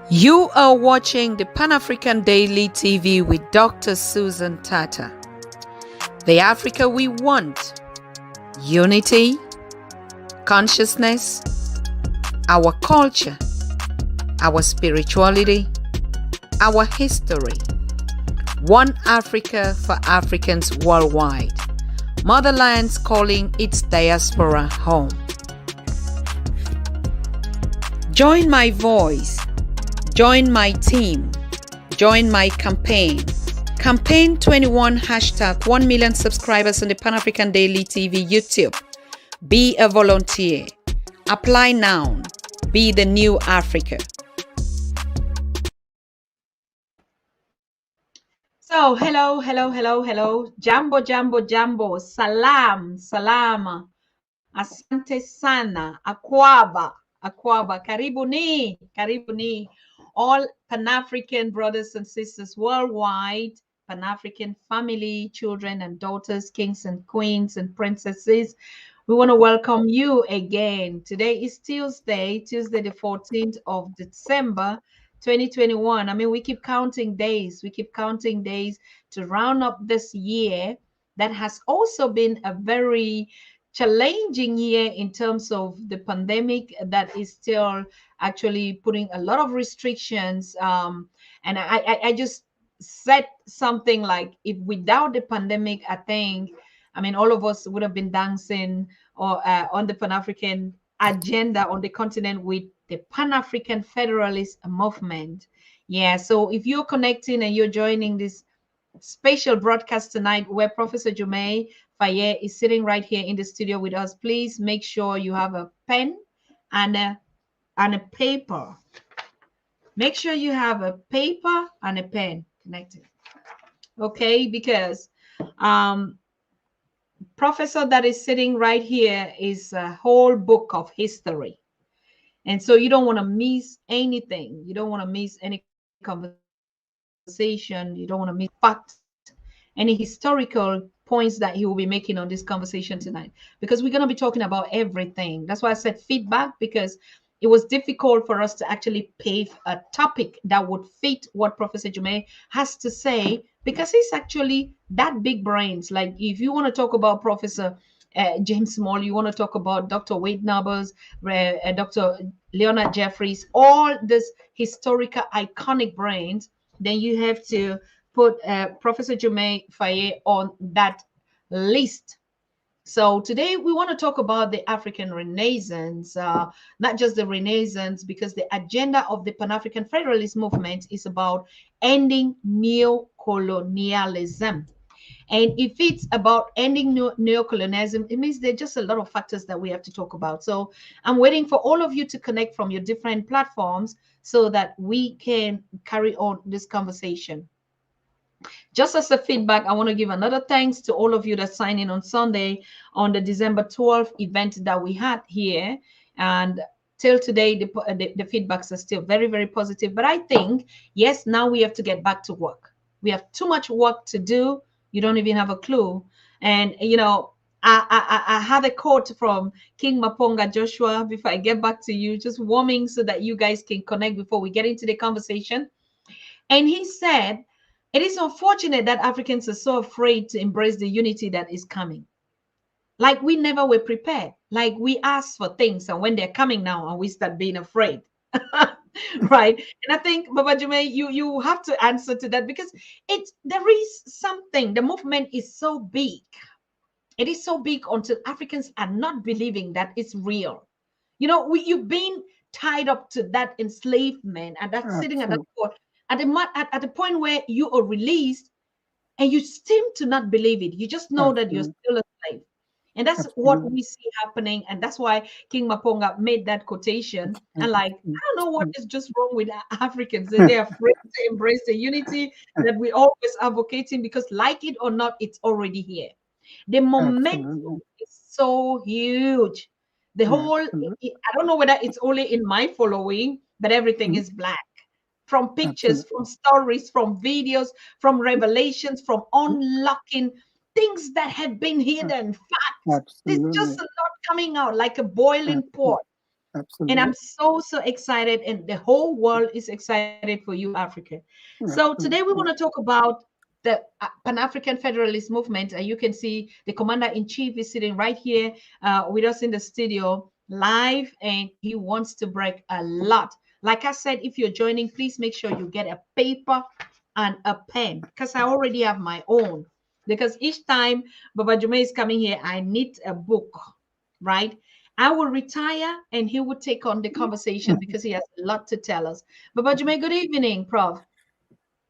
You are watching the Pan-African Daily TV with Dr. Susan Tata. The Africa we want: unity, consciousness, our culture, our spirituality, our history. One Africa for Africans worldwide. Motherlands calling its diaspora home. Join my voice. Join my team. Join my campaign. Campaign 21 hashtag 1 million subscribers on the Pan-African Daily TV YouTube. Be a volunteer. Apply now. Be the new Africa. So, hello. Jambo. Salam. Asante sana. Akwaba. Karibuni. All Pan-African brothers and sisters worldwide, Pan-African family, children and daughters, kings and queens and princesses. We want to welcome you again. Today is Tuesday the 14th of December, 2021. I mean, we keep counting days. To round up this year that has also been a very challenging year in terms of the pandemic that is still actually putting a lot of restrictions. And I just said something like, if without the pandemic, I mean, all of us would have been dancing or on the Pan-African agenda on the continent with the Pan-African Federalist movement. Yeah, so if you're connecting and you're joining this special broadcast tonight where Professor Joomay FAYE is sitting right here in the studio with us, please make sure you have a pen and a paper. Make sure you have a paper and a pen connected. Okay, because professor that is sitting right here is a whole book of history. And so you don't want to miss anything. You don't want to miss any conversation. You don't want to miss facts, any historical points that he will be making on this conversation tonight, because we're going to be talking about everything. That's why I said feedback, because it was difficult for us to actually pick a topic that would fit what Professor Joomay has to say, because he's actually that big brains. Like, if you want to talk about Professor James Small, you want to talk about Dr. Wade Nubbers, Dr. Leonard Jeffries, all this historical iconic brains, then you have to put Professor Joomay FAYE on that list. So today we want to talk about the African Renaissance, not just the Renaissance, because the agenda of the Pan-African Federalist movement is about ending neocolonialism. And if it's about ending neocolonialism, it means there's just a lot of factors that we have to talk about. So I'm waiting for all of you to connect from your different platforms so that we can carry on this conversation. Just as a feedback, I want to give another thanks to all of you that signed in on Sunday on the December 12th event that we had here. And till today, the feedbacks are still very, very positive. But I think, yes, now we have to get back to work. We have too much work to do. You don't even have a clue. And, you know, I had a quote from King Maponga Joshua before I get back to you, just warming so that you guys can connect before we get into the conversation. And he said, it is unfortunate that Africans are so afraid to embrace the unity that is coming. Like, we never were prepared. Like, we asked for things, and when they're coming now, and we start being afraid. Right? And I think, Baba Joomay, you have to answer to that, because there is something. The movement is so big. It is so big until Africans are not believing that it's real. You know, you've been tied up to that enslavement, and that's sitting at that court. At the point where you are released and you seem to not believe it, you just know that you're still a slave. And that's what we see happening. And that's why King Maponga made that quotation. And like, I don't know what is just wrong with Africans. They're afraid to embrace the unity that we're always advocating, because like it or not, it's already here. The momentum is so huge. The whole, I don't know whether it's only in my following, but everything is black. From pictures, from stories, from videos, from revelations, from unlocking things that have been hidden, facts. There's just a lot coming out like a boiling pot. And Absolutely. I'm so excited, and the whole world is excited for you, Africa. So today we Absolutely. want to talk about the Pan-African Federalist movement. And you can see the commander-in-chief is sitting right here with us in the studio live, and he wants to break a lot. Like I said, if you're joining, please make sure you get a paper and a pen, because I already have my own. Because each time Baba Joomay is coming here, I need a book, right? I will retire and he will take on the conversation because he has a lot to tell us. Baba Joomay, good evening, Prof.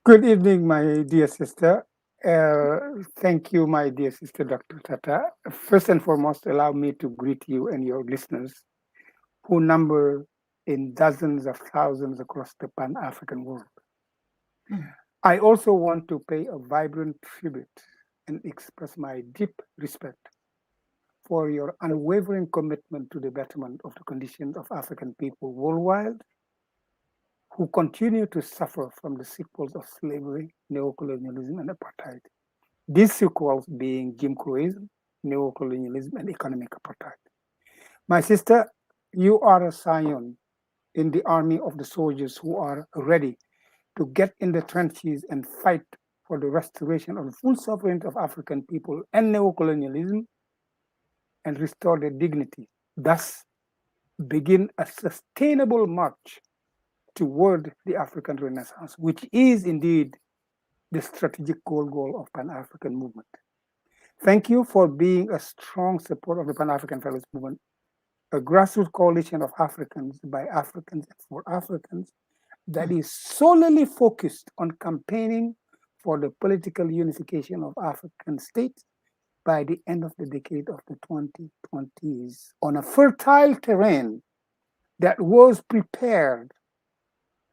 Good evening, my dear sister. Thank you, my dear sister, Dr. Tata. First and foremost, allow me to greet you and your listeners who number in dozens of thousands across the Pan African world. Mm, I also want to pay a vibrant tribute and express my deep respect for your unwavering commitment to the betterment of the conditions of African people worldwide who continue to suffer from the sequels of slavery, neocolonialism, and apartheid. These sequels being Jim Crowism, neocolonialism, and economic apartheid. My sister, you are a scion in the army of the soldiers who are ready to get in the trenches and fight for the restoration of the full sovereignty of African people and neocolonialism and restore their dignity. Thus, begin a sustainable march toward the African Renaissance, which is indeed the strategic goal of Pan-African movement. Thank you for being a strong supporter of the Pan-African Federalist movement, a grassroots coalition of Africans by Africans and for Africans that mm. is solely focused on campaigning for the political unification of African states by the end of the decade of the 2020s on a fertile terrain that was prepared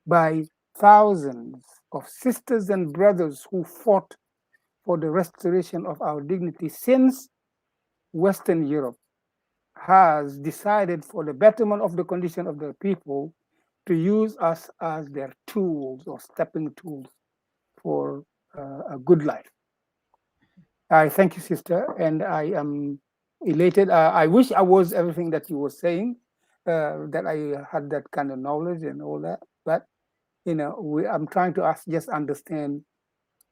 by thousands of sisters and brothers who fought for the restoration of our dignity since Western Europe has decided for the betterment of the condition of the people to use us as their tools or stepping tools for a good life. I thank you, sister, and I am elated. I wish I was everything that you were saying, that I had that kind of knowledge and all that. But I'm trying to just understand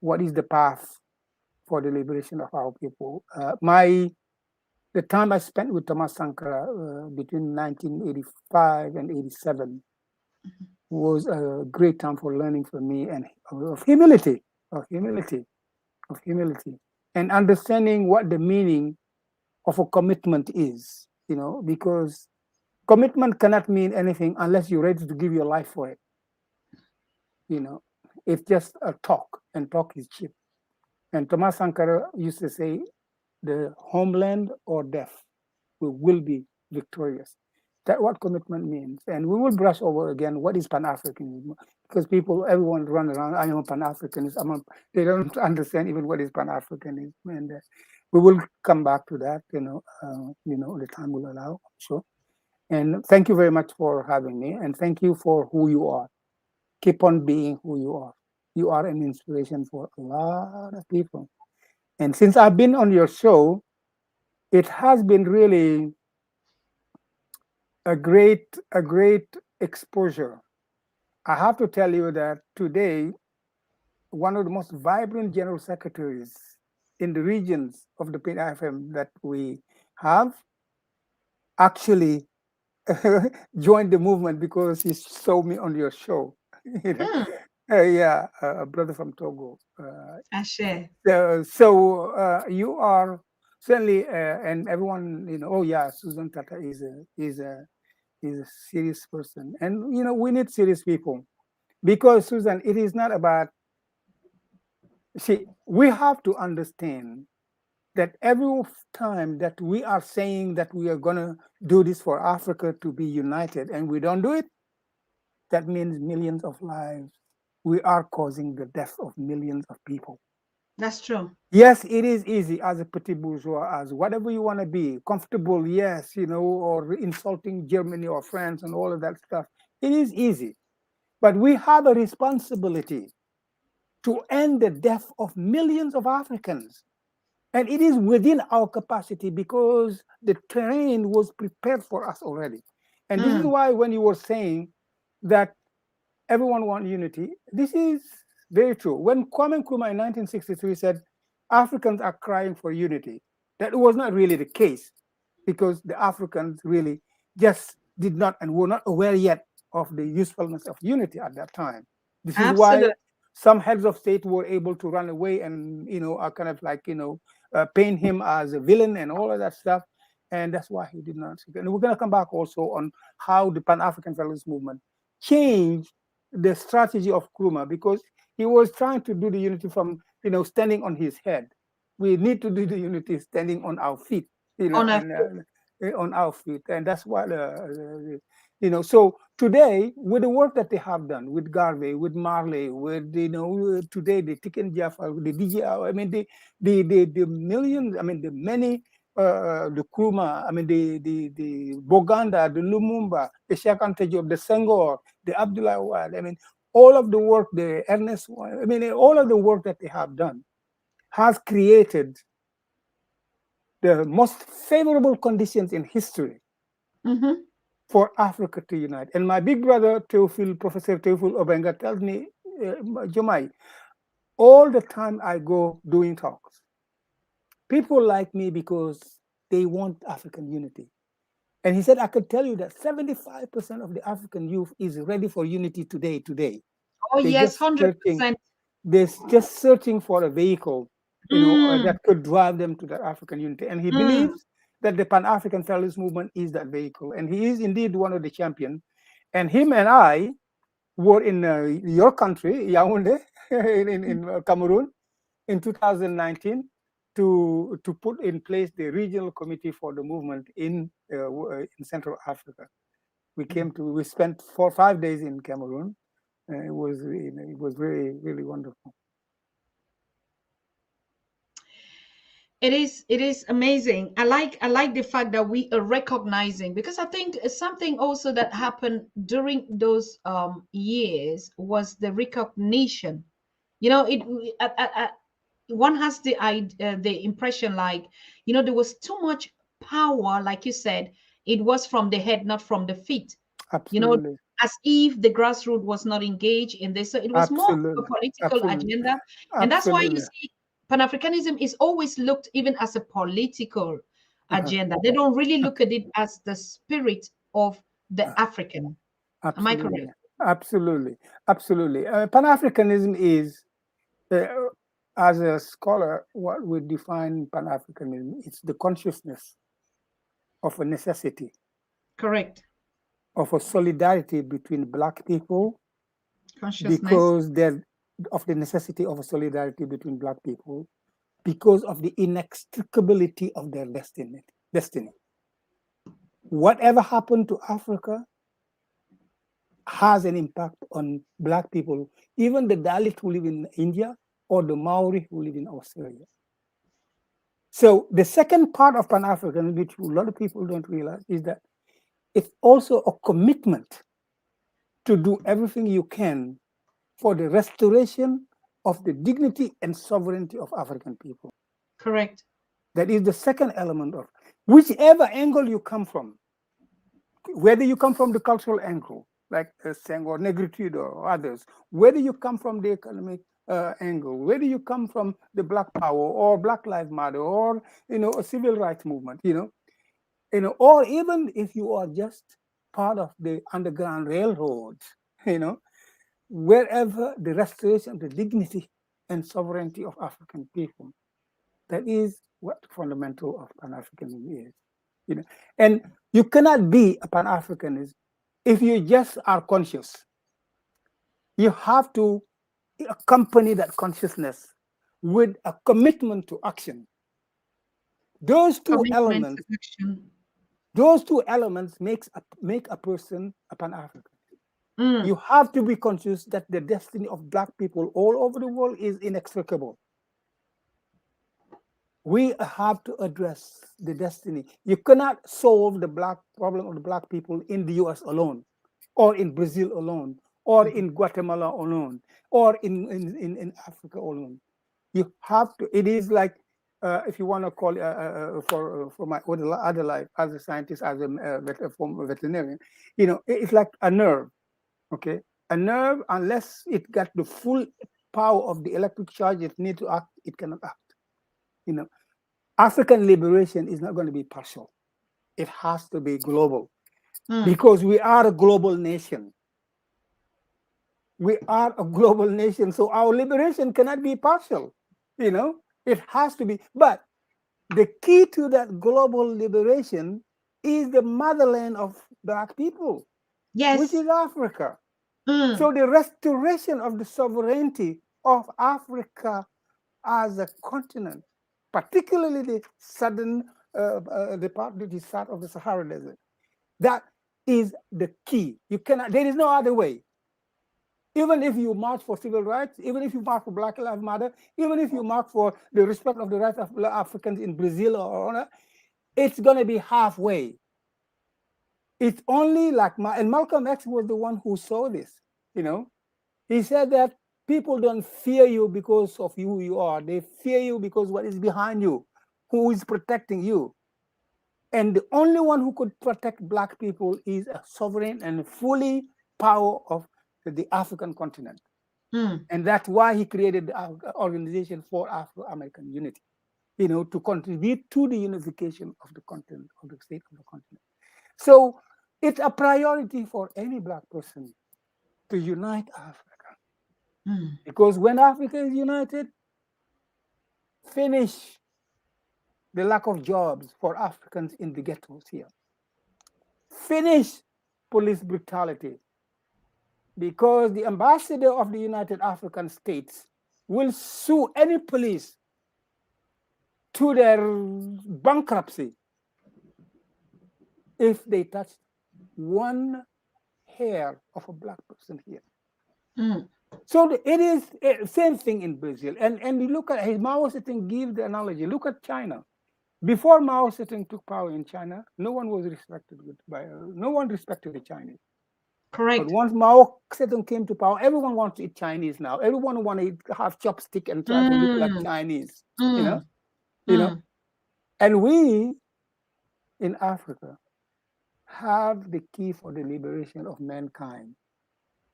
what is the path for the liberation of our people. The time I spent with Thomas Sankara between 1985 and 87 was a great time for learning for me and of humility, of humility, of humility, and understanding what the meaning of a commitment is. Because commitment cannot mean anything unless you're ready to give your life for it. You know, it's just a talk, and talk is cheap. And Thomas Sankara used to say, the homeland or death, we will be victorious. That's what commitment means. And we will brush over again what is Pan-Africanism, because everyone run around, I am a Pan-Africanist. They don't understand even what is Pan-Africanism. And we will come back to that, the time will allow, sure. And thank you very much for having me. And thank you for who you are. Keep on being who you are. You are an inspiration for a lot of people. And since I've been on your show, it has been really a great exposure. I have to tell you that today, one of the most vibrant general secretaries in the regions of the PAFM that we have actually joined the movement because he saw me on your show. you know, Mm, yeah, a brother from Togo. Ashe. So you are certainly, and everyone, oh yeah, Susan Tata is a serious person, and we need serious people because Susan, it is not about. See, we have to understand that every time that we are saying that we are gonna do this for Africa to be united, and we don't do it, that means millions of lives. We are causing the death of millions of people. That's true. Yes, it is easy as a petit bourgeois, as whatever you want to be, comfortable, yes, or insulting Germany or France and all of that stuff. It is easy. But we have a responsibility to end the death of millions of Africans. And it is within our capacity because the terrain was prepared for us already. And this is why when you were saying that everyone wants unity, this is very true. When Kwame Nkrumah in 1963 said Africans are crying for unity, that was not really the case, because the Africans really just did not and were not aware yet of the usefulness of unity at that time. This is why Absolutely. some heads of state were able to run away and, are kind of like, paint him as a villain and all of that stuff. And that's why he did not. And we're going to come back also on how the Pan-African Federalist movement changed the strategy of Nkrumah, because he was trying to do the unity from, standing on his head. We need to do the unity standing on our feet, On a and on our feet. And that's what, so today, with the work that they have done with Garvey, with Marley, with, today, the Tiken Jaffa, the DJI, I mean, the millions, I mean, the many, the Nkrumah, I mean, the Boganda, the Lumumba, the Cheikh Anta Diop, the Senghor, the Abdullah Wade, I mean, all of the work, the Ernest, I mean, all of the work that they have done has created the most favorable conditions in history for Africa to unite. And my big brother, Professor Teofil Obenga, tells me, Joomay, all the time I go doing talks, people like me because they want African unity. And he said, I could tell you that 75% of the African youth is ready for unity today. Oh, They're yes, just searching. 100%. They're just searching for a vehicle, that could drive them to that African unity. And he believes that the Pan-African Federalist movement is that vehicle. And he is indeed one of the champions. And him and I were in your country, Yaoundé, in Cameroon, in 2019, to put in place the regional committee for the movement in Central Africa. We spent 5 days in Cameroon. It was really, really wonderful. It is amazing. I like the fact that we are recognizing, because I think something also that happened during those years was the recognition. One has the impression, like, there was too much power, like you said. It was from the head, not from the feet. you know Absolutely. as if the grassroots was not engaged in this. So it was more of a Absolutely. political Absolutely. agenda. And that's why you Absolutely. see Pan-Africanism is always looked even as a political Uh-huh. agenda. They don't really look at it as the spirit of the African. Am I Absolutely. correct? Absolutely. Absolutely. Pan-Africanism is, uh, as a scholar, what we define Pan-Africanism, it's the consciousness of a necessity, Correct. of a solidarity between Black people, Consciousness. because of the necessity of a solidarity between Black people, because of the inextricability of their destiny. Whatever happened to Africa has an impact on Black people, even the Dalit who live in India or the Maori who live in Australia. So the second part of Pan-African, which a lot of people don't realize, is that it's also a commitment to do everything you can for the restoration of the dignity and sovereignty of African people. Correct. That is the second element of whichever angle you come from, whether you come from the cultural angle, like Senghor, Negritude, or others, whether you come from the economic angle, whether you come from the Black Power or Black Lives Matter or a civil rights movement, or even if you are just part of the Underground Railroads, wherever the restoration of the dignity and sovereignty of African people, that is what fundamental of Pan-Africanism is. And you cannot be a Pan-Africanist if you just are conscious. You have to accompany that consciousness with a commitment to action. Those two Commitment to elements, action. make a person a Pan-African. You have to be conscious that the destiny of Black people all over the world is inextricable. We have to address the destiny. You cannot solve the Black problem of the Black people in the US alone, or in Brazil alone, or in Guatemala alone, or in Africa alone. You have to, it is like if you want to call for my other life as a scientist, as a former veterinarian, it's like a nerve. Okay, a nerve, unless it got the full power of the electric charge it needs to act, it cannot act. You know, African liberation is not going to be partial. It has to be global because we are a global nation. We are a global nation, so our liberation cannot be partial. It has to be. But the key to that global liberation is the motherland of Black people, which Yes. is Africa. So the restoration of the sovereignty of Africa as a continent, particularly the southern the part that is south of the Sahara Desert, that is the key. You cannot. There is no other way. Even if you march for civil rights, even if you march for Black Lives Matter, even if you march for the respect of the rights of Africans in Brazil or it's going to be halfway. It's only like and Malcolm X was the one who saw this. He said that people don't fear you because of who you are. They fear you because what is behind you, who is protecting you. And the only one who could protect Black people is a sovereign and fully power of the African continent. And that's why he created the organization for AfroAmerican Unity, to contribute to the unification of the continent, of the state of the continent. So it's a priority for any Black person to unite Africa. Because when Africa is united, finish the lack of jobs for Africans in the ghettos here. Finish police brutality. Because the ambassador of the United African States will sue any police to their bankruptcy if they touch one hair of a Black person here. So it is same thing in Brazil. And you look at Mao Zedong gives the analogy. Look at China. Before Mao Zedong took power in China, no one respected the Chinese. Correct. But once Mao Zedong came to power, everyone wants to eat Chinese now. Everyone wants to have chopstick and try to look like Chinese. And we in Africa have the key for the liberation of mankind.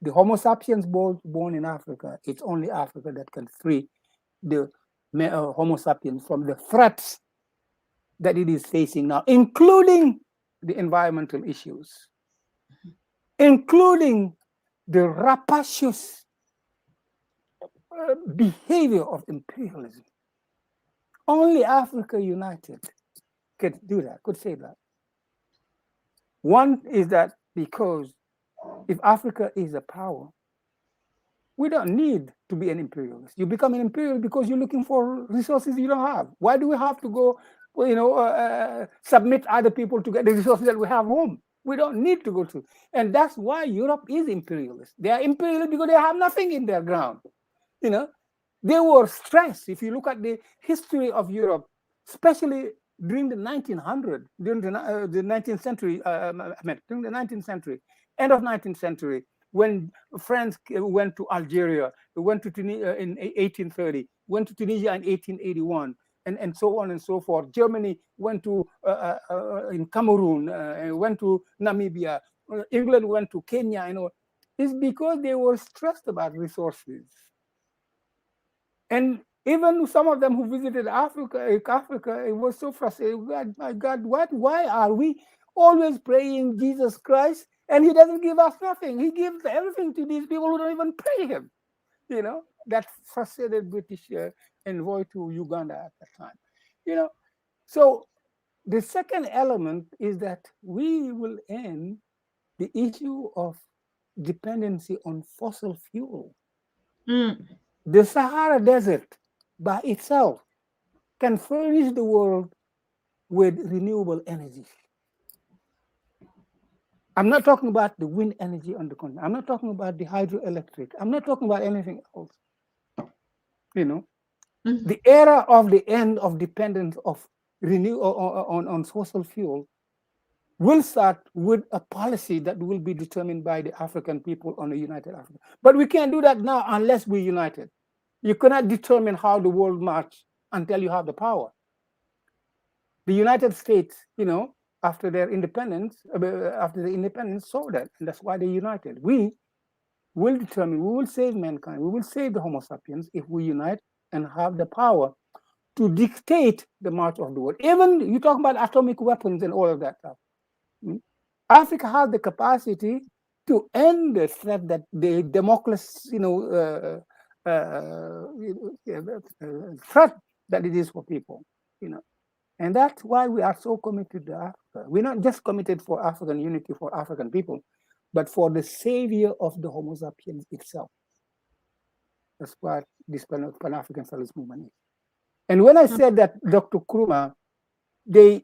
The Homo sapiens born in Africa, it's only Africa that can free the Homo sapiens from the threats that it is facing now, including the environmental issues, including the rapacious behavior of imperialism. Only Africa United could do that, could say that. One is that because if Africa is a power, we don't need to be an imperialist. You become an imperialist because you're looking for resources you don't have. Why do we have to go, submit other people to get the resources that we have home? We don't need to go to. And that's why Europe is imperialist. They are imperialist because they have nothing in their ground. They were stressed. If you look at the history of Europe, especially during the 1900s, during the 19th century, during the 19th century, end of 19th century, when France went to Algeria, went to Tunisia in 1830, went to Tunisia in 1881, and so on and so forth. Germany went to in Cameroon, went to Namibia. England went to Kenya. It's because they were stressed about resources. And even some of them who visited Africa, it was so frustrating. God, my God, why are we always praying Jesus Christ and he doesn't give us nothing? He gives everything to these people who don't even pray him. That frustrated British envoy to Uganda at that time. So the second element is that we will end the issue of dependency on fossil fuel. The Sahara Desert by itself can furnish the world with renewable energy. I'm not talking about the wind energy on the continent. I'm not talking about the hydroelectric. I'm not talking about anything else. The era of the end of dependence of on fossil fuel will start with a policy that will be determined by the African people on a united Africa. But we can't do that now unless we're united. You cannot determine how the world marches until you have the power. The United States, after their independence, saw that, and that's why they united. We will determine, we will save mankind, we will save the Homo sapiens if we unite and have the power to dictate the march of the world. Even you talk about atomic weapons and all of that stuff. Africa has the capacity to end the threat that the Democracy, threat that it is for people, And that's why we are so committed to Africa. We're not just committed for African unity for African people, but for the savior of the Homo sapiens itself. That's what this Pan-African Studies movement is. And when I said that Dr. Nkrumah, they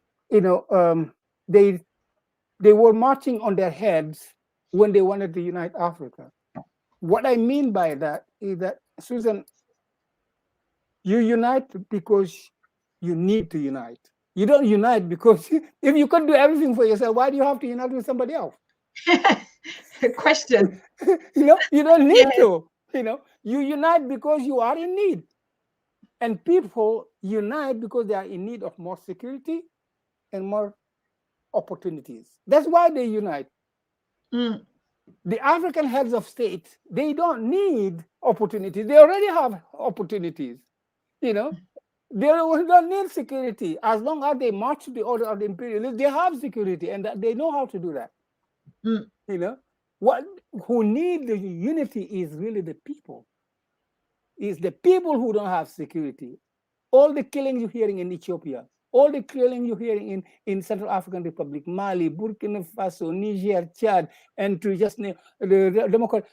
were marching on their heads when they wanted to unite Africa. What I mean by that is that, Susan, you unite because you need to unite. You don't unite because if you could do everything for yourself, why do you have to unite with somebody else? Question. You don't need to. You unite because you are in need. And people unite because they are in need of more security and more opportunities. That's why they unite. The African heads of state, they don't need opportunities. They already have opportunities. They don't need security. As long as they march to the order of the imperialists, they have security, and they know how to do that. Who need the unity is really the people. It's the people who don't have security. All the killings you're hearing in Ethiopia, all the killing you're hearing in Central African Republic, Mali, Burkina Faso, Niger, Chad, and to just name the Democrat,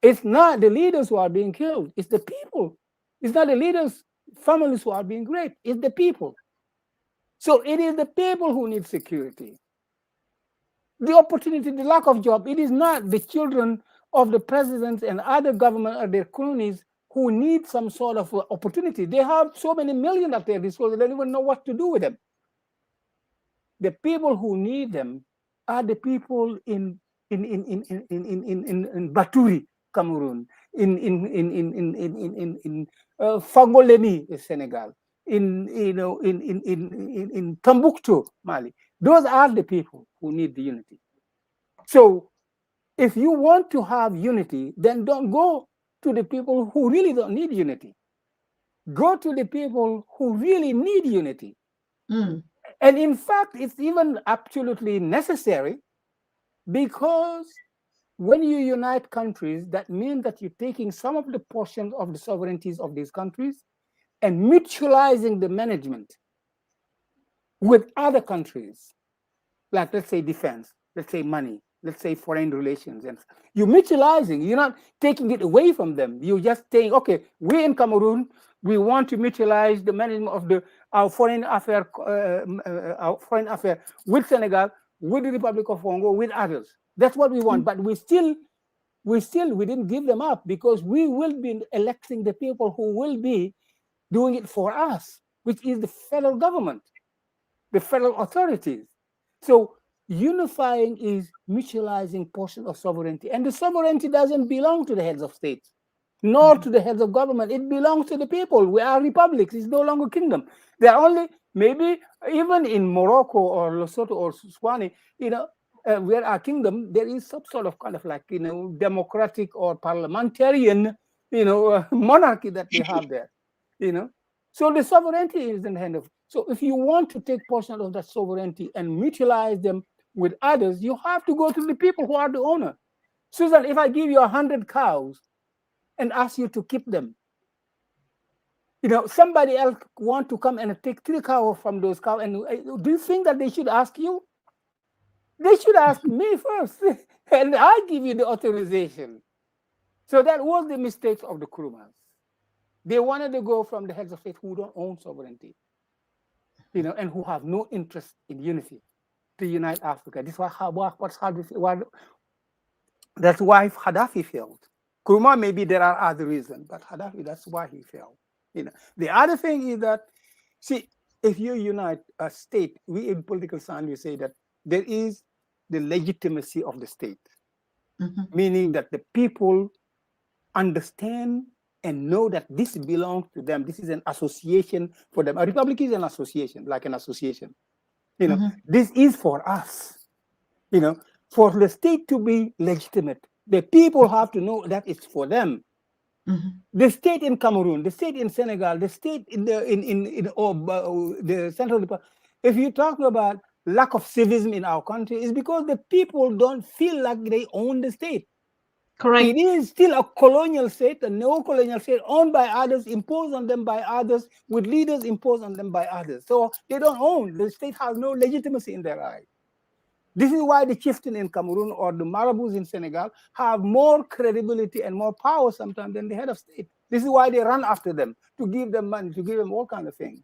it's not the leaders who are being killed. It's the people. It's not the leaders' families who are being raped. It's the people. So it is the people who need security. The opportunity, the lack of job, it is not the children of the presidents and other government or their cronies who need some sort of opportunity. They have so many million at their disposal, they don't even know what to do with them. The people who need them are the people in Baturi, Cameroon, in Fagolemi, Senegal, in Timbuktu, Mali. Those are the people who need the unity. So if you want to have unity, then don't go to the people who really don't need unity. Go to the people who really need unity. And in fact, it's even absolutely necessary, because when you unite countries, that means that you're taking some of the portions of the sovereignties of these countries and mutualizing the management with other countries, like, let's say, defense, let's say money, let's say foreign relations. And you're mutualizing, you're not taking it away from them. You're just saying, okay, we in Cameroon, we want to mutualize the management of our foreign affair with Senegal, with the Republic of Congo, with others. That's what we want. But we didn't give them up, because we will be electing the people who will be doing it for us, which is the federal government, the federal authorities. So unifying is mutualizing portion of sovereignty. And the sovereignty doesn't belong to the heads of states, nor to the heads of government. It belongs to the people. We are republics. It's no longer kingdom. They are only, maybe even in Morocco or Lesotho or Swani, where our kingdom, there is some sort of kind of like, democratic or parliamentarian, monarchy that they have there, So the sovereignty is in the hand of. So if you want to take portion of that sovereignty and mutualize them with others, you have to go to the people who are the owner. Susan, if I give you 100 cows and ask you to keep them, somebody else want to come and take 3 cows from those cows, and do you think that they should ask you? They should ask me first, and I give you the authorization. So that was the mistake of the Nkrumahs. They wanted to go from the heads of state who don't own sovereignty, and who have no interest in unity, to unite Africa. This was that's why Gaddafi failed. Nkrumah, maybe there are other reasons, but Gaddafi, that's why he failed. The other thing is that, see, if you unite a state, we in political science, we say that there is the legitimacy of the state, meaning that the people understand and know that this belongs to them. This is an association for them. A republic is an association, like an association. This is for us, for the state to be legitimate. The people have to know that it's for them. The state in Cameroon, the state in Senegal, the state in the Central Republic. If you talk about lack of civism in our country, it's because the people don't feel like they own the state. Correct. It is still a colonial state, a neo-colonial state, owned by others, imposed on them by others, with leaders imposed on them by others. So they don't own. The state has no legitimacy in their eyes. This is why the chieftain in Cameroon or the marabouts in Senegal have more credibility and more power sometimes than the head of state. This is why they run after them, to give them money, to give them all kinds of things.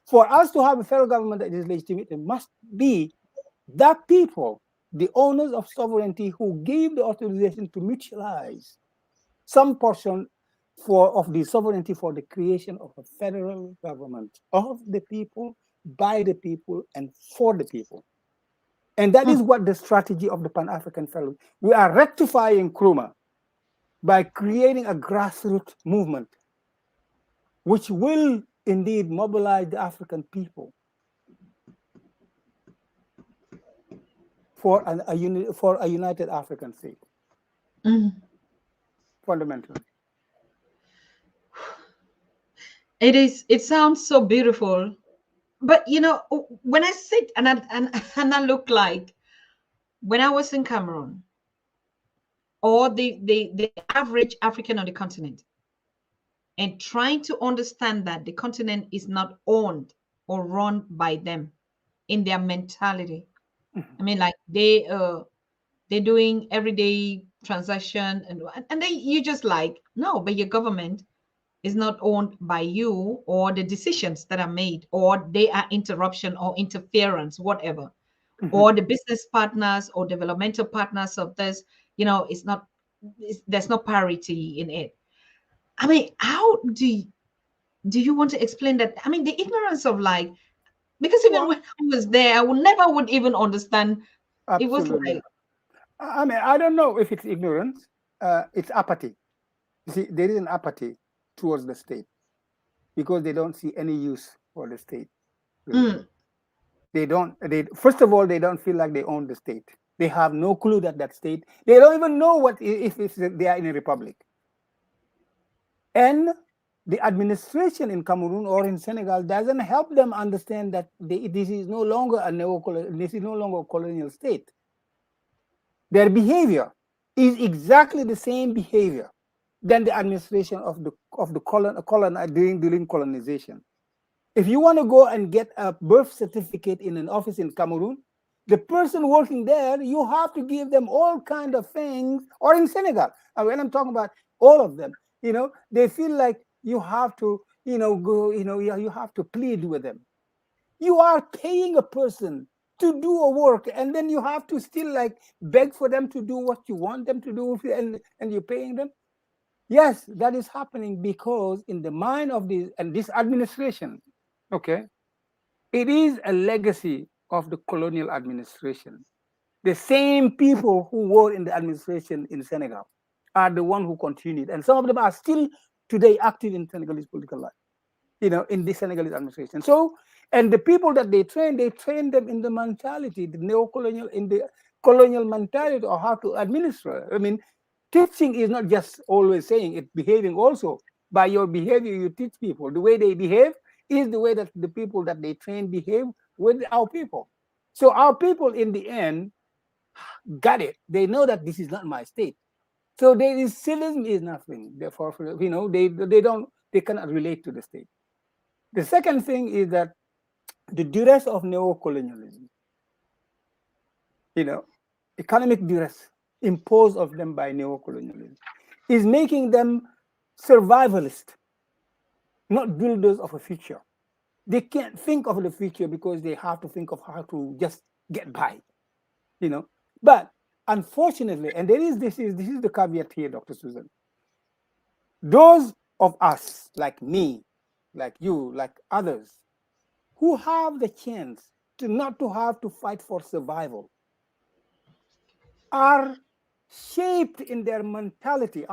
For us to have a federal government that is legitimate, it must be that people, the owners of sovereignty, who gave the authorization to mutualize some portion of the sovereignty for the creation of a federal government of the people, by the people, and for the people. And that is what the strategy of the Pan-African Federalism. We are rectifying Nkrumah by creating a grassroots movement, which will indeed mobilize the African people for a united African state. Fundamentally. It sounds so beautiful. But when I sit and I look like when I was in Cameroon, or the average African on the continent, and trying to understand that the continent is not owned or run by them in their mentality. I mean, like they're doing everyday transaction and you just like, no, but your government is not owned by you, or the decisions that are made, or they are interruption or interference, whatever, or the business partners or developmental partners of this, it's not, there's no parity in it. I mean, how do you want to explain that? I mean, the ignorance of like, because even when I was there, I would even understand. It was Absolutely. like, I mean, I don't know if it's ignorance. It's apathy. You see, there is an apathy towards the state because they don't see any use for the state. Really. First of all, they don't feel like they own the state. They have no clue that state. They don't even know what if they are in a republic. And the administration in Cameroon or in Senegal doesn't help them understand that this is no longer a colonial state. Their behavior is exactly the same behavior than the administration of the colon during colonization. If you want to go and get a birth certificate in an office in Cameroon, the person working there, you have to give them all kind of things, or in Senegal. And when I'm talking about all of them, they feel like you have to, go, you have to plead with them. You are paying a person to do a work, and then you have to still like beg for them to do what you want them to do, and you're paying them. Yes, that is happening because in the mind of this administration, okay, it is a legacy of the colonial administration. The same people who were in the administration in Senegal are the one who continued, and some of them are still today active in Senegalese political life, in the Senegalese administration. So, and the people that they train them in the mentality, the in the colonial mentality, or how to administer. I mean, teaching is not just always saying it, behaving also. By your behavior, you teach people. The way they behave is the way that the people that they train behave with our people. So our people, in the end, got it. They know that this is not my state. So civilism is nothing. Therefore, they cannot relate to the state. The second thing is that the duress of neocolonialism, economic duress imposed of them by neocolonialism, is making them survivalists, not builders of a future. They can't think of the future because they have to think of how to just get by, But unfortunately, and this is the caveat here, Dr. Susan. Those of us, like me, like you, like others, who have the chance to not to have to fight for survival, are shaped in their mentality.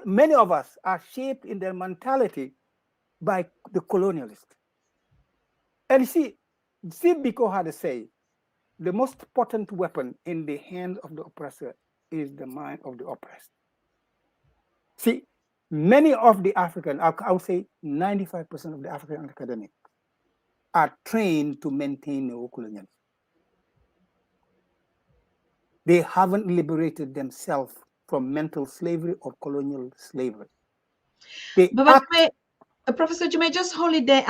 Many of us are shaped in their mentality by the colonialist. And see, Steve Biko had to say, the most potent weapon in the hand of the oppressor is the mind of the oppressed. See, many of the African, I would say 95% of the African academics are trained to maintain neocolonialism. They haven't liberated themselves from mental slavery or colonial slavery. They But act. Professor Joomay, just hold it there.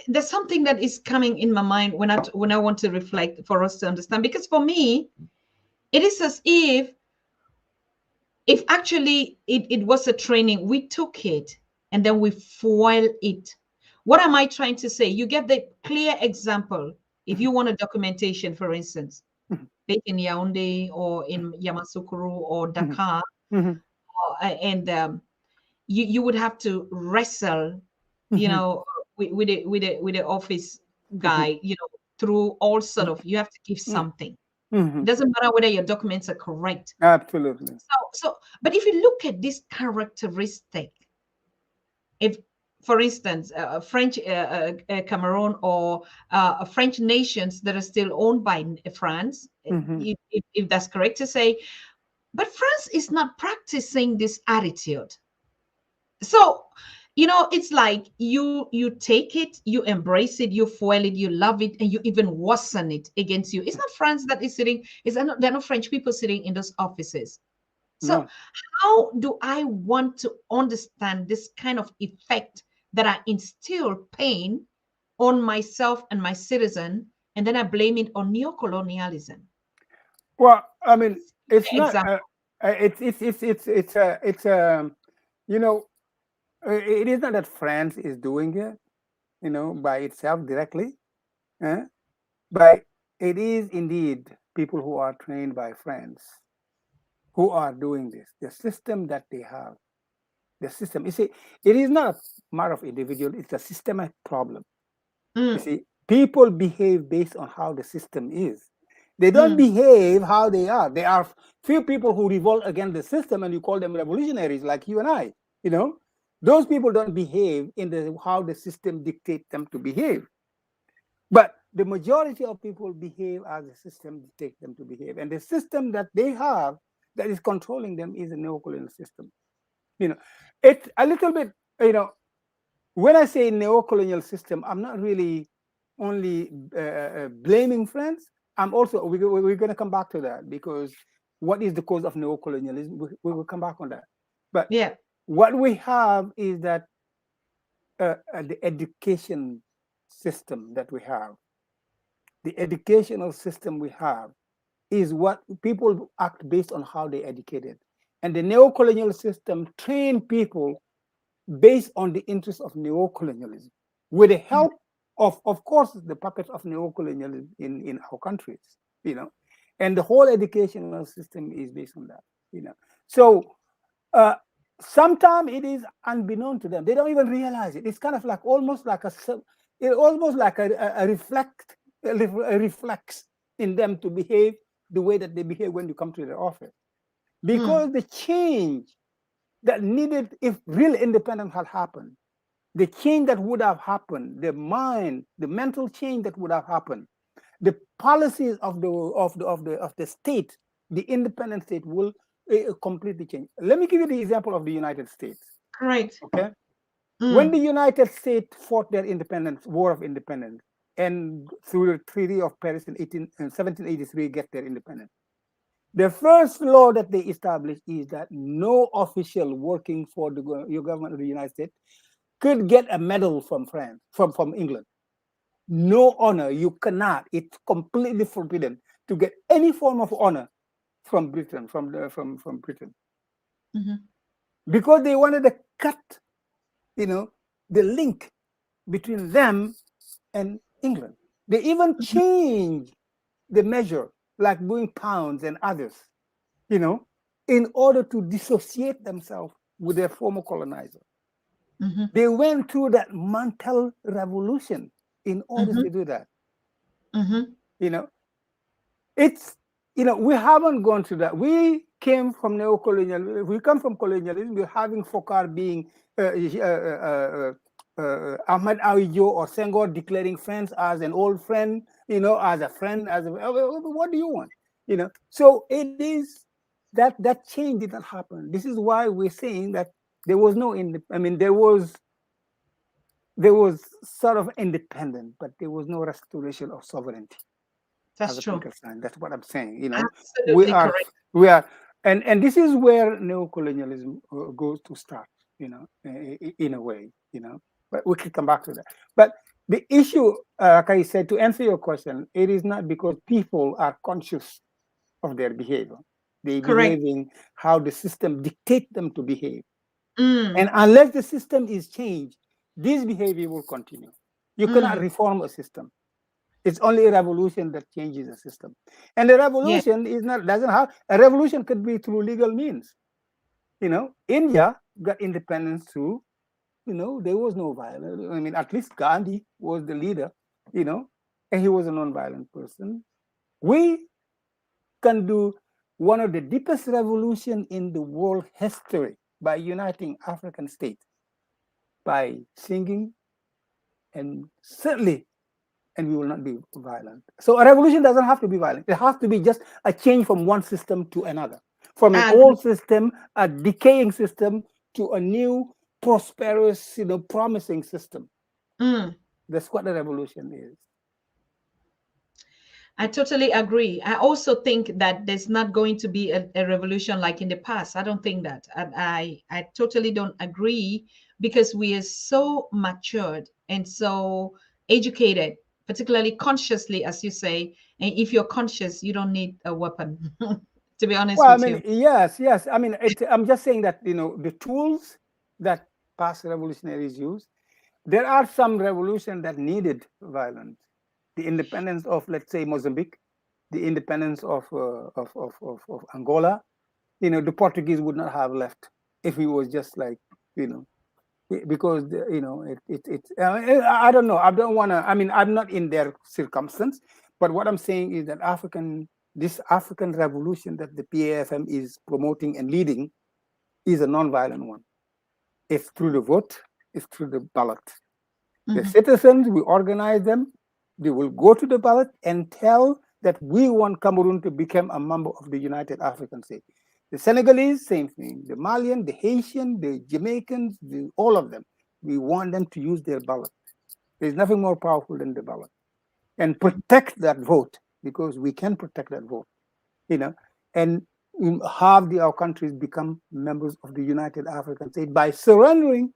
There's something that is coming in my mind when I want to reflect for us to understand. Because for me, it is as if actually it was a training, we took it and then we foil it. What am I trying to say? You get the clear example. If you want a documentation, for instance, based in Yaoundé or in Yamoussoukro or Dakar, and you would have to wrestle, you know, with the office guy, you know, through all sort of, you have to give something. It doesn't matter whether your documents are correct. Absolutely. But if you look at this characteristic, if, for instance, French Cameroon or French nations that are still owned by France, if that's correct to say, but France is not practicing this attitude. So, you know, it's like you take it, you embrace it, you foil it, you love it, and you even worsen it against you. It's not France that is sitting, they're not French people sitting in those offices. So No. how do I want to understand this kind of effect that I instill pain on myself and my citizen, and then I blame it on neocolonialism? Well, I mean, it's not. Example. It's you know, it is not that France is doing it, you know, by itself directly, eh? But it is indeed people who are trained by France who are doing this. The system that they have, the system. You see, it is not a matter of individual. It's a systemic problem. You see, people behave based on how the system is. They don't behave how they are. There are few people who revolt against the system, and you call them revolutionaries, like you and I. You know, those people don't behave in how the system dictates them to behave. But the majority of people behave as the system dictates them to behave, and the system that they have that is controlling them is a neocolonial system. You know, it's a little bit. You know, when I say neocolonial system, I'm not really only blaming France. I'm also we're going to come back to that, because what is the cause of neocolonialism? We will come back on that. But Yeah. what we have is that the education system that we have, the educational system we have, is what people act based on how they educated, and the neocolonial system train people based on the interests of neocolonialism, with the help of course, the puppets of neocolonialism in our countries, you know, and the whole educational system is based on that, you know. So sometimes it is unbeknown to them; they don't even realize it. It's kind of like almost like a reflex in them to behave the way that they behave when you come to the office, because the change that needed, if real independence had happened, the change that would have happened, the mental change that would have happened, the policies of the state, the independent state will completely change. Let me give you the example of the United States. Right. Okay, when the United States fought their independence, War of Independence, and through the Treaty of Paris in 1783, get their independence. The first law that they established is that no official working for your government of the United States could get a medal from France, from England. No honor. You cannot. It's completely forbidden to get any form of honor from Britain, from Britain, because they wanted to cut, you know, the link between them and England. They even changed the measure, like doing pounds and others, you know, in order to dissociate themselves with their former colonizer. They went through that mental revolution in order to do that. You know, it's, you know, we haven't gone through that. We came from neocolonial. We come from colonialism. We're having Fokar being Ahmad Awijo or Senghor declaring friends as an old friend, as a friend, what do you want? So it is that change did not happen. This is why we're saying that there was no, there was sort of independent, but there was no restoration of sovereignty as That's a true. political sign. That's what I'm saying. We Absolutely are, correct. we are, and this is where neocolonialism goes to start. In a way. But we can come back to that. But the issue, like I said, to answer your question, it is not because people are conscious of their behavior. They Correct. behaving how the system dictate them to behave. Mm, And unless the system is changed, this behavior will continue. You cannot mm, reform a system. It's only a revolution that changes the system. And the yeah. revolution doesn't have a revolution could be through legal means. India got independence through, there was no violence. At least Gandhi was the leader, and he was a non-violent person. We can do one of the deepest revolution in the world history by uniting African states, by singing, and certainly, and we will not be violent. So a revolution doesn't have to be violent. It has to be just a change from one system to another, from an I agree. old system, a decaying system, to a new, prosperous, promising system. Mm. That's what a revolution is. I totally agree. I also think that there's not going to be a revolution like in the past. I don't think that. I totally don't agree because we are so matured and so educated, particularly consciously, as you say. And if you're conscious, you don't need a weapon, to be honest Well, with you. yes, yes. I'm just saying that the tools that past revolutionaries use. There are some revolutions that needed violence. The independence of, let's say, Mozambique, the independence of Angola. The Portuguese would not have left if it was just like, because I don't know. I don't want to. I'm not in their circumstance, but what I'm saying is that this African revolution that the PAFM is promoting and leading is a non-violent one. It's through the vote. It's through the ballot. The Mhm. citizens, we organize them. They will go to the ballot and tell that we want Cameroon to become a member of the United African State. The Senegalese, same thing. The Malian, the Haitian, the Jamaicans, all of them. We want them to use their ballot. There's nothing more powerful than the ballot. And Mhm. protect that vote, because we can protect that vote, and have our countries become members of the United African State by surrendering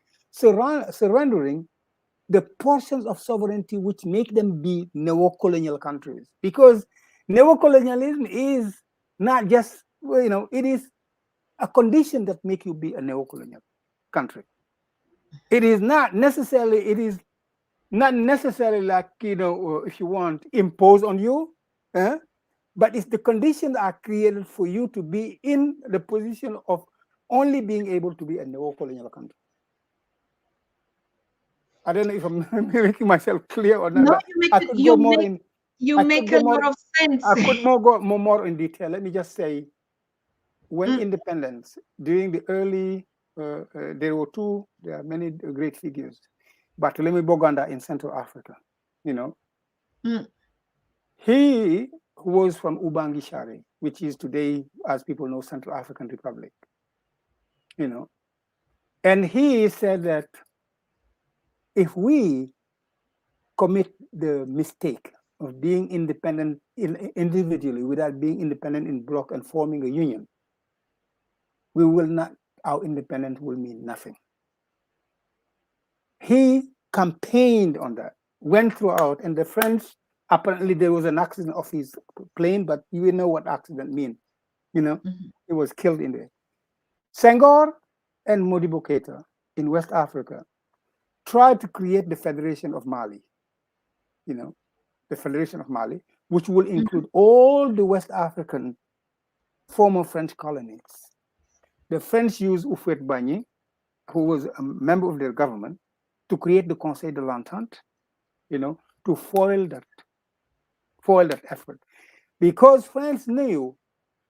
the portions of sovereignty which make them be neo-colonial countries. Because neo-colonialism is not just, it is a condition that make you be a neo-colonial country. It is not necessarily like, if you want, imposed on you, but it's the conditions are created for you to be in the position of only being able to be a neo-colonial country. I don't know if I'm making myself clear or not, No, but I could go more in. you I could make a go more. lot of sense. I could more in detail. Let me just say, when Mm, independence during the early, there are many great figures. Bartholomew Boganda in Central Africa, you know, mm, he was from Ubangi Share, which is today, as people know, Central African Republic, you know, and he said that if we commit the mistake of being independent individually without being independent in bloc and forming a union, we will not, our independence will mean nothing. He campaigned on that, went throughout, and the French, apparently there was an accident of his plane, but you know what accident means. mhm. He was killed in there. Senghor and Modibo Keita in West Africa tried to create the Federation of Mali, you know, the Federation of Mali, which will include all the West African former French colonies. The French used Houphouët-Boigny, who was a member of their government, to create the Conseil de l'Entente, to foil that effort. Because France knew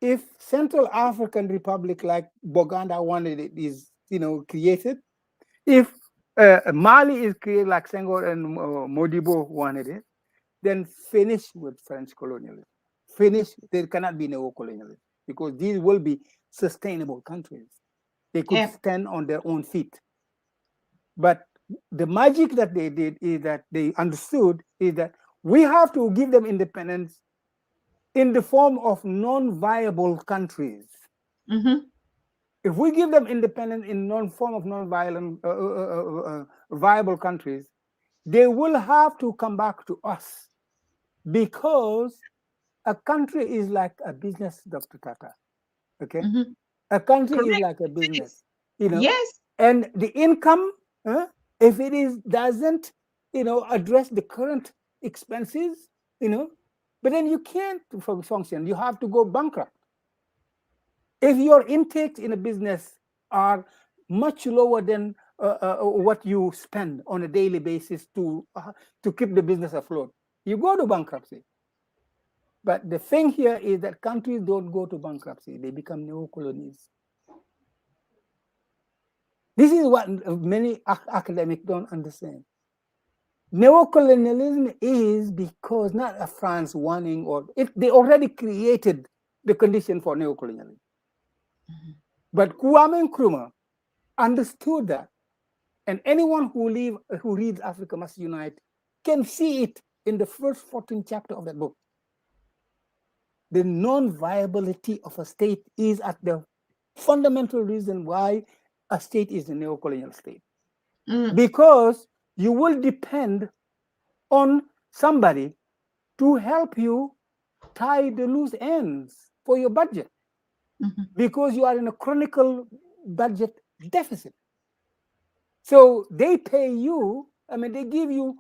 if Central African Republic like Boganda wanted it is, created, if Mali is created like Senghor and Modibo wanted it. Then finish with French colonialism. Finish. There cannot be neo-colonialism because these will be sustainable countries. They could Yeah. stand on their own feet. But the magic that they did is that they understood is that we have to give them independence in the form of non-viable countries. Mm-hmm. If we give them independence in form of non-violent, viable countries, they will have to come back to us because a country is like a business, Dr. Tata. Okay, Mm-hmm. a country is Correct. like a It business, is. you know, Yes. and the income, if it is doesn't, address the current expenses, but then you can't function. You have to go bankrupt. If your intakes in a business are much lower than what you spend on a daily basis to keep the business afloat, you go to bankruptcy. But the thing here is that countries don't go to bankruptcy; they become neo-colonies. This is what many academics don't understand. Neocolonialism is because not a France wanting they already created the condition for neocolonialism. Mm-hmm. But Kwame Nkrumah understood that, and anyone who reads Africa Must Unite can see it in the first 14 chapter of that book. The non-viability of a state is at the fundamental reason why a state is a neocolonial state. Mm-hmm. Because you will depend on somebody to help you tie the loose ends for your budget Mm-hmm. because you are in a chronicle budget deficit. So they pay you, they give you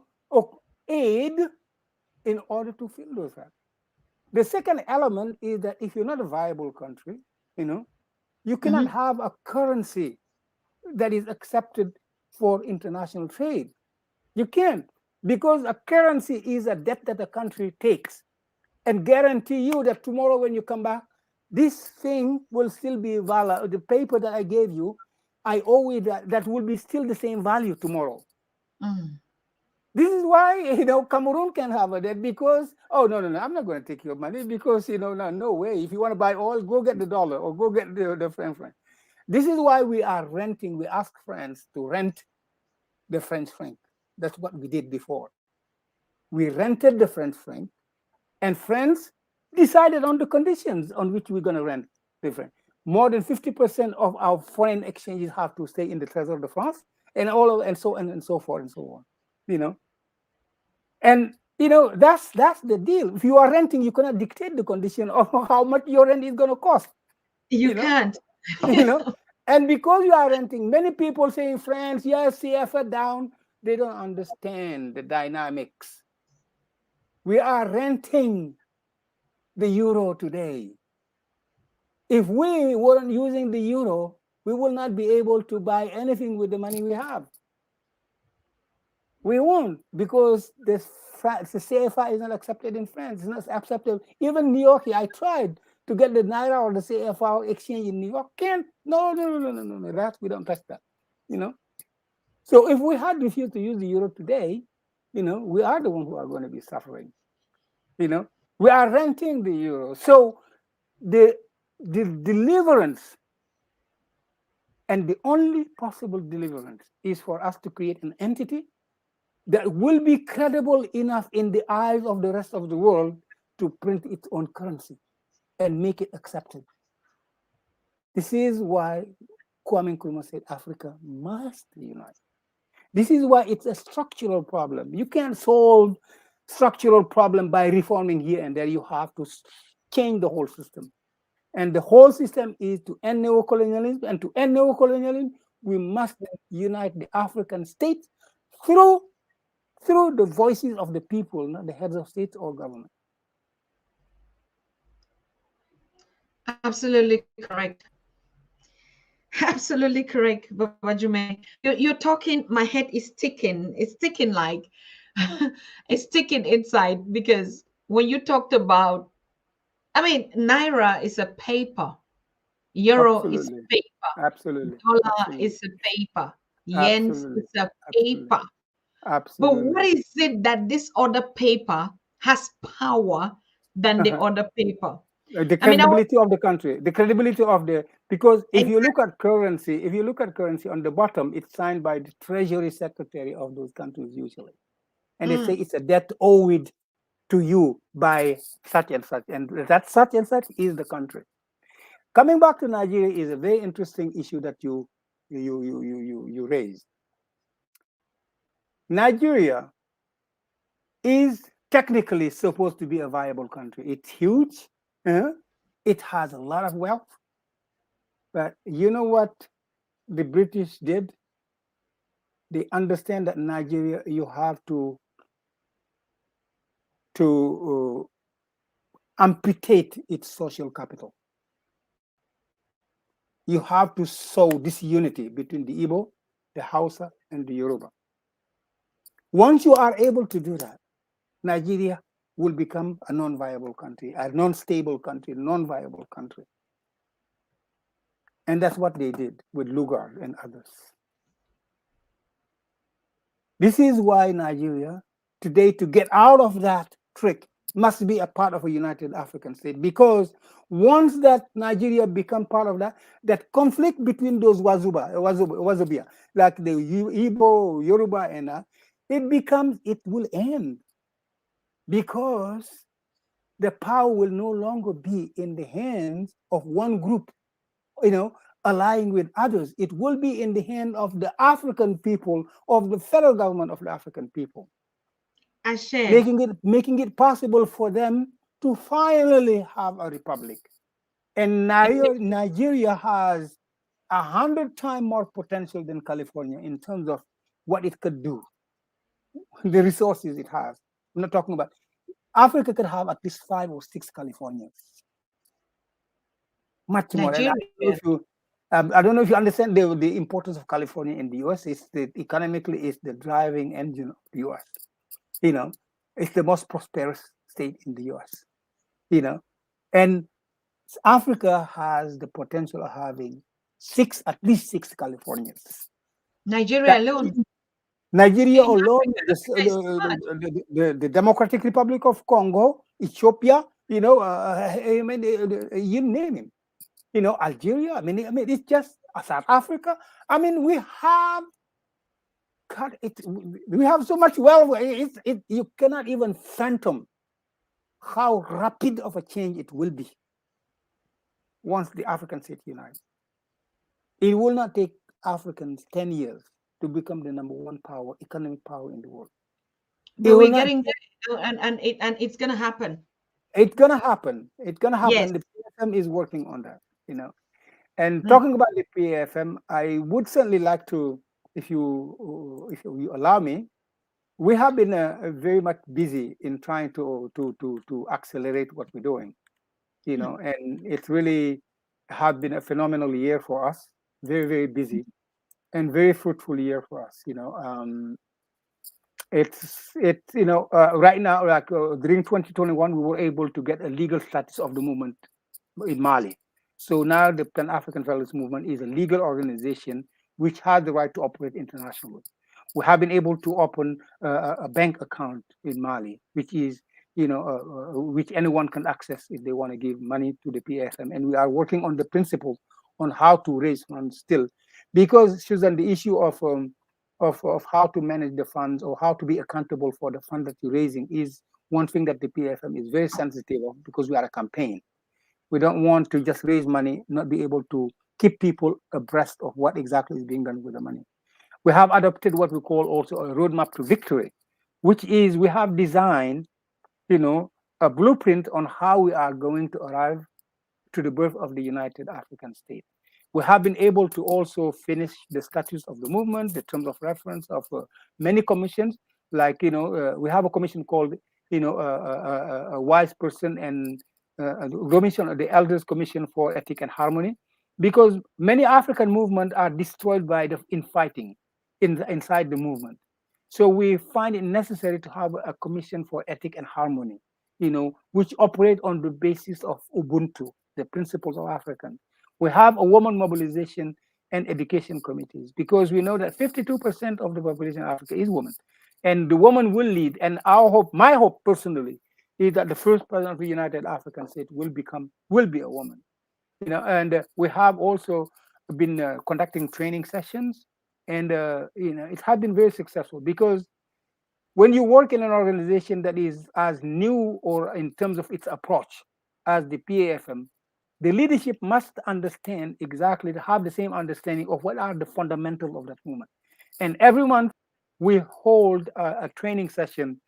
aid in order to fill those gaps. The second element is that if you're not a viable country, you cannot Mm-hmm. have a currency that is accepted for international trade. You can't, because a currency is a debt that a country takes and guarantee you that tomorrow when you come back, this thing will still be valid. The paper that I gave you, I owe it that will be still the same value tomorrow. Mm-hmm. This is why Cameroon can have a debt because no, I'm not going to take your money because no way. If you want to buy oil, go get the dollar or go get the French franc. This is why we are renting. We ask France to rent the French franc. That's what we did before. We rented the French franc, and France decided on the conditions on which we're going to rent the franc. More than 50% of our foreign exchanges have to stay in the Treasury de France, and so on and so forth and so on. And that's the deal. If you are renting, you cannot dictate the condition of how much your rent is going to cost. You You know, can't. you know. And because you are renting, many people say in France, yes, CFA down. They don't understand the dynamics. We are renting the euro today. If we weren't using the euro, we will not be able to buy anything with the money we have. We won't, because the CFA is not accepted in France. It's not accepted. Even New York, I tried to get the Naira or the CFA exchange in New York. Can't. No. That we don't touch that. So if we had refused to use the euro today, we are the ones who are going to be suffering. We are renting the euro. So the deliverance, and the only possible deliverance, is for us to create an entity that will be credible enough in the eyes of the rest of the world to print its own currency and make it accepted. This is why Kwame Nkrumah said Africa must unite. This is why it's a structural problem. You can't solve structural problem by reforming here and there. You have to change the whole system. And the whole system is to end neocolonialism. And to end neocolonialism, we must unite the African states through the voices of the people, not the heads of state or government. Absolutely correct. Absolutely correct, Baba Jume. You're talking, my head is ticking. It's ticking like it's ticking inside because when you talked about, Naira is a paper, euro is Absolutely. a paper, Absolutely. dollar Absolutely. is a paper. Yes, Absolutely. it's a Absolutely. paper. But what Absolutely. is it that this other paper has power than the Uh-huh. other paper? The I mean, I was credibility of the country, the credibility of the, because if you look exactly. at currency, if you look at currency on the bottom, it's signed by the treasury secretary of those countries usually. And they say Mm, it's a debt owed to you by such, and that such and such is the country. Coming back to Nigeria is a very interesting issue that you raised. Nigeria is technically supposed to be a viable country. It's huge. uh, It has a lot of wealth. But you know what the British did? They understand that Nigeria, you have to amputate its social capital. You have to sow this unity between the Igbo, the Hausa, and the Yoruba. Once you are able to do that, Nigeria will become a non-viable country, a non-stable country, non-viable country. And that's what they did with Lugard and others. This is why Nigeria today, to get out of that trick, must be a part of a united African state. Because once that Nigeria become part of that, that conflict between those Wazobia, like the Igbo, Yoruba, and it will end, because the power will no longer be in the hands of one group, you know, allying with others. It will be in the hand of the African people, of the federal government of the African people, Ashe. making it possible for them to finally have a republic. And Nigeria has 100 times more potential than California in terms of what it could do, the resources it has. I'm not talking about Africa could have at least 5 or 6 Californias, much more. And Nigeria. I don't know if you understand the importance of California in the U.S. It's economically, it's the driving engine of the U.S. You know, it's the most prosperous state in the U.S. You know, and Africa has the potential of having at least 6 Californias. Nigeria That alone. Nigeria In alone, Africa, Nigeria is too much. the Democratic Republic of Congo, Ethiopia, I mean, you name it. Algeria. I mean, it's just South Africa. I mean, we have got it. We have so much wealth. You cannot even fathom how rapid of a change it will be once the African state unites. It will not take Africans 10 years to become the number one power, economic power in the world. It But will we're not. getting there, and it's gonna happen. It's gonna happen. It's gonna Yes. happen. The PFM is working on that. And Mm, talking about the PFM, I would certainly like to, if you allow me, we have been very much busy in trying to accelerate what we're doing. mm. And it really has been a phenomenal year for us. Very, very busy and very fruitful year for us. Right now, like during 2021, we were able to get a legal status of the movement in Mali. So now the Pan African Federalist Movement is a legal organization which has the right to operate internationally. We have been able to open a bank account in Mali, which anyone can access if they want to give money to the PFM. And we are working on the principles on how to raise funds still, because Susan, the issue of how to manage the funds or how to be accountable for the fund that you're raising is one thing that the PFM is very sensitive of, because we are a campaign. We don't want to just raise money, not be able to keep people abreast of what exactly is being done with the money. We have adopted what we call also a roadmap to victory, which is we have designed, a blueprint on how we are going to arrive to the birth of the United African State. We have been able to also finish the statutes of the movement, the terms of reference of many commissions. Like, we have a commission called, a wise person and commission, the Elders Commission for Ethic and Harmony, because many African movements are destroyed by the infighting inside the movement. So we find it necessary to have a commission for ethic and harmony, which operate on the basis of Ubuntu, the principles of African. We have a woman mobilization, and education committees, because we know that 52% of the population of Africa is women, and the woman will lead. And our hope, my hope personally, is that the first president of the United African States will be a woman. And we have also been conducting training sessions, and it has been very successful, because when you work in an organization that is as new, or in terms of its approach, as the PAFM, the leadership must understand exactly, have the same understanding of what are the fundamentals of that movement. And every month we hold a training session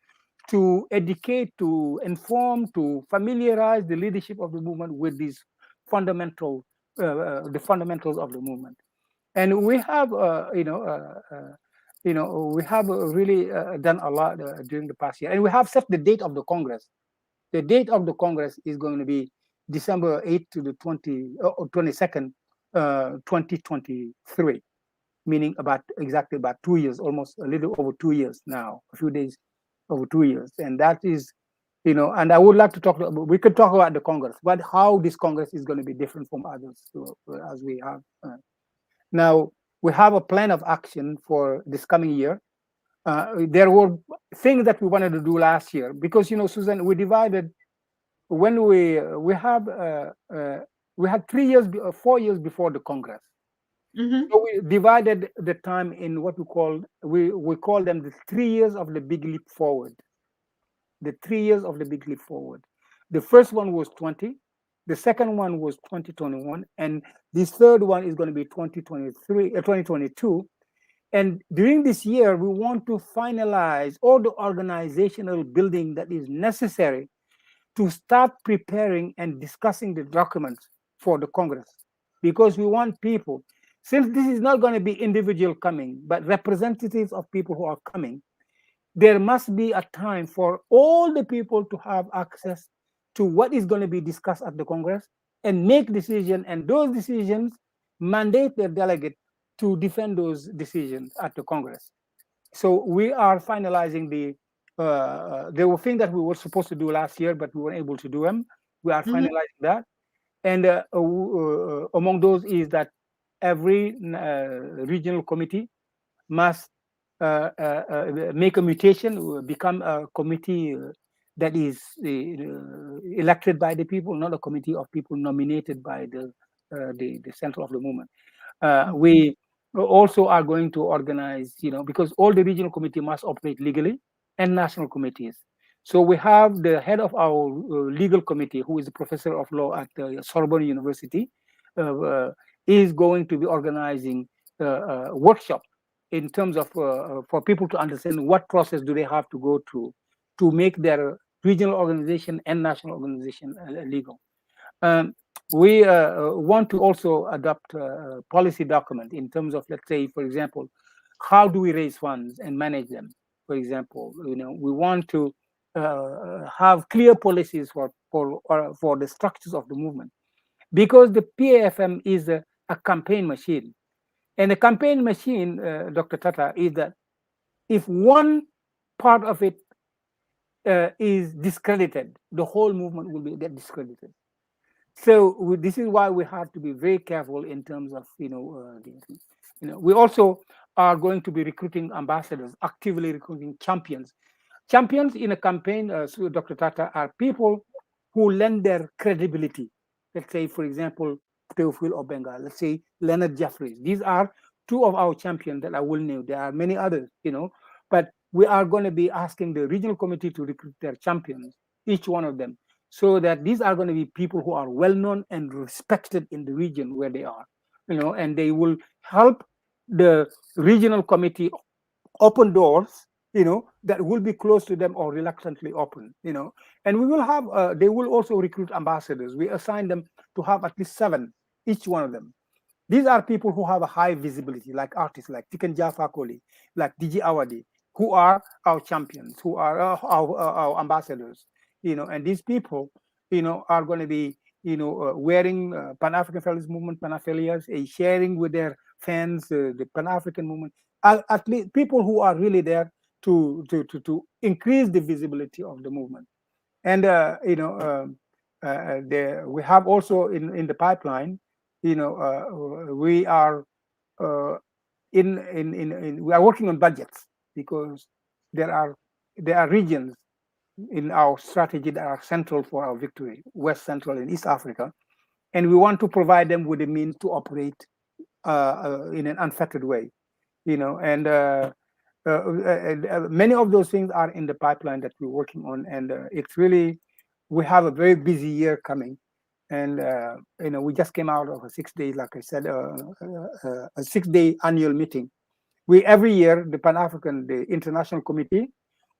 to educate, to inform, to familiarize the leadership of the movement with these fundamental, the fundamentals of the movement. And we have, we have really done a lot during the past year, and we have set the date of the Congress. The date of the Congress is going to be December 8th to the 22nd, 2023, meaning exactly about 2 years, almost a little over 2 years now, a few days over 2 years. And that is, and I would like to we could talk about the Congress, but how this Congress is going to be different from others, as we have. Now, we have a plan of action for this coming year. There were things that we wanted to do last year, because, Susan, we divided, when we had 3 years, 4 years before the Congress. Mm-hmm. So we divided the time in what we call them the 3 years of the big leap forward. The 3 years of the big leap forward. The first one was 20. The second one was 2021, and this third one is going to be 2022. And during this year, we want to finalize all the organizational building that is necessary to start preparing and discussing the documents for the Congress, because we want people, since this is not going to be individual coming, but representatives of people who are coming, there must be a time for all the people to have access to what is going to be discussed at the Congress and make decisions, and those decisions mandate their delegate to defend those decisions at the Congress. So we are finalizing there were things that we were supposed to do last year, but we weren't able to do them. We are Mm-hmm. finalizing that. And among those is that every regional committee must make a mutation, become a committee that is elected by the people, not a committee of people nominated by the center of the movement. We also are going to organize, because all the regional committee must operate legally, and national committees. So we have the head of our legal committee, who is a professor of law at Sorbonne University, is going to be organizing a workshop in terms of for people to understand what process do they have to go through to make their regional organization and national organization legal. Um, we want to also adopt a policy document in terms of, let's say, for example, how do we raise funds and manage them? For example, we want to have clear policies for the structures of the movement, because the PAFM is a campaign machine. And a campaign machine, Dr. Tata, is that if one part of it is discredited, the whole movement will get discredited. So this is why we have to be very careful in terms of we also are going to be recruiting ambassadors, actively recruiting champions. Champions in a campaign, so Dr. Tata, are people who lend their credibility. Let's say, for example, Theophile Obenga, let's say Leonard Jeffries. These are two of our champions that I will name. There are many others, but we are going to be asking the regional committee to recruit their champions, each one of them, so that these are going to be people who are well known and respected in the region where they are, and they will help the regional committee open doors, that will be closed to them or reluctantly open, and we will have, they will also recruit ambassadors. We assign them to have at least 7, each one of them. These are people who have a high visibility, like artists like Tiken Jah Fakoly, like Diji Awadi, who are our champions, who are our ambassadors, and these people, are going to be, wearing Pan-African Federalist Movement parapherias, sharing with their fans the Pan-African movement, at least people who are really there to increase the visibility of the movement. And we have also in the pipeline, we are we are working on budgets because there are regions in our strategy that are central for our victory, West Central and East Africa, and we want to provide them with the means to operate in an unfettered way, and many of those things are in the pipeline that we're working on, and it's really, we have a very busy year coming, and we just came out of a 6 day, like I said, a 6 day annual meeting. We every year, the International Committee,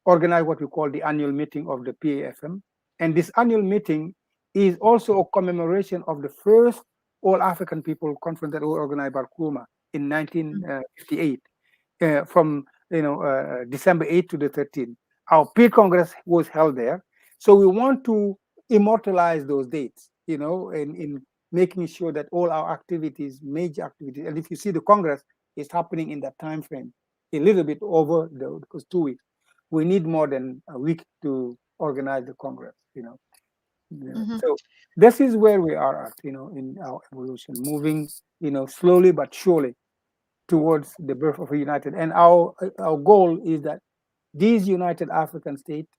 organize what we call the annual meeting of the PAFM, and this annual meeting is also a commemoration of the first All African People Conference that was organized by Nkrumah in 1958, from December 8th to the 13th. Our peer congress was held there, so we want to immortalize those dates, in making sure that all our activities, major activities, and if you see the congress is happening in that time frame, a little bit over because 2 weeks. We need more than a week to organize the congress. So this is where we are at, in our evolution, moving, slowly but surely towards the birth of a united. And our goal is that these united African states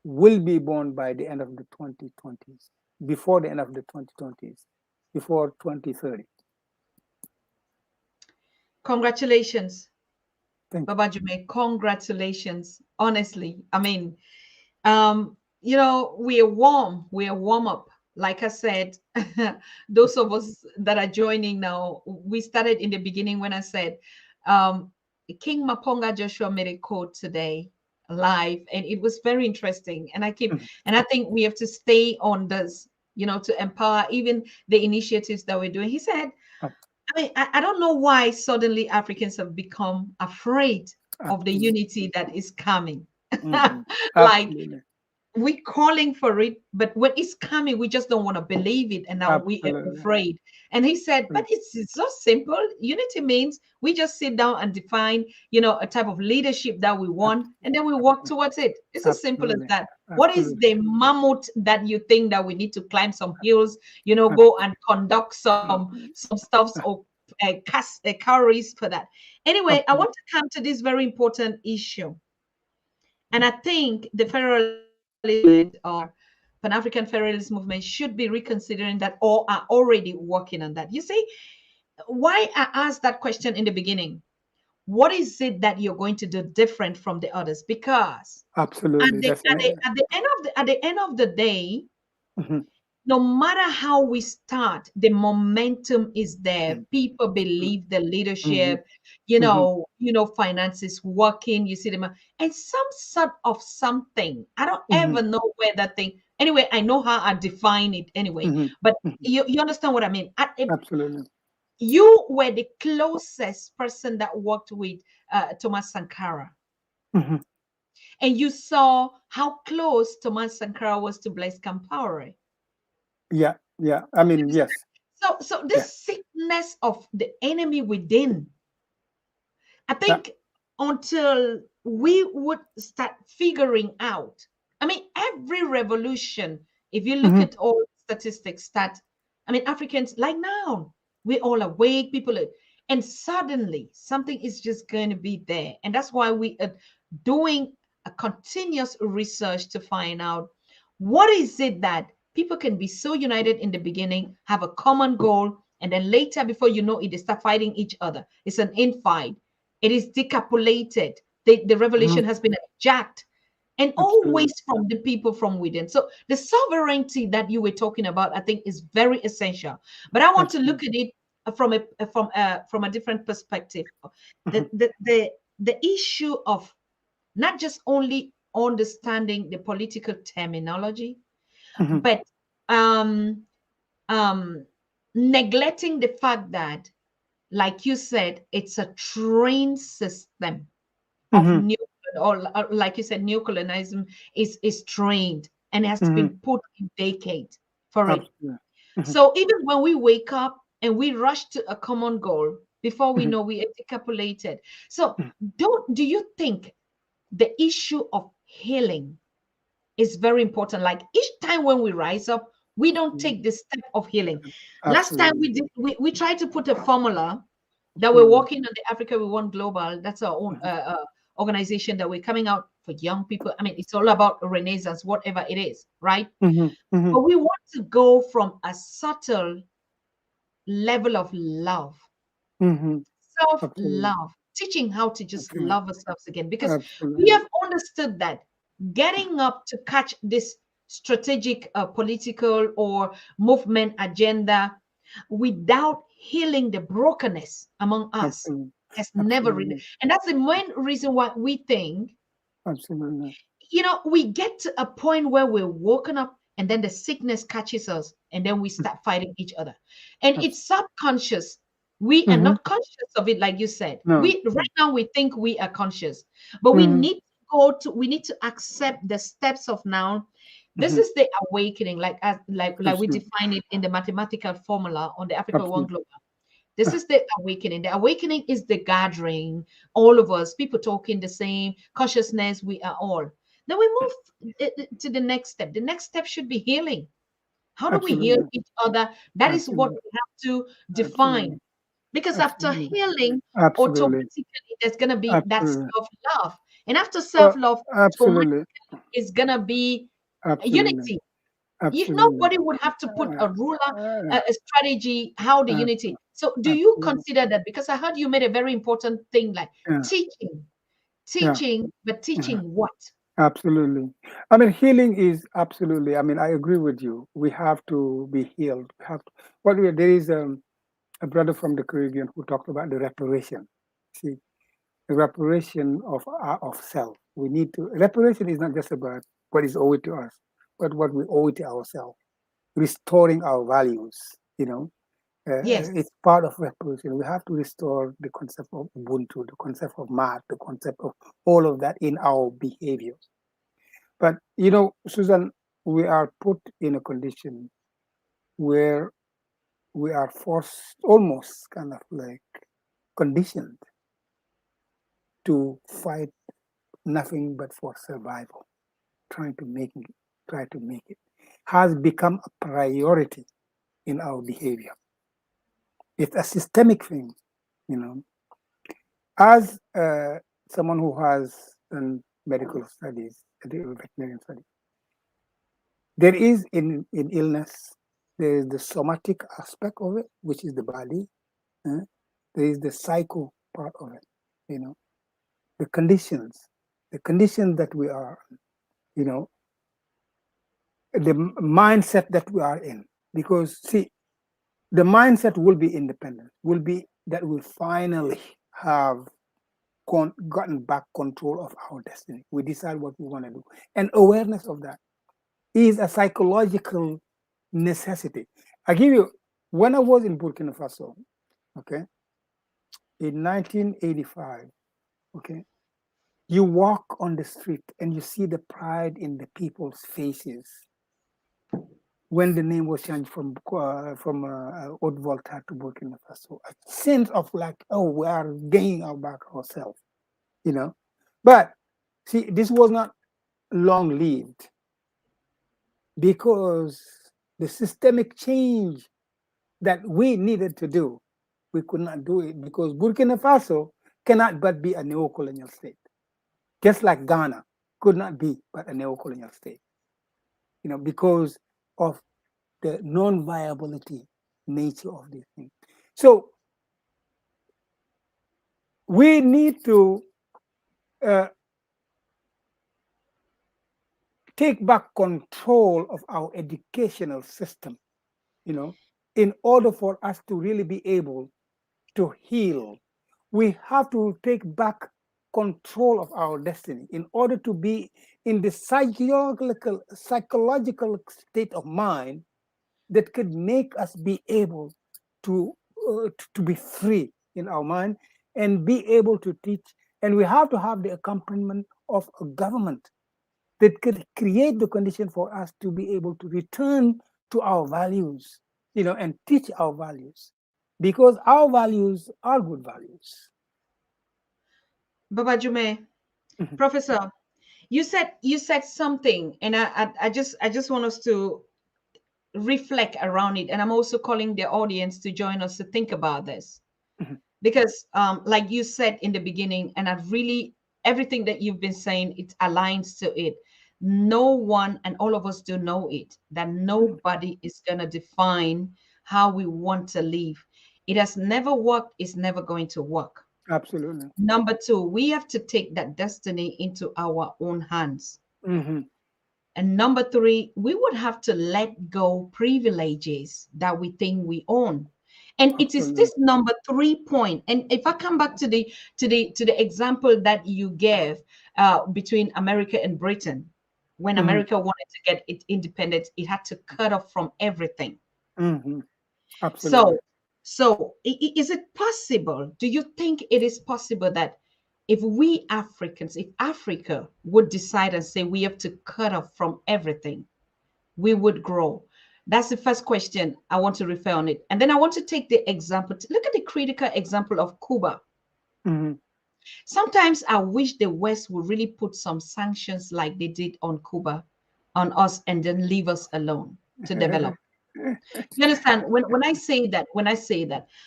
will be born by the end of the 2020s, before the end of the 2020s, before 2030. Congratulations, Thank Baba Joomay. Congratulations. Honestly, I mean, we are warm up. Like I said, those of us that are joining now, we started in the beginning when I said, King Maponga Joshua made a quote today live, and it was very interesting. And I think we have to stay on this, to empower even the initiatives that we're doing. He said, I don't know why suddenly Africans have become afraid of the unity that is coming. Like, we're calling for it, but when it's coming, we just don't want to believe it, and now we are afraid. And he said, but it's so simple. Unity means we just sit down and define, a type of leadership that we want, and then we work towards it. It's as simple as that. What is the mammoth that you think that we need to climb some hills, go and conduct some stuffs or calories for that? Anyway, I want to come to this very important issue. And I think the Federalist movement or Pan-African Federalist movement should be reconsidering that, or are already working on that. You see, why I asked that question in the beginning, what is it that you're going to do different from the others? Because absolutely, at the end of the day, no matter how we start, the momentum is there. People believe the leadership, finances working, you see them, and some sort of something. I don't ever know where that thing. Anyway, I know how I define it anyway, but you understand what I mean. Absolutely. You were the closest person that worked with Thomas Sankara. And you saw how close Thomas Sankara was to Blaise Compaoré. Yeah. I mean, yes. So this sickness of the enemy within, I think until we would start figuring out, I mean, every revolution, if you look at all statistics, Africans, like now, we're all awake, and suddenly something is just going to be there. And that's why we are doing a continuous research to find out what is it that people can be so united in the beginning, have a common goal, and then later, before you know it, they start fighting each other. It's an infight. It is decapulated. The revolution has been jacked, and always from the people from within. So the sovereignty that you were talking about, I think, is very essential. But I want to look at it from a different perspective. The issue of not just only understanding the political terminology, but neglecting the fact that, like you said, it's a trained system of like you said, neocolonialism is trained and has been put in decades for it. So even when we wake up and we rush to a common goal, before we know, we are decapulated. So do you think the issue of healing is very important? Like, each time when we rise up, we don't take the step of healing. Last time we tried to put a formula that we're working on the Africa We Want Global. That's our own organization that we're coming out for young people. I mean, it's all about renaissance, whatever it is, right? But we want to go from a subtle level of love, Absolutely. self-love, teaching how to just Absolutely. love ourselves again, because we Absolutely. have understood that getting up to catch this strategic political or movement agenda without healing the brokenness among us Absolutely. has never really, Absolutely. and that's the main reason why we think, Absolutely. we get to a point where we're woken up and then the sickness catches us and then we start fighting each other. And Abs- it's subconscious. We are mhm. not conscious of it, like you said. No. We right now we think we are conscious, but Mhm. we need to accept the steps of now. This Mhm. is the awakening, like we Absolutely. define it in the mathematical formula on the Africa One Absolutely. Global. This is the awakening. The awakening is the gathering, all of us, people talking the same consciousness, we are all. Then we move to the next step. The next step should be healing. How do we heal Absolutely. each other? That is what Absolutely. we have to define. Absolutely. Because after Absolutely. healing, Absolutely. automatically there's going to be that Absolutely. self love. And after self Well, love, absolutely. automatically is going to be Absolutely. unity. Absolutely. Nobody would have to put a ruler, Uh, a strategy, how the unity. absolutely. So, do you Absolutely. consider that? Because I heard you made a very important thing, like Yeah. teaching, Yeah. but Yeah. teaching what? Absolutely. I mean, healing is absolutely. I mean, I agree with you. We have to be healed. We have to, there is a brother from the Caribbean who talked about the reparation. See, the reparation of self. We need to. Reparation is not just about what is owed to us, but what we owe to ourselves. Restoring our values. Yes. It's part of reparation. We have to restore the concept of Ubuntu, the concept of math, the concept of all of that in our behaviors. But Susan, we are put in a condition where we are forced, almost kind of like conditioned to fight nothing but for survival, trying to make it, try to make it, has become a priority in our behavior. It's a systemic thing, you know. As someone who has done medical studies, veterinarian studies, there is in illness, there is the somatic aspect of it, which is the body. eh? There is the psycho part of it, you know, the conditions that we are, you know, the mindset that we are in. Because see, the mindset will be independent, will be that we finally have gotten back control of our destiny. We decide what we want to do. And awareness of that is a psychological necessity. I give you, when I was in Burkina Faso, okay, in 1985, okay, you walk on the street and you see the pride in the people's faces when the name was changed from Haute Volta to Burkina Faso. A sense of like, oh, we are gaining our back ourselves, you know. But see, this was not long lived because the systemic change that we needed to do, we could not do it because Burkina Faso cannot but be a neocolonial state, just like Ghana could not be but a neocolonial state, because of the non-viability nature of this thing. So we need to uh, take back control of our educational system, in order for us to really be able to heal. We have to take back control of our destiny in order to be in the psychological state of mind that could make us be able to to be free in our mind and be able to teach. And we have to have the accompaniment of a government that could create the condition for us to be able to return to our values, and teach our values, because our values are good values. Baba Joomay, Mhm, Professor, you said something, and I just want us to reflect around it. And I'm also calling the audience to join us to think about this. mhm, because like you said in the beginning, and I've really, everything that you've been saying, it aligns to it. No one, and all of us do know it, that nobody is going to define how we want to live. It has never worked, it's never going to work. Absolutely. Number two, we have to take that destiny into our own hands. Hmm. And number three, we would have to let go privileges that we think we own. And it is Absolutely. this number 3 point. And if I come back to the example that you gave between America and Britain, when Hmm. America wanted to get its independence, it had to cut off from everything. Hmm. Absolutely. So, is it possible? Do you think it is possible that if we Africans, if Africa would decide and say we have to cut off from everything, we would grow? That's the first question I want to refer on it. And then I want to take the example. Look at the critical example of Cuba. Hmm. Sometimes I wish the West would really put some sanctions like they did on Cuba on us and then leave us alone to develop. You understand? When I say that,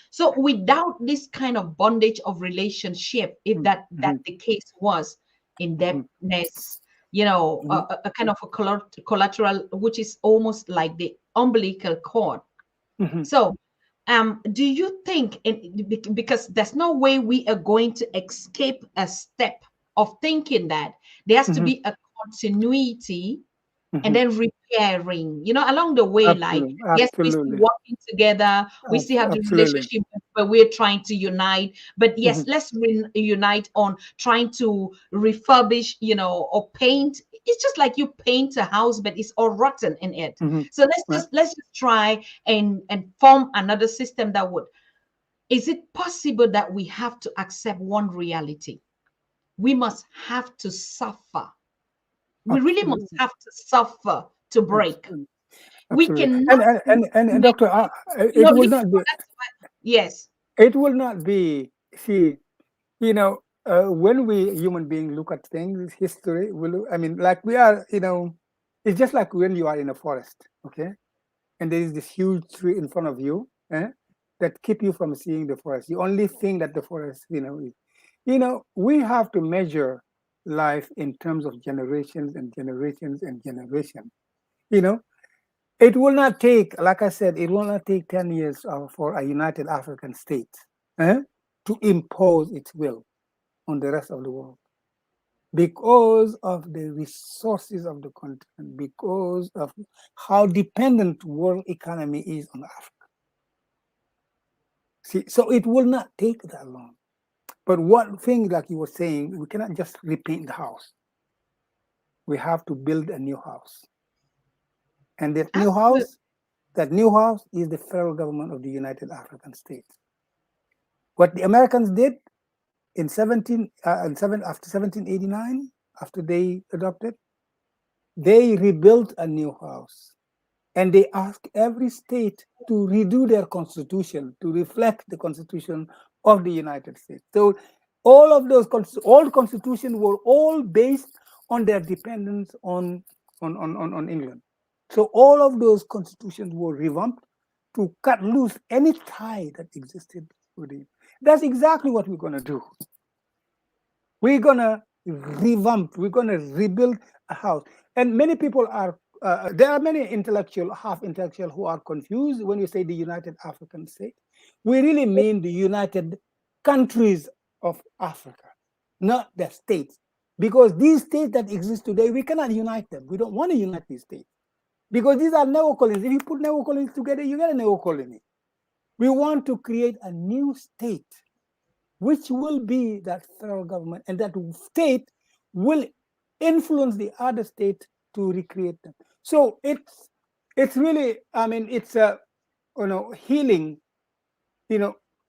so without this kind of bondage of relationship, if that Hmm. the case was, Hmm. indebtedness, Hmm. a kind of a collateral, which is almost like the umbilical cord. Hmm. So, do you think, because there's no way we are going to escape a step of thinking that there has to Hmm. be a continuity and Hmm. then repairing, along the way, like, Absolutely. yes, we're still Absolutely. working together, we still have the Absolutely. relationship, but we're trying to unite. But yes, Hmm. let's reunite on trying to refurbish, or paint. It's just like you paint a house, but it's all rotten in it. Hmm. So let's just try and form another system that would. Is it possible that we have to accept one reality? We must have to suffer. We really must Absolutely. have to suffer to break. Absolutely. We Absolutely. cannot And make Doctor, no it will listen. not be. That's what, yes. It will not be. See, when we human beings look at things, history will. I mean, like we are. It's just like when you are in a forest, okay, and there is this huge tree in front of you, that keep you from seeing the forest. The only thing that the forest, is. We have to measure life in terms of generations and generations and generations. You know, it will not take, like I said, it will not take 10 years for a united African state, eh, to impose its will on the rest of the world because of the resources of the continent, because of how dependent world economy is on Africa. See, so it will not take that long. But one thing, like you were saying, we cannot just repaint the house. We have to build a new house. And Absolutely. that new house is the federal government of the United African States. What the Americans did after 1789, after they adopted, they rebuilt a new house. And they asked every state to redo their constitution to reflect the constitution of the United States. So all of those old constitutions were all based on their dependence on England. So all of those constitutions were revamped to cut loose any tie that existed with it. That's exactly what we're going to do. We're going to revamp, we're going to rebuild a house. And many people are, there are many half intellectual who are confused when you say the United African State. We really mean the United Countries of Africa, not the states. Because these states that exist today, we cannot unite them. We don't want to unite these states. Because these are neocolonies. If you put neocolonies together, you get a neocolony. We want to create a new state which will be that federal government, and that state will influence the other state to recreate them. So it's really, I mean, it's a healing.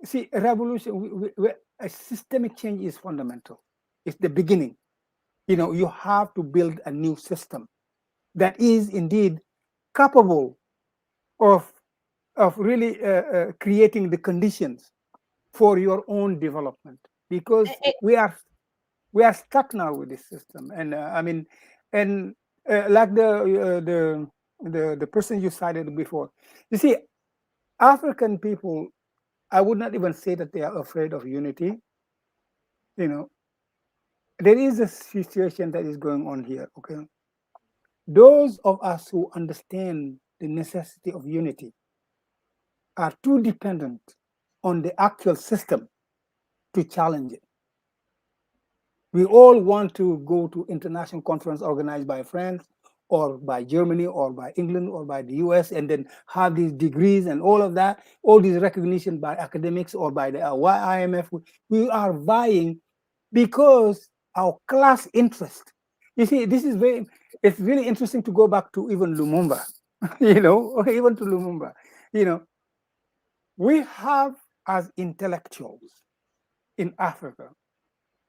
See, a revolution, a systemic change is fundamental. It's the beginning. You have to build a new system that is indeed capable of really creating the conditions for your own development, because Eh, we are stuck now with this system. And I mean, and like the person you cited before, you see, African people, I would not even say that they are afraid of unity. You know, there is a situation that is going on here. Okay, those of us who understand the necessity of unity are too dependent on the actual system to challenge it. We all want to go to international conference organized by France or by Germany or by England or by the US and then have these degrees and all of that, all these recognition by academics or by the IMF. We are vying because our class interest. You see, it's really interesting to go back to even Lumumba, or even to Lumumba. You know, we have as intellectuals in Africa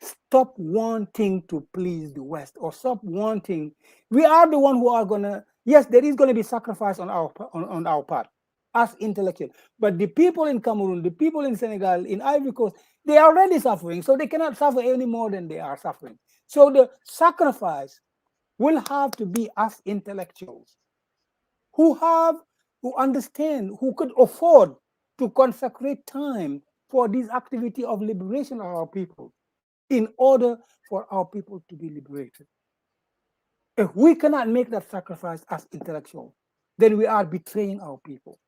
stop wanting to please the West or stop wanting. We are the one who are gonna. Yes, there is gonna be sacrifice on our part as intellectuals. But the people in Cameroon, the people in Senegal, in Ivory Coast, they are already suffering, so they cannot suffer any more than they are suffering. So the sacrifice will have to be us intellectuals who have, who understand, who could afford to consecrate time for this activity of liberation of our people in order for our people to be liberated. If we cannot make that sacrifice as intellectuals, then we are betraying our people.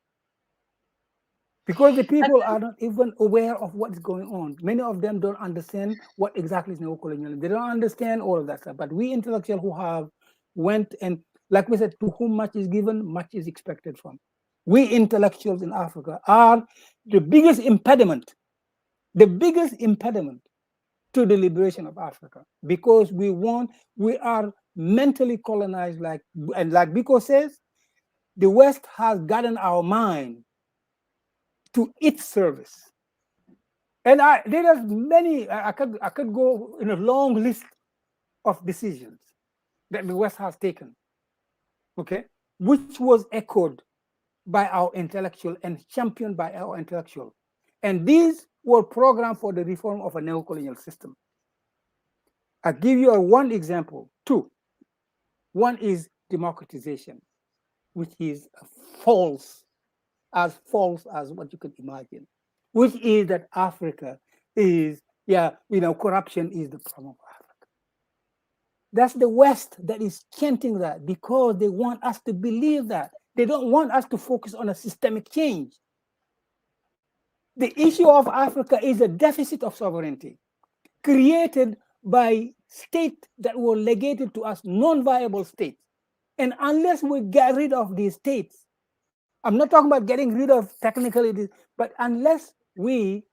Because the people are not even aware of what's going on. Many of them don't understand what exactly is neocolonialism. They don't understand all of that stuff. But we intellectuals who have went and, like we said, to whom much is given, much is expected from. We intellectuals in Africa are the biggest impediment to the liberation of Africa, because we are mentally colonized, and like Biko says, the West has gotten our mind to its service. And there are many, I could go in a long list of decisions that the West has taken, okay, which was echoed by our intellectual and championed by our intellectual. And these were programmed for the reform of a neocolonial system. I'll give you one example, two. One is democratization, which is false as what you could imagine, which is that Africa is, corruption is the problem of Africa. That's the West that is chanting that because they want us to believe that. They don't want us to focus on a systemic change. The issue of Africa is a deficit of sovereignty created by states that were legated to us, non-viable states. And unless we get rid of these states, I'm not talking about getting rid of technically, but unless we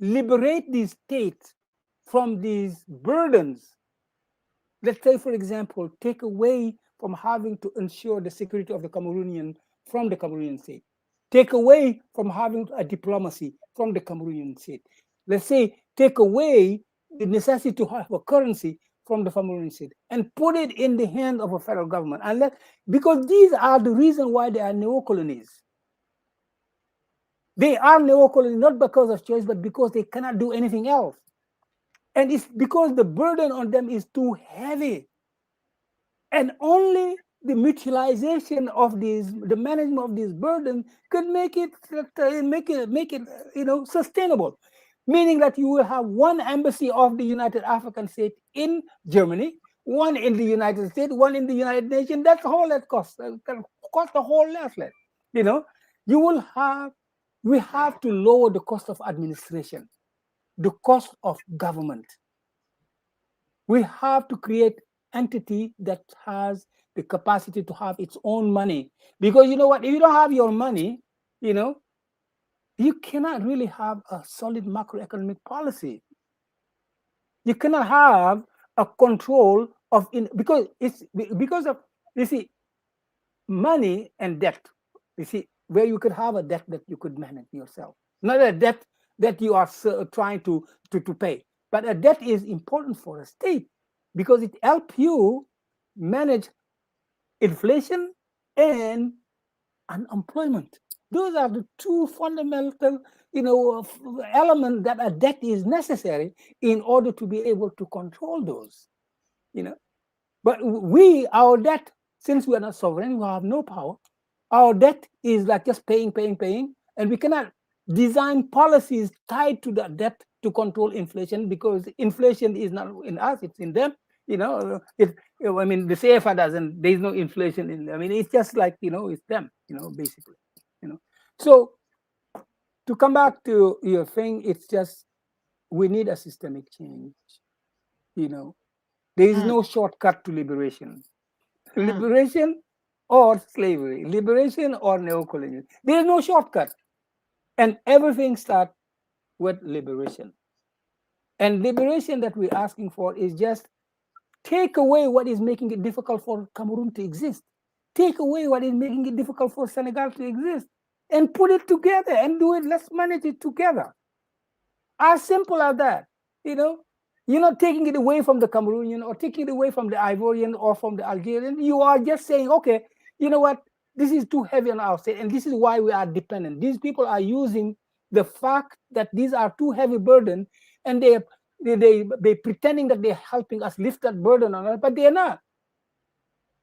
liberate these states from these burdens, let's say, for example, take away from having to ensure the security of the Cameroonian from the Cameroonian state, take away from having a diplomacy from the Cameroonian state. Let's say, take away the necessity to have a currency from the Cameroonian state and put it in the hand of a federal government. Because these are the reason why they are neocolonies. They are neocolonies not because of choice, but because they cannot do anything else. And it's because the burden on them is too heavy. And only the mutualization of the management of this burden could make it sustainable. Meaning that you will have one embassy of the United African States in Germany, one in the United States, one in the United Nations. That's all that costs. Cost a whole lot less. We have to lower the cost of administration, the cost of government. We have to create entity that has the capacity to have its own money. Because you know what? If you don't have your money, you cannot really have a solid macroeconomic policy. You cannot have a control of because of money and debt. Where you could have a debt that you could manage yourself, not a debt that you are trying to pay. But a debt is important for a state because it helps you manage inflation and unemployment. Those are the two fundamental, elements that a debt is necessary in order to be able to control those. But our debt, since we are not sovereign, we have no power. Our debt is like just paying, and we cannot design policies tied to the debt to control inflation, because inflation is not in us, it's in them. I mean, the CFA doesn't, there's no inflation in, I mean, it's just like, it's them, basically, So to come back to your thing, it's just, we need a systemic change, There is no shortcut to liberation. Liberation or slavery, liberation or neocolonialism. There is no shortcut. And everything starts with liberation. And liberation that we're asking for is just take away what is making it difficult for Cameroon to exist. Take away what is making it difficult for Senegal to exist. And put it together and do it. Let's manage it together. As simple as that. You're not taking it away from the Cameroonian or taking it away from the Ivorian or from the Algerian. You are just saying, okay, you know what? This is too heavy on our state, and this is why we are dependent. These people are using the fact that these are too heavy burden, and they pretending that they're helping us lift that burden on us, but they're not.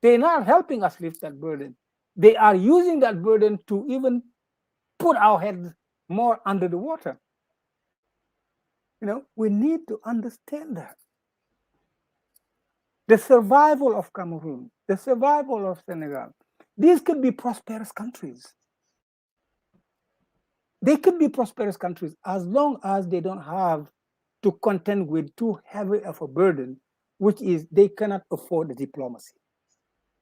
They're not helping us lift that burden. They are using that burden to even put our heads more under the water. We need to understand that. The survival of Cameroon, the survival of Senegal, these could be prosperous countries. They could be prosperous countries as long as they don't have to contend with too heavy of a burden, which is they cannot afford the diplomacy.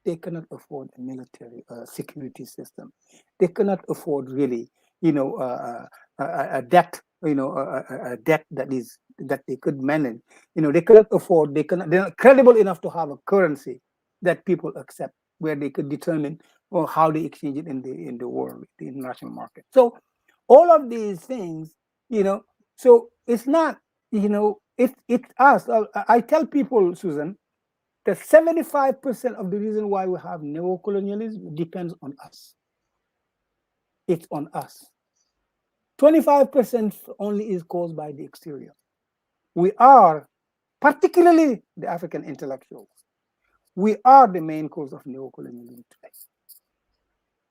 They cannot afford a military security system. They cannot afford really, a debt, a debt that they could manage. They cannot afford. They're not credible enough to have a currency that people accept, where they could determine how they exchange it in the world, the international market. So all of these things, so it's not, it's us. I tell people, Susan, that 75% of the reason why we have neocolonialism depends on us. It's on us. 25% only is caused by the exterior. We are, particularly the African intellectuals, we are the main cause of neocolonialism today.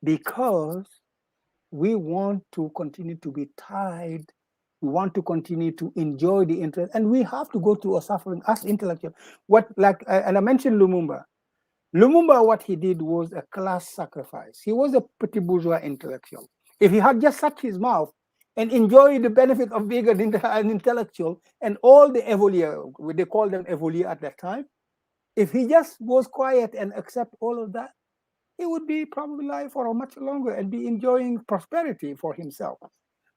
Because we want to continue to be tied, we want to continue to enjoy the interest, and we have to go through a suffering as intellectuals. And I mentioned Lumumba. Lumumba, what he did was a class sacrifice. He was a petit bourgeois intellectual. If he had just shut his mouth and enjoyed the benefit of being an intellectual and all the évolués, they called them évolués at that time, if he just was quiet and accept all of that, he would be probably alive for much longer and be enjoying prosperity for himself.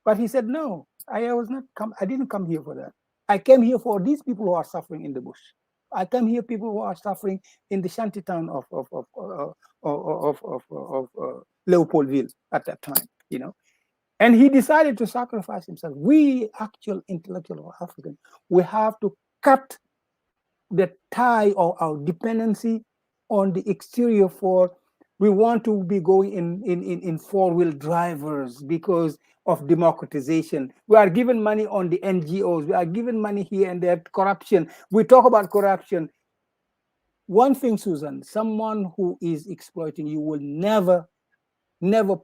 But he said, no, I didn't come here for that. I came here for these people who are suffering in the bush. I come here, people who are suffering in the shanty town of Leopoldville at that time, And he decided to sacrifice himself. We actual intellectual African, we have to cut the tie or our dependency on the exterior we want to be going in four-wheel drivers because of democratization. We are given money on the NGOs. We are given money here and there, corruption. We talk about corruption. One thing, Susan, someone who is exploiting you will never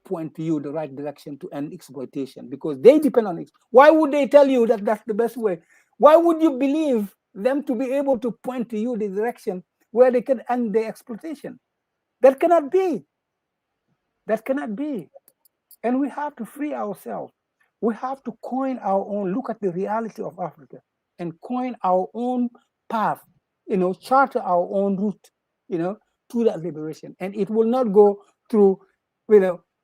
point to you the right direction to end exploitation, because they depend on it. Why would they tell you that that's the best way? Why would you believe them to be able to point to you the direction where they can end the exploitation? That cannot be. That cannot be. And we have to free ourselves. We have to coin our own, look at the reality of Africa and coin our own path, charter our own route, to that liberation. And it will not go through,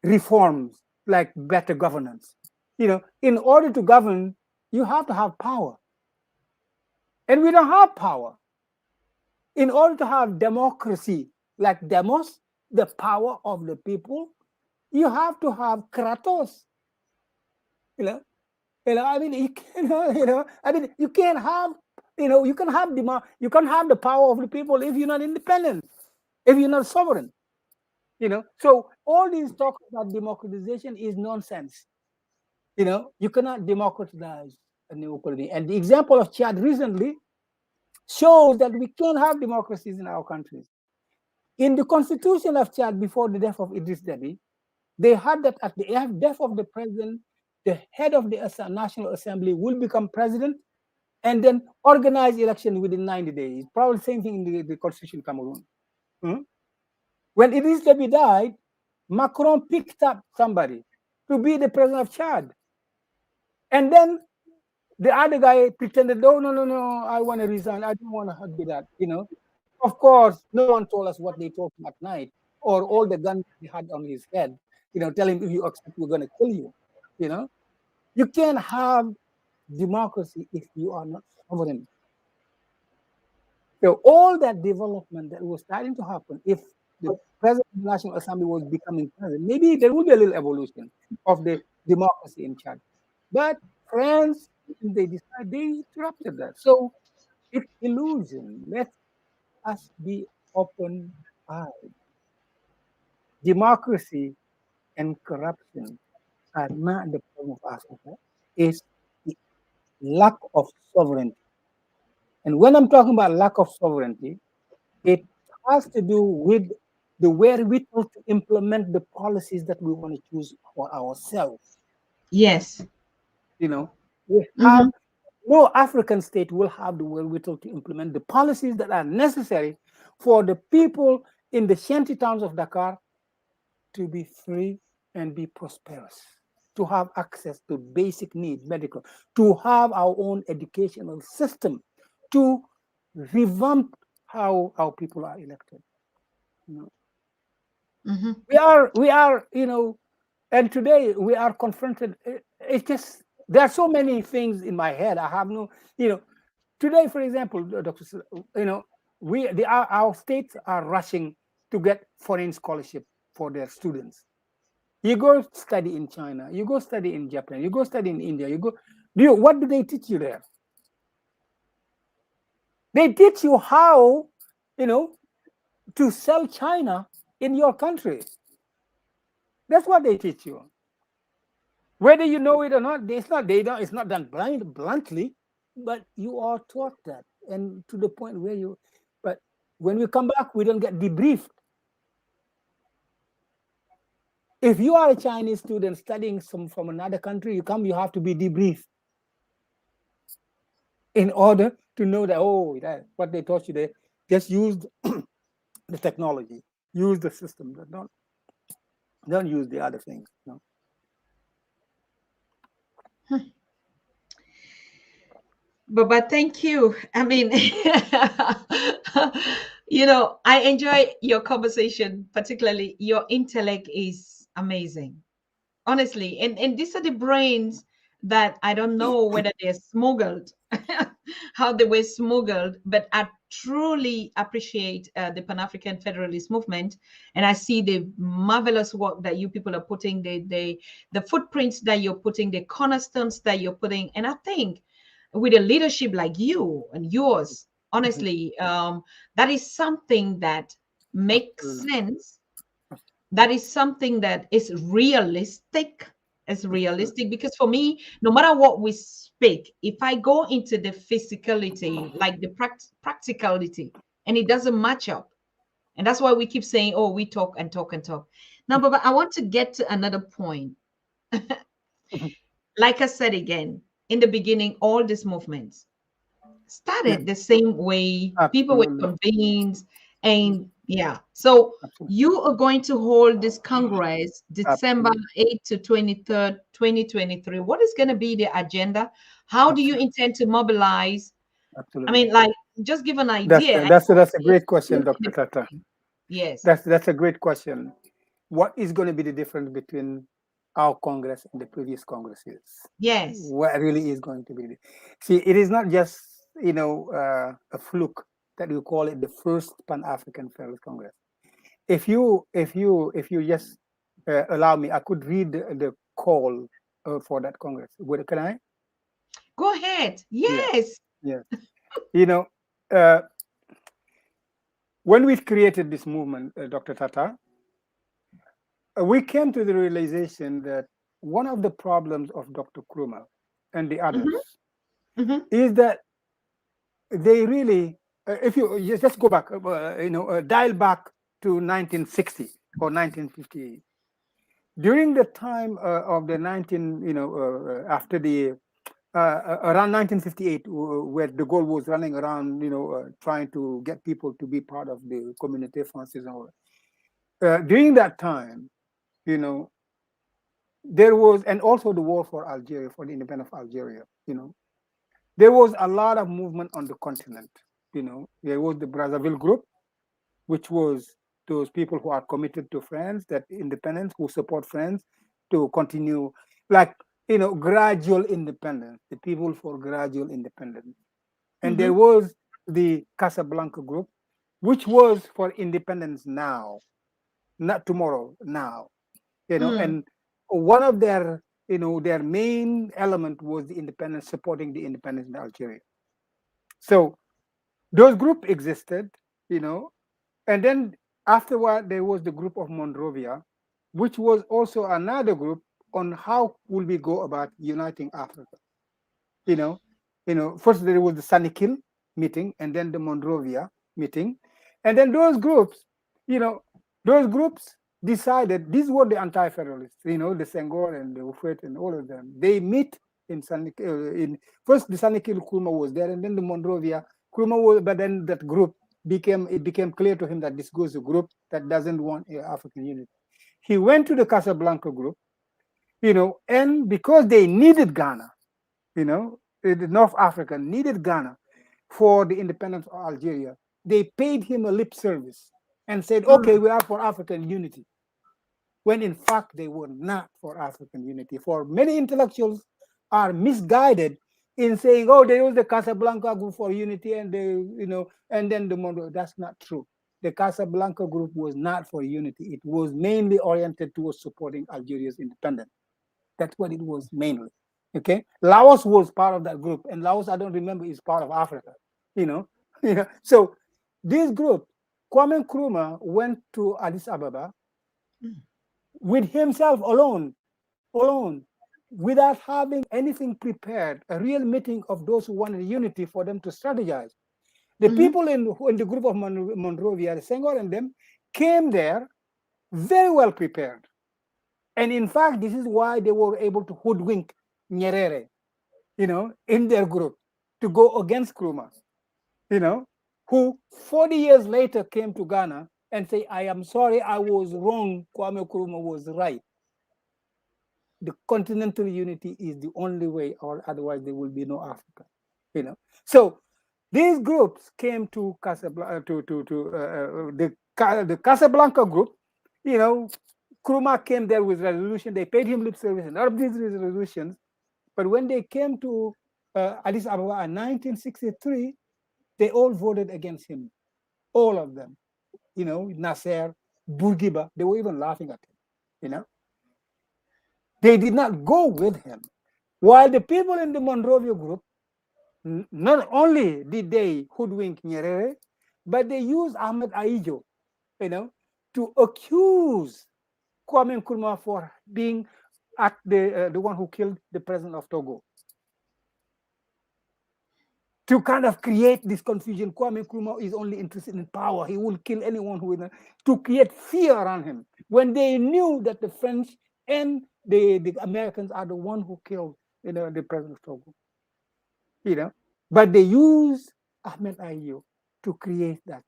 reforms like better governance. In order to govern, you have to have power. And we don't have power. In order to have democracy, like demos, the power of the people, you have to have kratos. I mean, you can't have, you can have the power of the people if you're not independent, if you're not sovereign. So all these talk about democratization is nonsense. You cannot democratize a new colony. And the example of Chad recently shows that we can't have democracies in our countries. In the constitution of Chad before the death of Idris Deby, they had that at the death of the president, the head of the National Assembly will become president and then organize election within 90 days. Probably the same thing in the constitution of Cameroon. When Idriss Deby died, Macron picked up somebody to be the president of Chad. And then the other guy pretended, oh, no, I want to resign. I don't want to do that, Of course, no one told us what they told him at night, or all the guns he had on his head, telling him, if you accept, we're going to kill you, You can't have democracy if you are not sovereign. So all that development that was starting to happen, if the president of the National Assembly was becoming president, maybe there will be a little evolution of the democracy in Chad. But France, they interrupted that. So it's illusion. Let us be open-eyed. Democracy and corruption are not the problem of Africa. It's the lack of sovereignty. And when I'm talking about lack of sovereignty, it has to do with the wherewithal to implement the policies that we want to choose for ourselves. Yes. We have no African state will have the wherewithal to implement the policies that are necessary for the people in the shanty towns of Dakar to be free and be prosperous, to have access to basic needs, medical, to have our own educational system, to revamp how our people are elected. We are, and today we are confronted. It's just, there are so many things in my head. I have no, today, for example, Dr. Our states are rushing to get foreign scholarship for their students. You go study in China, you go study in Japan, you go study in India, what do they teach you there? They teach you how, to sell China in your country. That's what they teach you. Whether you know it or not, it's not done bluntly, but you are taught that. And to the point where but when we come back, we don't get debriefed. If you are a Chinese student studying from another country, you have to be debriefed in order to know that, what they taught you, they just used the technology, use the system, don't use the other things. But thank you. I mean, I enjoy your conversation, particularly your intellect is amazing, honestly. And these are the brains that I don't know whether they're smuggled, how they were smuggled, but I truly appreciate the Pan-African Federalist movement, and I see the marvelous work that you people are putting, the footprints that you're putting, the cornerstones that you're putting, and I think with a leadership like you and yours, honestly, that is something that makes sense. That is something that is realistic. It's realistic because for me, no matter what we speak, if I go into the physicality, like the practicality, and it doesn't match up, and that's why we keep saying, "Oh, we talk and talk and talk." Now, but I want to get to another point. Like I said again, in the beginning, all these movements started the same way. People were convinced, and so you are going to hold this Congress December 8th to 23rd, 2023. What is going to be the agenda? How do you intend to mobilize? I mean, like, just give an idea. That's a great question, Dr. Tata. Yes. That's a great question. What is going to be the difference between our Congress and the previous Congresses? Yes. What really is going to be? See, it is not just a fluke that you call it the first Pan-African Federalist Congress. If you just allow me, I could read the call for that Congress. Can I? Go ahead. Yes. Yeah. When we created this movement, Dr. Tata, we came to the realization that one of the problems of Dr. Krumah and the others is that they really, if you just go back, dial back to 1960 or 1958, during the time of the 19, after the around 1958, where de Gaulle was running around, trying to get people to be part of the Communauté Française and all that. During that time, you know, there was, and also the war for Algeria, for the independence of Algeria, there was a lot of movement on the continent. There was the Brazzaville group, which was those people who are committed to France, that independence, who support France to continue, like, gradual independence, the people for gradual independence. And there was the Casablanca group, which was for independence now, not tomorrow, now. And one of their main element was the independence, supporting the independence in Algeria. So those groups existed, and then afterward there was the group of Monrovia, which was also another group on how will we go about uniting Africa. you know, first there was the Sanikil meeting, and then the Monrovia meeting, and then you know, those groups decided, these were the anti-federalists, the Senghor and the Ufet and all of them. They meet in Sanikil. First the Sanikil Kurma was there, and then the Monrovia Kurma was, but then that group became clear to him that this goes a group that doesn't want African unity. He went to the Casablanca group, and because they needed Ghana, the North Africa needed Ghana for the independence of Algeria, they paid him a lip service and said, okay, we are for African unity, when in fact they were not for African unity. For many intellectuals are misguided in saying, oh, there was the Casablanca group for unity and and then the Monroe. That's not true. The Casablanca group was not for unity. It was mainly oriented towards supporting Algeria's independence. That's what it was mainly. Okay, Laos was part of that group, and Laos, I don't remember, is part of Africa. So this group, Kwame Nkrumah went to Addis Ababa with himself alone, without having anything prepared, a real meeting of those who wanted unity for them to strategize. The people in the group of Monrovia, the Senghor and them, came there very well prepared. And in fact, this is why they were able to hoodwink Nyerere, in their group to go against Nkrumah, who 40 years later came to Ghana and say, I am sorry, I was wrong, Kwame Nkrumah was right. The continental unity is the only way, or otherwise there will be no Africa. So these groups came to Casablanca, the Casablanca group. Nkrumah came there with resolution. They paid him lip service and all of these resolutions. But when they came to Addis Ababa in 1963, they all voted against him, all of them. Nasser, Bourguiba, they were even laughing at him. They did not go with him. While the people in the Monrovia group, not only did they hoodwink Nyerere, but they used Ahmed Aijo, to accuse Kwame Nkrumah for being at the one who killed the president of Togo. To kind of create this confusion, Kwame Nkrumah is only interested in power. He will kill anyone who will, to create fear around him, when they knew that the French and the Americans are the one who killed the president of Togo. But they used Ahmed Ayew to create that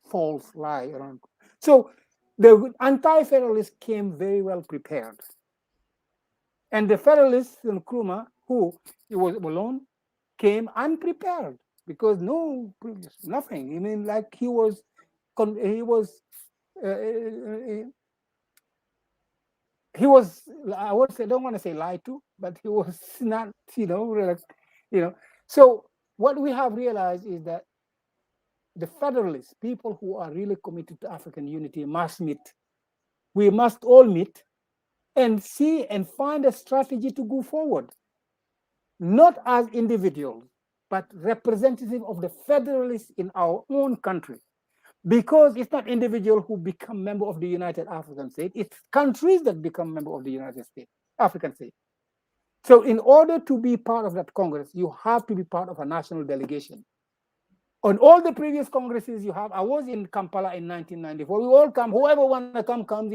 false lie around. So the anti-federalists came very well prepared. And the federalists in Nkrumah, who he was alone, came unprepared, because nothing. I mean, like he was I would say, I don't want to say lied to, but he was not, So what we have realized is that the federalists, people who are really committed to African unity, must meet. We must all meet and see and find a strategy to go forward, not as individuals, but representative of the federalists in our own country. Because it's not individuals who become member of the United African States, it's countries that become member of the United States, African States. So in order to be part of that Congress, you have to be part of a national delegation. On all the previous congresses you have, I was in Kampala in 1994. We all come, whoever want to come comes,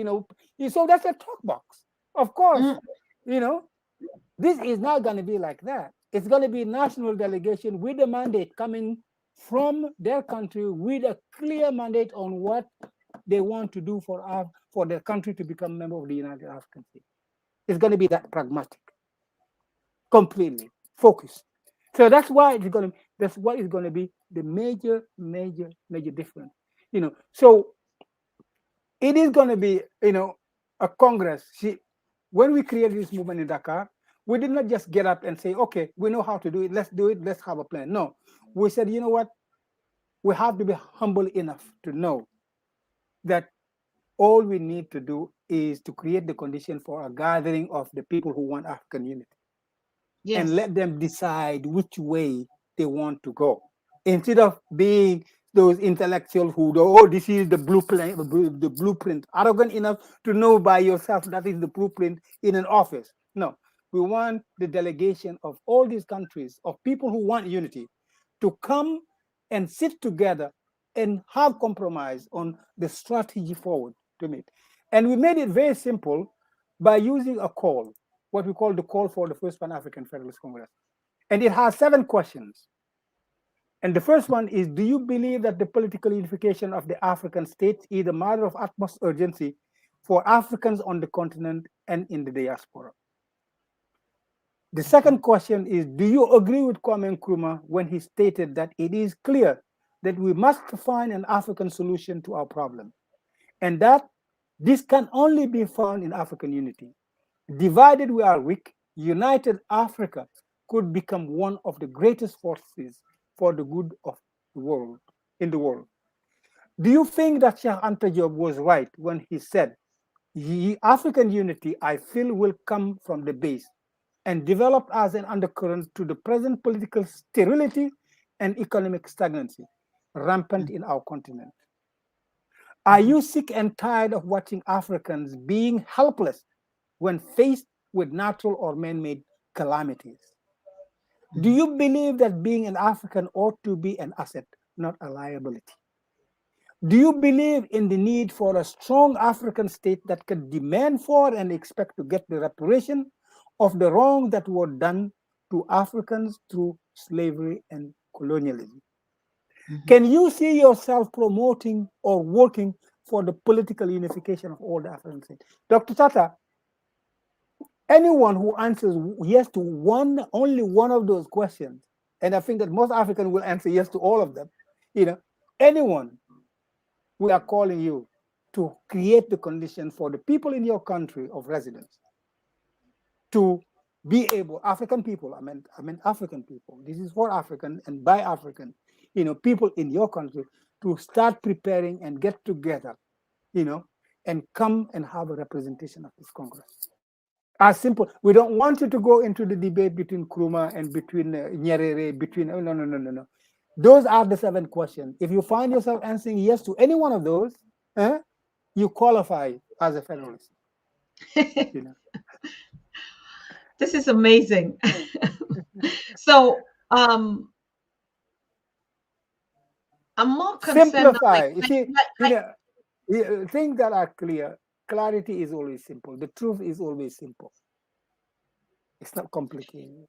So that's a talk box. Of course, Mm. you know, this is not going to be like that. It's going to be national delegation with a mandate coming from their country with a clear mandate on what they want to do for their country to become a member of the United African States. It's going to be that pragmatic, completely focused. So that's what is going to be the major difference. So it is going to be a Congress. See, when we created this movement in Dakar, we did not just get up and say, okay, we know how to do it, let's do it, let's have a plan. No, we said, you know what, we have to be humble enough to know that all we need to do is to create the condition for a gathering of the people who want African unity and Yes. let them decide which way they want to go, instead of being those intellectuals who go, oh, this is the blueprint, the blueprint, arrogant enough to know by yourself that is the blueprint in an office. No, we want the delegation of all these countries of people who want unity to come and sit together and have compromise on the strategy forward to meet. And we made it very simple by using a call, what we call the call for the first Pan-African Federalist Congress. And it has 7 questions. And the first one is, do you believe that the political unification of the African states is a matter of utmost urgency for Africans on the continent and in the diaspora? The second question is, do you agree with Kwame Nkrumah when he stated that it is clear that we must find an African solution to our problem, and that this can only be found in African unity? Divided we are weak, united Africa could become one of the greatest forces for the good of the world, in the world. Do you think that Sheikh Anta Diop was right when he said, African unity, I feel, will come from the base and develop as an undercurrent to the present political sterility and economic stagnancy rampant in our continent? Are you sick and tired of watching Africans being helpless when faced with natural or man-made calamities? Do you believe that being an African ought to be an asset, not a liability? Do you believe in the need for a strong African state that can demand for and expect to get the reparation of the wrong that were done to Africans through slavery and colonialism? Can you see yourself promoting or working for the political unification of all the African states? Dr. Tata, anyone who answers yes to only one of those questions, and I think that most Africans will answer yes to all of them, anyone, we are calling you to create the condition for the people in your country of residence to be able, African people, I mean African people, this is for African and by African, people in your country, to start preparing and get together, and come and have a representation of this Congress. As simple. We don't want you to go into the debate between Kruma and between Nyerere, no. Those are the 7 questions. If you find yourself answering yes to any one of those, you qualify as a Federalist. This is amazing. So I'm more concerned. Simplify. You see, things that are clear. Clarity is always simple. The truth is always simple. It's not complicated.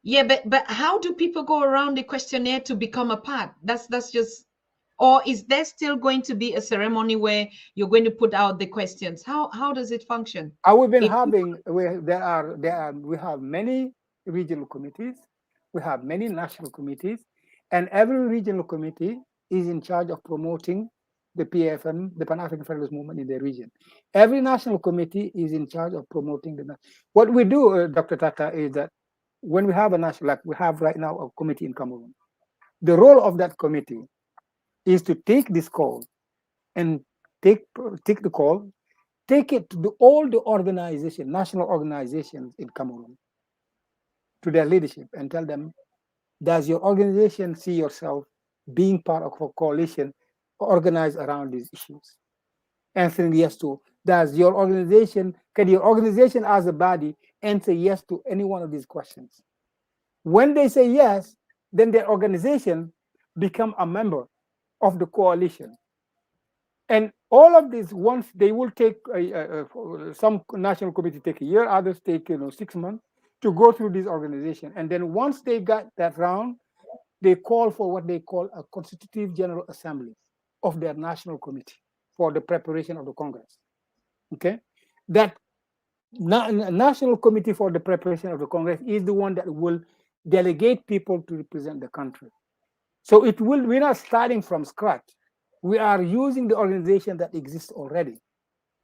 Yeah, but how do people go around the questionnaire to become a part? That's just, or is there still going to be a ceremony where you're going to put out the questions? How does it function? We've been having, we have many regional committees, we have many national committees, and every regional committee is in charge of promoting the PAFM, the Pan-African Federalist Movement in their region. Every national committee is in charge of promoting what we do, Dr. Tata, is that when we have a national, like we have right now a committee in Cameroon, the role of that committee is to take this call and take the call, take it to all the organizations, national organizations in Cameroon, to their leadership, and tell them, does your organization see yourself being part of a coalition organized around these issues? Answering yes to, can your organization as a body answer yes to any one of these questions? When they say yes, then their organization become a member of the coalition. And all of this, once they will take some national committee take a year, others take 6 months to go through this organization. And then once they got that round, they call for what they call a constitutive general assembly of their national committee for the preparation of the Congress. Okay, that national committee for the preparation of the Congress is the one that will delegate people to represent the country. So we're not starting from scratch. We are using the organization that exists already,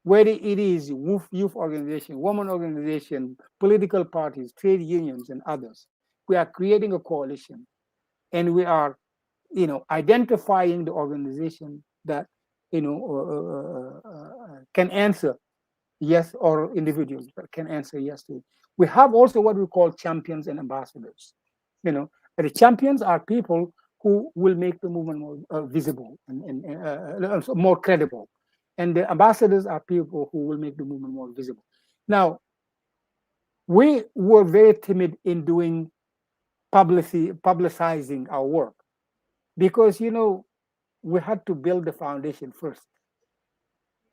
whether it is youth organization, women organization, political parties, trade unions, and others. We are creating a coalition, and we are, identifying the organization that, can answer yes, or individuals that can answer yes to it. We have also what we call champions and ambassadors. The champions are people who will make the movement more visible and more credible. And the ambassadors are people who will make the movement more visible. Now, we were very timid in doing publicizing our work because, we had to build the foundation first.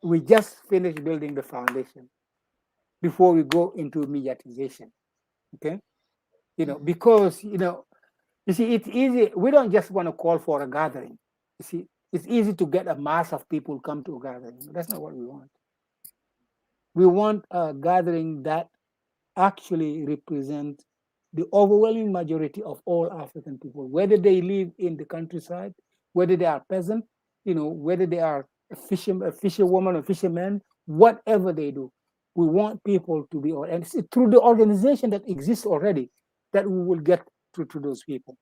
We just finished building the foundation before we go into mediatization. Okay. Because, you see, it's easy. We don't just want to call for a gathering. You see, it's easy to get a mass of people come to a gathering. That's not what we want. We want a gathering that actually represents the overwhelming majority of all African people, whether they live in the countryside, whether they are peasant, whether they are a fisherwoman or fisherman, whatever they do. We want people to be, and it's through the organization that exists already that we will get to those people.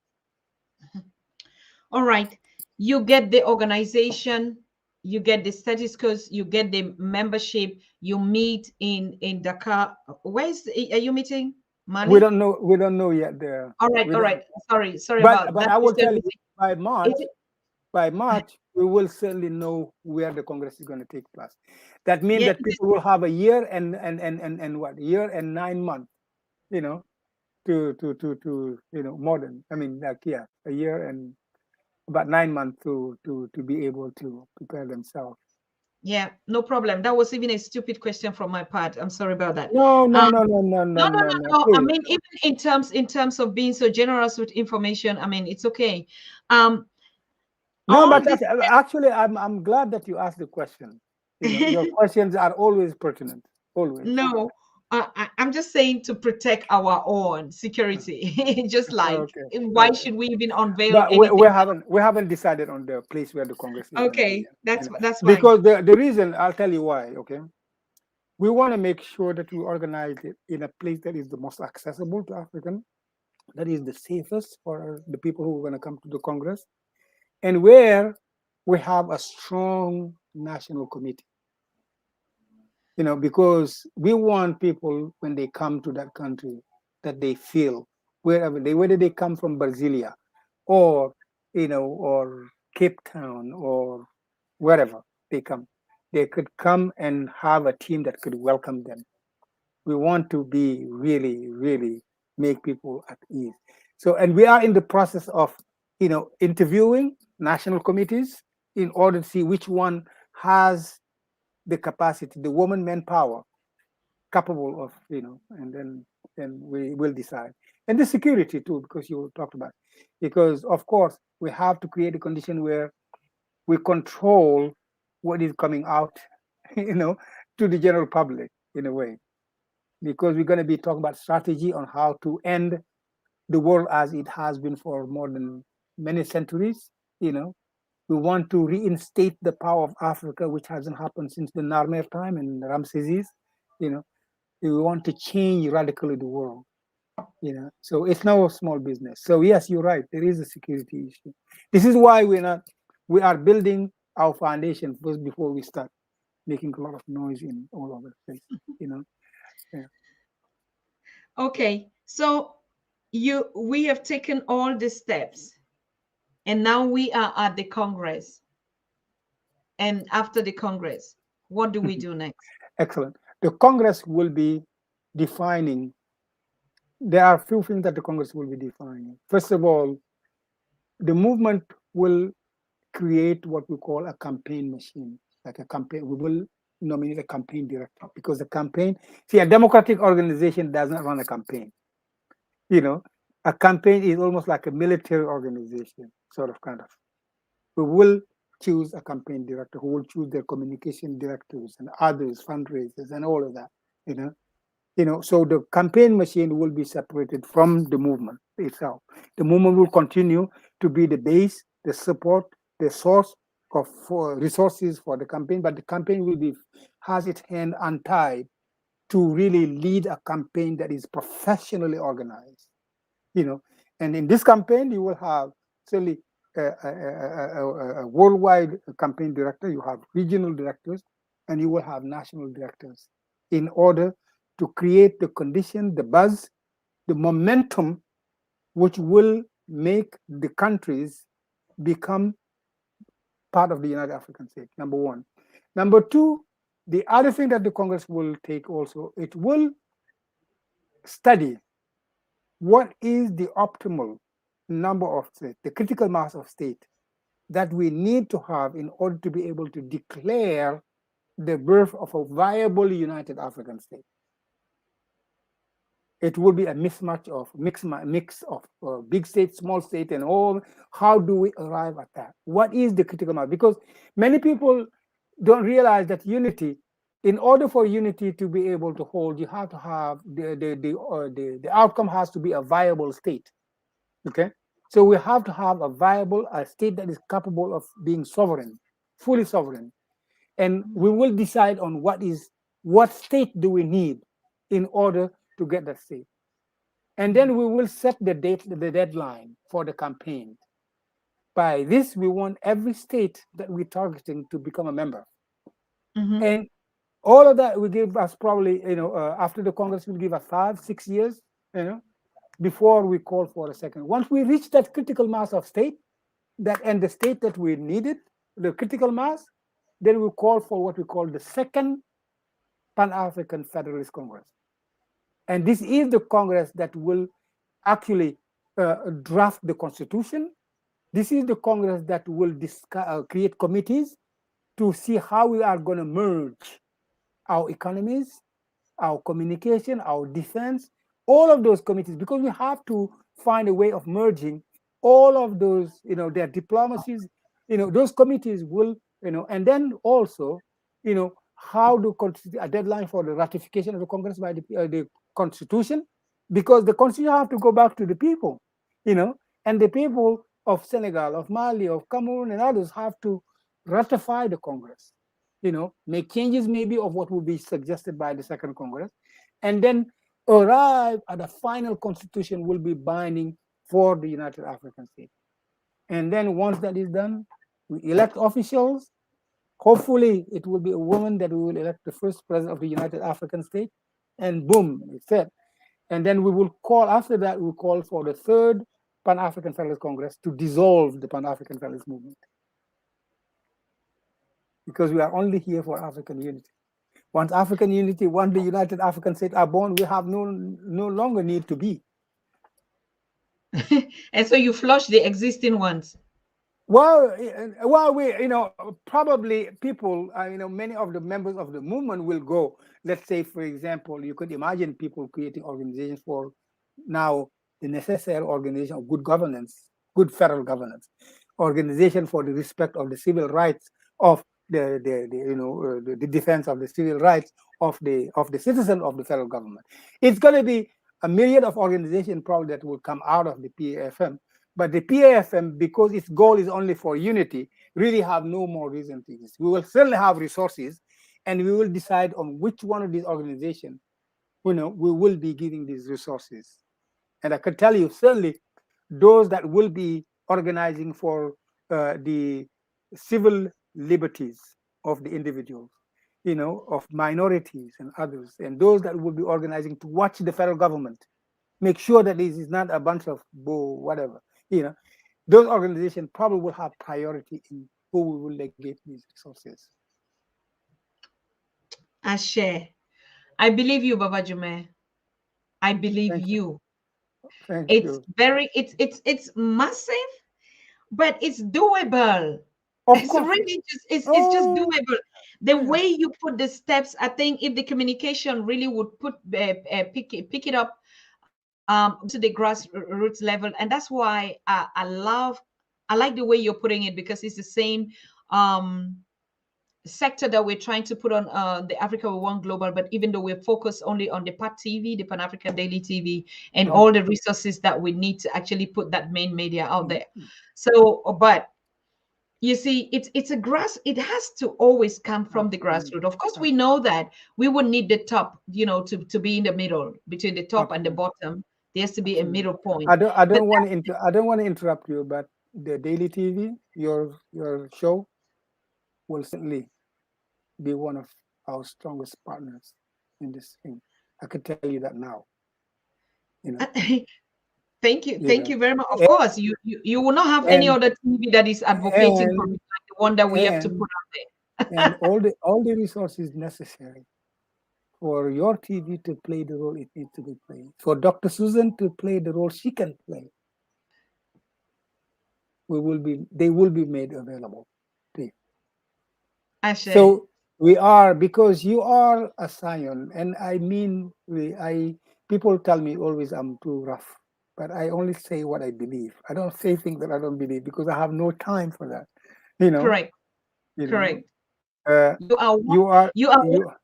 All right. You get the organization, you get the statistics, you get the membership, you meet in Dakar. Are you meeting? Mali? We don't know yet there. All right. Sorry but about but that. I will tell you, by March, we will certainly know where the Congress is going to take place. That means that people will have a year and what, year and 9 months, to more than, a year and about 9 months to be able to prepare themselves. Yeah, no problem. That was even a stupid question from my part. I'm sorry about that. No. I mean, even in terms of being so generous with information, I mean, it's okay. No, but actually, I'm glad that you asked the question. Your questions are always pertinent. Always. No, I'm just saying to protect our own security. Just like, why should we even unveil anything? We haven't decided on the place where the Congress is. Okay, that's fine. Because the reason, I'll tell you why. Okay, we want to make sure that we organize it in a place that is the most accessible to African, that is the safest for the people who are going to come to the Congress, and where we have a strong national committee. Because we want people, when they come to that country, that they feel whether they come from Brasilia or, or Cape Town or wherever they come, they could come and have a team that could welcome them. We want to be really, really make people at ease. So, and we are in the process of, interviewing national committees in order to see which one has the capacity, the woman manpower capable of, and then we will decide. And the security too, because you talked about, because of course we have to create a condition where we control what is coming out, to the general public in a way, because we're going to be talking about strategy on how to end the world as it has been for more than many centuries. We want to reinstate the power of Africa, which hasn't happened since the Narmer time and Ramesses. We want to change radically the world. So it's no small business. So yes, you're right. There is a security issue. This is why we are building our foundation first before we start making a lot of noise in all over the place. Yeah. Okay, so we have taken all the steps. And now we are at the Congress. And after the Congress, what do we do next? Excellent. The Congress will be defining. There are a few things that the Congress will be defining. First of all, the movement will create what we call a campaign machine, like a campaign. We will nominate a campaign director because the campaign, see, a democratic organization does not run a campaign. You know, a campaign is almost like a military organization, sort of kind of. We will choose a campaign director who will choose their communication directors and others, fundraisers, and all of that. You know, so the campaign machine will be separated from the movement itself. The movement will continue to be the base, the support, the source of resources for the campaign, but the campaign will be has its hand untied to really lead a campaign that is professionally organized. And in this campaign you will have certainly a worldwide campaign director, you have regional directors, and you will have national directors in order to create the condition, the buzz, the momentum, which will make the countries become part of the United African State, number one. Number two, the other thing that the Congress will take also, it will study what is the optimal number of states, the critical mass of state that we need to have in order to be able to declare the birth of a viable United African State. It will be a mismatch of mix of big state, small state, and all. How do we arrive at that? What is the critical mass? Because many people don't realize that unity, in order for unity to be able to hold, you have to have the outcome has to be a viable state. Okay, so we have to have a state that is capable of being sovereign, fully sovereign, and we will decide on what state do we need in order to get that state, and then we will set the deadline for the campaign. By this, we want every state that we're targeting to become a member, and all of that will give us probably, after the Congress will give us 5-6 years, before we call for a second. Once we reach that critical mass of state, and the state that we needed, the critical mass, then we call for what we call the second Pan-African Federalist Congress. And this is the Congress that will actually draft the Constitution. This is the Congress that will create committees to see how we are going to merge our economies, our communication, our defense, all of those committees, because we have to find a way of merging all of those, their diplomacies, those committees will, and then also, how to constitute a deadline for the ratification of the Congress by the Constitution, because the Constitution have to go back to the people, and the people of Senegal, of Mali, of Cameroon, and others have to ratify the Congress, make changes maybe of what will be suggested by the Second Congress, and then arrive at a final constitution will be binding for the United African State. And then once that is done, we elect officials. Hopefully it will be a woman that we will elect the first president of the United African State, and boom, it's set. And then we will call, after that, we'll call for the third Pan-African Federalist Congress to dissolve the Pan-African Federalist movement. Because we are only here for African unity. Once African unity, once the United African States are born, we have no longer need to be. And so you flush the existing ones. Well, we, probably people, many of the members of the movement will go. Let's say, for example, you could imagine people creating organizations for now the necessary organization of good governance, good federal governance, organization for the respect of the civil rights of the defense of the civil rights of the citizen of the federal government. It's going to be a myriad of organizations probably that will come out of the PAFM. But the PAFM, because its goal is only for unity, really have no more reason to exist. We will certainly have resources, and we will decide on which one of these organizations, we will be giving these resources. And I can tell you, certainly, those that will be organizing for the civil liberties of the individuals, of minorities and others, and those that will be organizing to watch the federal government, make sure that this is not a bunch of whatever. Those organizations probably will have priority in who we will legate these resources. Ashe. I believe you, Baba Joomay. I believe Thank you. Thank It's you. very, it's massive, but it's doable. Of It's course. really it's just Oh, doable. The yeah. way you put the steps, I think if the communication really would pick it up to the grassroots level, and that's why I like the way you're putting it, because it's the same sector that we're trying to put on the Africa We Want Global, but even though we're focused only on the PAT TV, the Pan African Daily TV, and Mhm, all the resources that we need to actually put that main media out mhm, there. So, but you see, it has to always come from the absolutely. grassroots. Of course, Ab- we know that we would need the top, to be in the middle between the top and the Absolutely. bottom. There has to be a Absolutely. middle point. I But don't want to I don't want to interrupt you, but the daily TV, your show, will certainly be one of our strongest partners in this thing. I could tell you that now. You know. You thank know. you very much. Of course, you will not have any And other TV that is advocating for it and like the one that we have to and put out and there. all the resources necessary for your TV to play the role it needs to be played, for Dr. Susan to play the role she can play, they will be made available to you. Ashe. So we are, because you are a scion, and I mean, I people tell me always I'm too rough, but I only say what I believe. I don't say things that I don't believe because I have no time for that. You know, Correct. you know. Correct. Uh, You are what you are you are what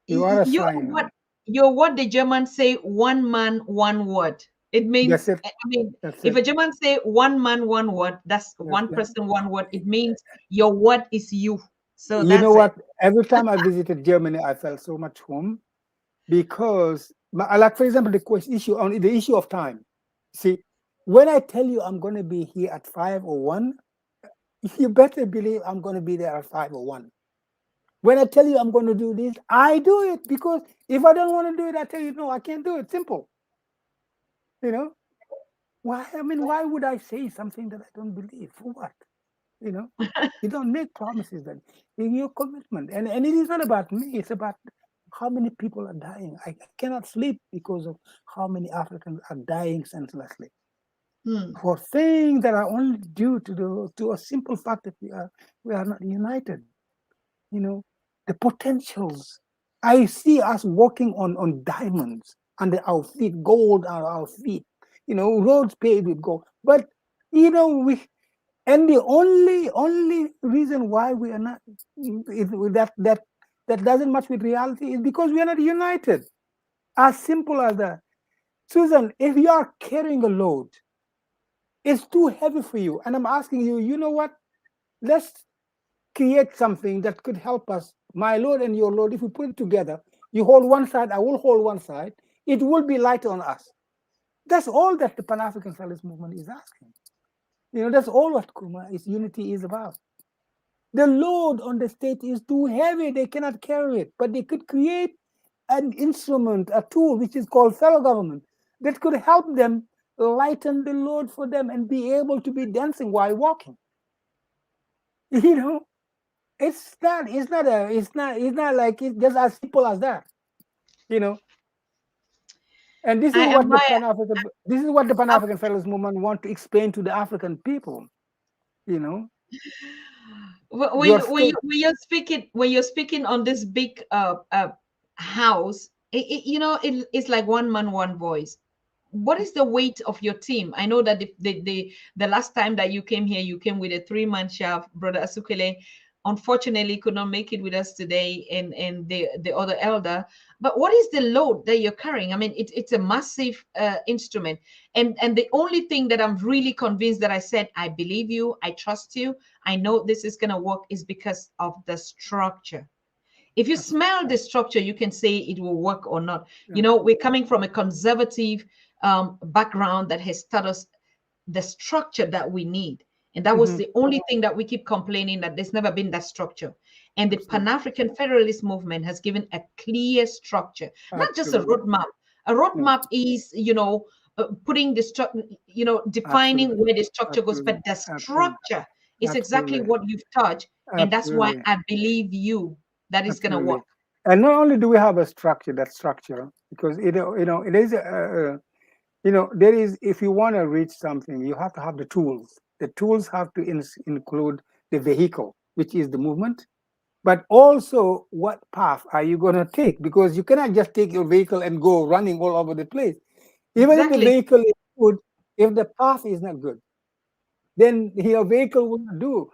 you you are a you are what scion. you're what the Germans say, one man, one word. It That's means, it. I mean, That's if it. a German say one man, one word, that's That's one it. person, one word. It means your word is you. So You know that's it. what? Every time I visited Germany, I felt so much home because, like for example, the issue on the issue of time. See, when I tell you I'm going to be here at 5:01, you better believe I'm going to be there at 5:01. When I tell you I'm going to do this, I do it, because if I don't want to do it, I tell you no, I can't do it. Simple. You know why? I mean, why would I say something that I don't believe? For what? You know, you don't make promises that in your commitment, and it is not about me. It's about how many people are dying. I cannot sleep because of how many Africans are dying senselessly Hmm. for things that are only due to a simple fact that we are not united. You know, the potentials. I see us walking on diamonds under our feet, gold under our feet. You know, roads paved with gold. But we and the only reason why we are not that doesn't match with reality is because we are not united. As simple as that. Susan, if you are carrying a load, it's too heavy for you, and I'm asking you, you know what? Let's create something that could help us. My load and your load, if we put it together, you hold one side, I will hold one side. It will be light on us. That's all that the Pan African Socialist movement is asking. That's all what Kuma is unity is about. The load on the state is too heavy. They cannot carry it. But they could create an instrument, a tool, which is called federal government, that could help them lighten the load for them and be able to be dancing while walking. You know, it's not like it's just as simple as that. You know, and I admire. This is what the Pan uh, African Federalist movement want to explain to the African people. You know, your state. When you're speaking on this big house, it's like one man, one voice. What is the weight of your team? I know that the last time that you came here, you came with a three-man chef, Brother Asukele. Unfortunately, could not make it with us today, and the other elder. But what is the load that you're carrying? I mean, it's a massive instrument, and the only thing that I'm really convinced that I said, I believe you, I trust you, I know this is gonna work, is because of the structure. If you smell the structure, you can say it will work or not. We're coming from a conservative background that has taught us the structure that we need. And that was Mhm, the only thing that we keep complaining, that there's never been that structure. And the absolutely, Pan-African Federalist movement has given a clear structure, not just a absolutely, roadmap. A yeah, roadmap is, putting the structure, defining absolutely, where the structure goes, absolutely, but the absolutely, structure is exactly absolutely, what you've touched. And that's why absolutely, I believe you that is going to absolutely. work. And not only do we have a structure, that structure, because it is there is, if you want to reach something, you have to have the tools. The tools have to include the vehicle, which is the movement, but also what path are you going to take? Because you cannot just take your vehicle and go running all over the place. Even if the Exactly. vehicle is good, if the path is not good, then your vehicle will not do.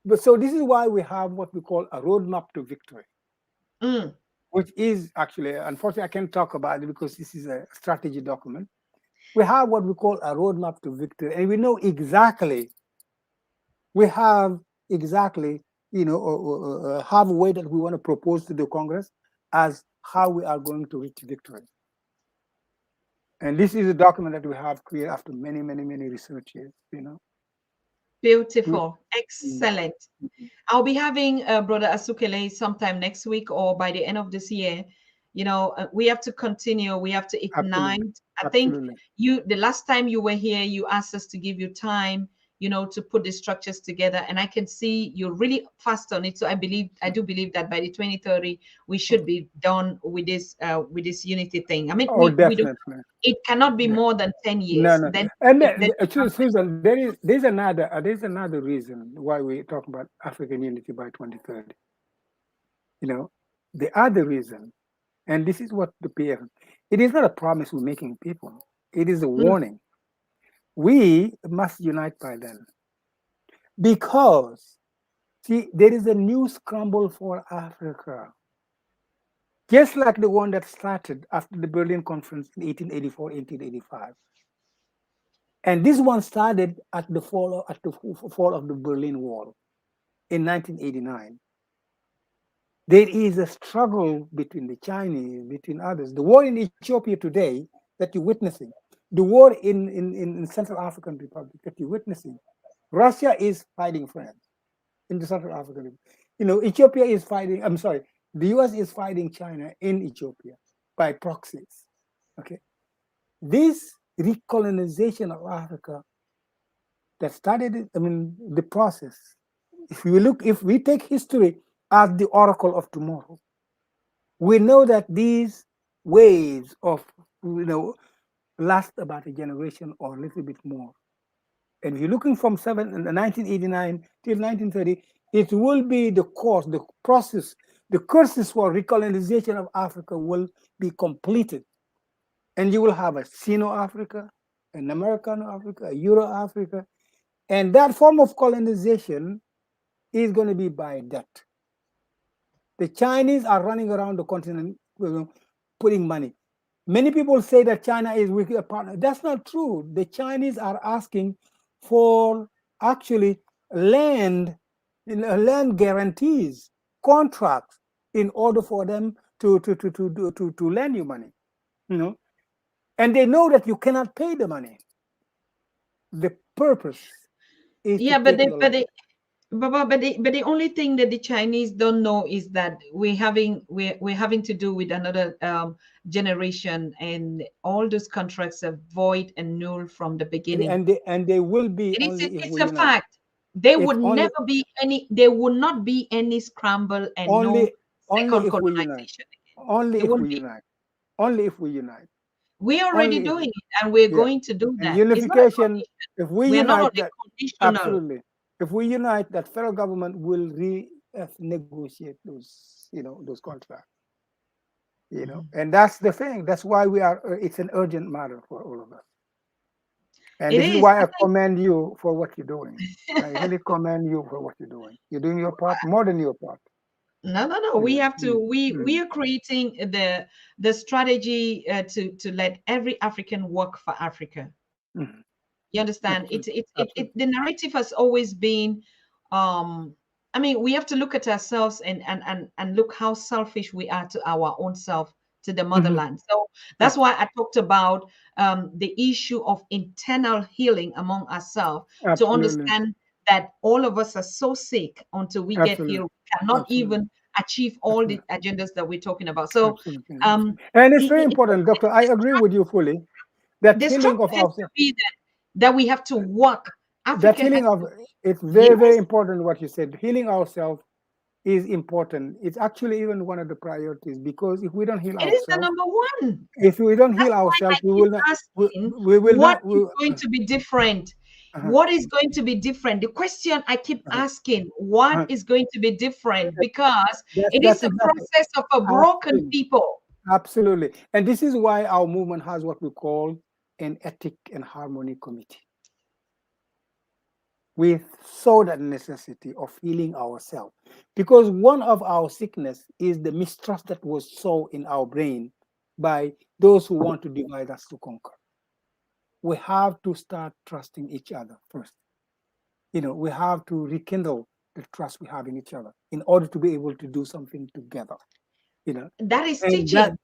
But so this is why we have what we call a roadmap to victory, Mm. which is actually, unfortunately, I can't talk about it because this is a strategy document. We have what we call a roadmap to victory, and we know exactly, we have exactly, have a way that we want to propose to the Congress as how we are going to reach victory. And this is a document that we have created after many, many, many researches. We, Beautiful. mm, Excellent. mm, I'll be having Brother Asukele sometime next week or by the end of this year. We have to continue. We have to absolutely, ignite. I think absolutely. the last time you were here, you asked us to give you time, to put the structures together. And I can see you're really fast on it. So I do believe that by the 2030, we should be done with this unity thing. I mean, Oh, we don't, definitely. it cannot be Yeah. more than 10 No, years. no. Then, And then Susan, there's another reason why we talk about African unity by 2030. You know, the other reason, and this is what the PF, it is not a promise we're making people. It is a Mm, warning. We must unite by then because, see, there is a new scramble for Africa, just like the one that started after the Berlin Conference in 1884, 1885. And this one started at the fall of the Berlin Wall in 1989. There is a struggle between the Chinese, between others. The war in Ethiopia today that you're witnessing, the war in Central African Republic that you're witnessing, Russia is fighting France in the Central African Republic. Ethiopia is fighting, I'm sorry, the US is fighting China in Ethiopia by proxies. Okay. This recolonization of Africa that started, I mean, the process. If we take history as the oracle of tomorrow, we know that these waves of, last about a generation or a little bit more. And if you're looking from 1989 till 1930, it will be the course, the process, the courses for recolonization of Africa will be completed. And you will have a Sino-Africa, an American Africa, a Euro-Africa. And that form of colonization is going to be by debt. The Chinese are running around the continent, putting money. Many people say that China is with a partner. That's not true. The Chinese are asking for actually land, land guarantees, contracts, in order for them to lend you money. And they know that you cannot pay the money. The purpose is to yeah, but take they, your but land. they, but the only thing that the Chinese don't know is that we're having to do with another generation, and all those contracts are void and null from the beginning. And they will be It is only if it's we a unite. fact. There If would only never be any. There would not be any scramble and no only only second if we unite. colonization again. Only There if won't we be. unite. Only if we unite. We're already Only if doing it, and we're yeah. going to do And that. It's not a unification, condition. if we We are not on unite a that, conditional. absolutely. If we unite, that federal government will negotiate those contracts. Mhm. And that's the thing. That's why it's an urgent matter for all of us. And It this is is. why I I commend you for what you're doing. I think. really commend you for what you're doing. You're doing your part more than your part. No, no, no. We Yeah. have to. We Mm. are creating the strategy to let every African work for Africa. Mm. You understand? Absolutely. The Absolutely. narrative has always been. Um, I mean, we have to look at ourselves and look how selfish we are to our own self, to the Mhm. motherland. So that's Abs- why I talked about the issue of internal healing among ourselves, to Absolutely. understand that all of us are so sick until we get Absolutely. healed. We cannot Absolutely. even achieve all the Absolutely. agendas that we're talking about. So Absolutely. um, And it's it, very it, important, Doctor. I agree with you fully. That the healing struggle of has to ourselves, be that we have to work. that Africa has healing of to, it's very, very yes, important what you said. Healing ourselves is important. It's actually even one of the priorities because if we don't heal it is the ourselves, number one. if we don't That's heal why I ourselves, we keep will not. We, asking we will what not. is going to be different. Uh-huh. What is going to be different? The question I keep Uh-huh. asking, what Uh-huh. is going to be different? Because it is That's a exactly. process of a broken Absolutely. people. Absolutely. And this is why our movement has what we call an ethic and harmony committee. We saw that necessity of healing ourselves because one of our sickness is the mistrust that was sown in our brain by those who want to divide us to conquer. We have to start trusting each other first. We have to rekindle the trust we have in each other in order to be able to do something together. You know, That is and teaching.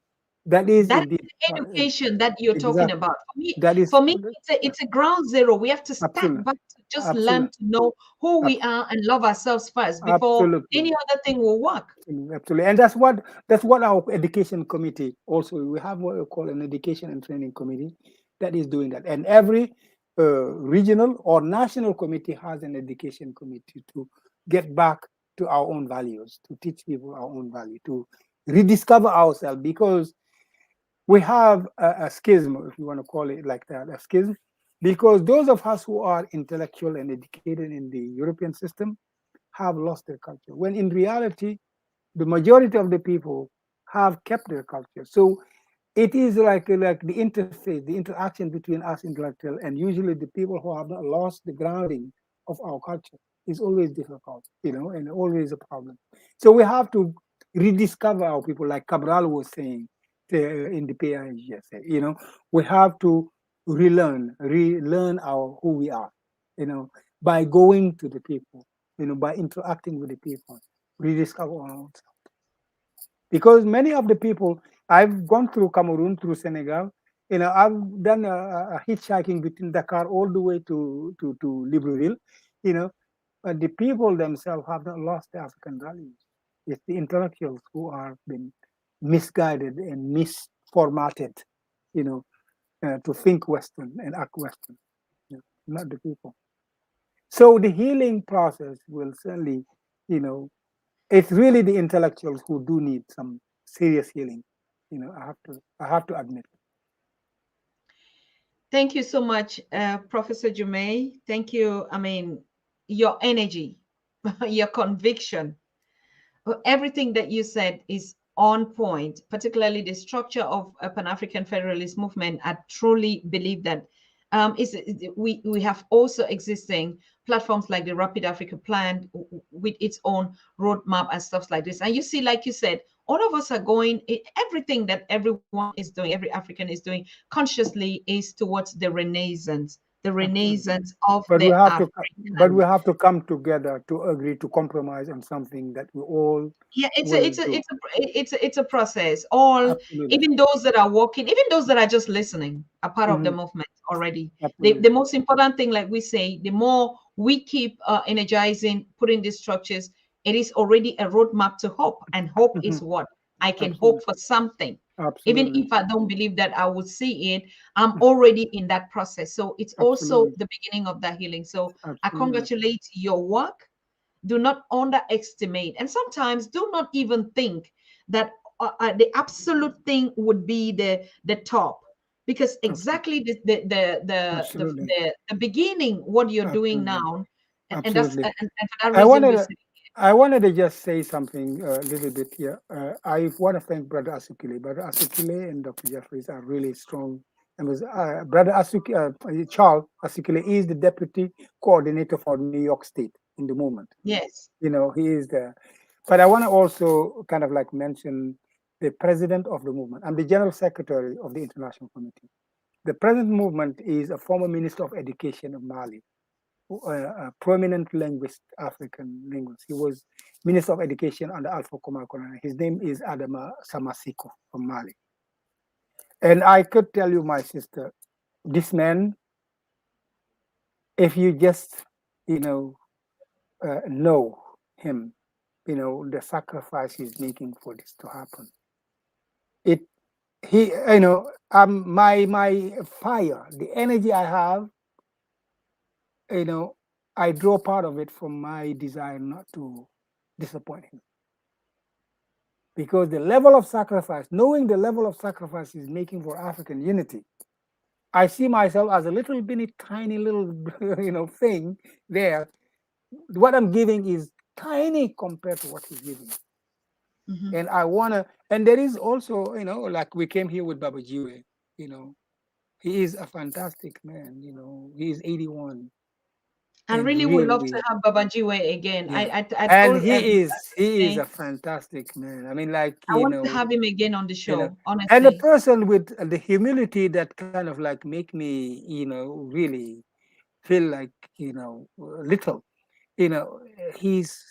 that is That indeed is the education that you're talking exactly about. that is For me, it's a ground zero. We have to start absolutely back to just learn absolutely to know who we abs- are and love ourselves first before absolutely. any other thing will work. Absolutely, and that's what our education committee also. We have what we call an education and training committee that is doing that, and every regional or national committee has an education committee to get back to our own values, to teach people our own value, to rediscover ourselves, because we have a schism, if you want to call it like that, a schism, because those of us who are intellectual and educated in the European system have lost their culture, when in reality the majority of the people have kept their culture. So it is like the interface, the interaction between us intellectual and usually the people who have not lost the grounding of our culture is always difficult, and always a problem. So we have to rediscover our people, like Cabral was saying in the PAFM. We have to relearn our who we are, by going to the people, by interacting with the people, rediscover our own, because many of the people, I've gone through Cameroon, through Senegal. I've done a hitchhiking between Dakar all the way to Libreville. You know, but the people themselves have not lost the African values. It's the intellectuals who are been misguided and misformatted. You know, to think Western and act Western. Not the people. So the healing process will certainly, you know, it's really the intellectuals who do need some serious healing. I have to admit. Thank you so much, Professor Joomay. Thank you. I mean, your energy, your conviction, everything that you said is on point, particularly the structure of a Pan-African Federalist movement. I truly believe that we have also existing platforms like the Rapid Africa Plan with its own roadmap and stuff like this. And you see, like you said, all of us are going, everything that everyone is doing, every African is doing consciously is towards the Absolutely. renaissance of But we the have to, but we African. have to come together to agree to compromise on something that we all Yeah, it's a will it's a do. it's a process. All, Absolutely. even those that are walking, even those that are just listening, are part of the Hmm. movement already. The Absolutely. most important thing, like we say, the more we keep energizing, putting these structures, it is already a roadmap to hope. And hope Hmm. is what I can hope Absolutely. for something. Even Absolutely. if I don't believe that I would see it, I'm Mm. already in that process. So it's also Absolutely. the beginning of that healing. So I Absolutely. congratulate your work. Do not underestimate, and sometimes do not even think that the absolute thing would be the top, because Absolutely. exactly Absolutely. the beginning, what you're doing Absolutely. now, and that's Absolutely. and for that I reason wanted we're to, saying, I wanted to just say something a little bit here. I want to thank Brother Asukile. Brother Asukile and Dr. Jeffries are really strong. And was Brother Charles Asukile is the deputy coordinator for New York State in the moment. yes, He is there. But I want to also kind of like mention the president of the movement. I'm the general secretary of the International Committee. The present movement is a former minister of education of Mali, a prominent linguist, African linguist. He was Minister of Education under Alpha Komakona. His name is Adama Samasiko from Mali. And I could tell you, my sister, this man, if you just, know him, the sacrifice he's making for this to happen. It, he, my fire, the energy I have, you know, I draw part of it from my desire not to disappoint him, because the level of sacrifice, knowing the level of sacrifice he's making for African unity, I see myself as a little bitty, tiny little, thing there. What I'm giving is tiny compared to what he's giving. Mhm. And I wanna, and there is also, like we came here with Baba Jiwe, you know, he is a fantastic man, he is 81 I and really would love to really, have Babajiwe again. yeah. I And told he is Joomay, a fantastic man. I mean, like, I want to have him again on the you know, show, and a honestly. person with the humility that kind of like make me, really feel like, little. you know his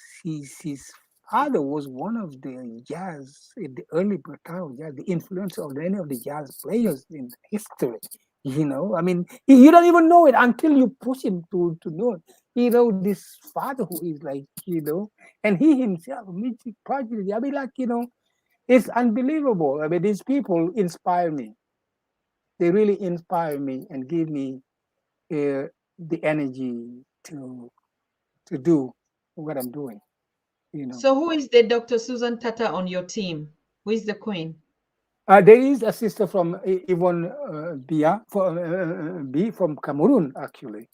father was one of the jazz in the early time of jazz, the influence of any of the jazz players in history. I mean, you don't even know it until you push him to know it. This father who is like, and he himself music prodigy. I mean, like, it's unbelievable. I mean, these people inspire me. They really inspire me and give me the energy to do what I'm doing. you know. So who is the Dr. Susan Tata on your team? Who is the queen? There is a sister from Yvonne Bia, B from Cameroon, actually,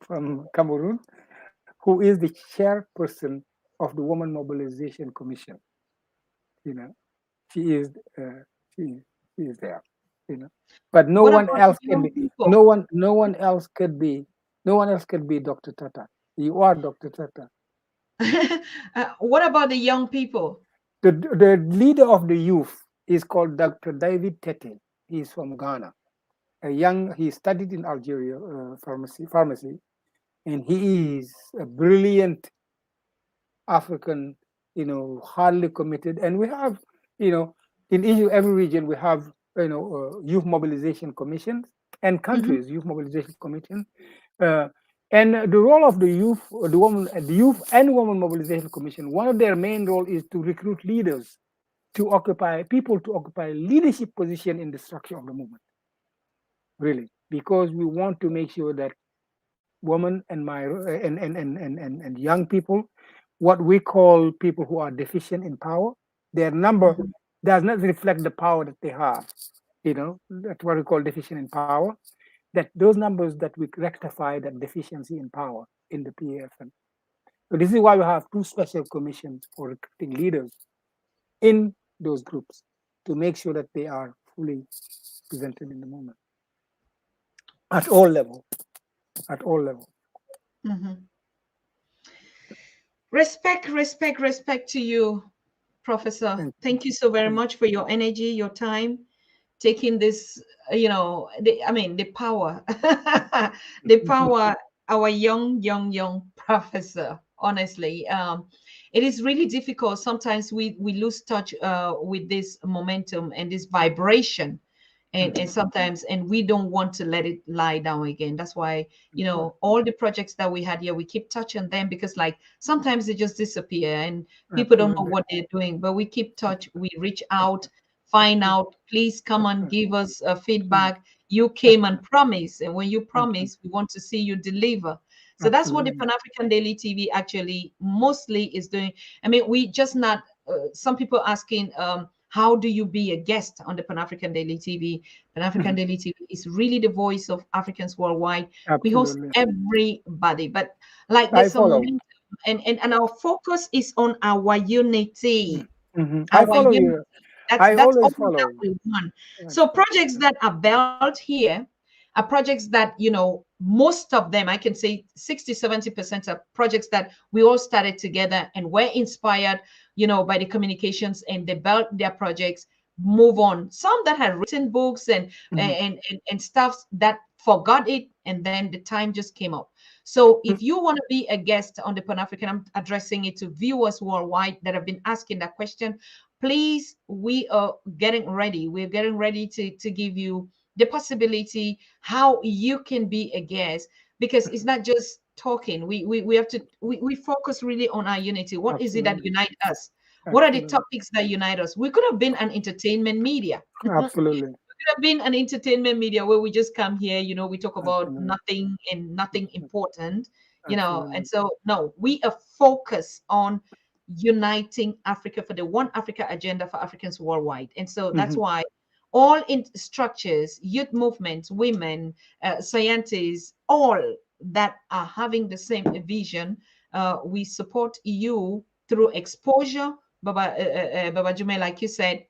from Cameroon, who is the chairperson of the Women Mobilization Commission. You know, she is, uh, she, she is there. You know, but no What one about the else can young be. people? No one else could be Dr. Tata. You are Dr. Tata. What about the young people? The leader of the youth is called Dr. David Tete. He is from Ghana. He studied in Algeria, pharmacy, and he is a brilliant African, hardly committed. And we have, you know, in every region we have, youth mobilization commissions, and Hmm. countries youth mobilization commission. Uh, and the role of the youth, the youth and women mobilization commission, one of their main role is to recruit leaders to occupy leadership position in the structure of the movement, really, because we want to make sure that women and young people, what we call people who are deficient in power, their number does not reflect the power that they have. That's what we call deficient in power. That those numbers that we rectify that deficiency in power in the PAFM. So this is why we have two special commissions for recruiting leaders in those groups to make sure that they are fully presented in the movement at all level, at all level. Hmm. Respect to you, Professor. Thank you. Thank you so very Thank much for your energy, your time, taking this, I mean, the power, the you. power, our young professor, honestly. It is really difficult. Sometimes we lose touch with this momentum and this vibration. And sometimes and we don't want to let it lie down again. That's why, all the projects that we had here, we keep touching them because like sometimes they just disappear and people don't know Absolutely. what they're doing, but we keep touch, we reach out, find out, please come and give us feedback. You came and promise, and when you promise, we want to see you deliver. So that's what the Absolutely. Pan African Daily TV actually mostly is doing. I mean, we just not some people asking, how do you be a guest on the Pan African Daily TV? Pan African Daily TV is really the voice of Africans worldwide. We host Absolutely. everybody, but like I there's some follow. momentum, and our focus is on our unity, I our follow unity. you. That's I all always that follow. we want. So Absolutely. projects that are built here are projects that, most of them, I can say 60, 70% are projects that we all started together and were inspired, by the communications, and they built their projects, move on. Some that had written books Mhm. and stuff that forgot it, and then the time just came up. So if you want to be a guest on the Pan African, I'm addressing it to viewers worldwide that have been asking that question. Please, we are getting ready. We're getting ready to give you the possibility how you can be a guest, because it's not just talking. We have to we focus really on our unity. What is it that Absolutely. unite us? What are the Absolutely. topics that unite us? We could have been an entertainment media. Absolutely. Could have been an entertainment media where we just come here, we talk about Absolutely. nothing and nothing important, and Absolutely. so no, we are focused on uniting Africa for the one Africa agenda for Africans worldwide. And so that's Mhm. why all in structures, youth movements, women, scientists, all that are having the same vision. We support you through exposure, Baba Joomay, like you said.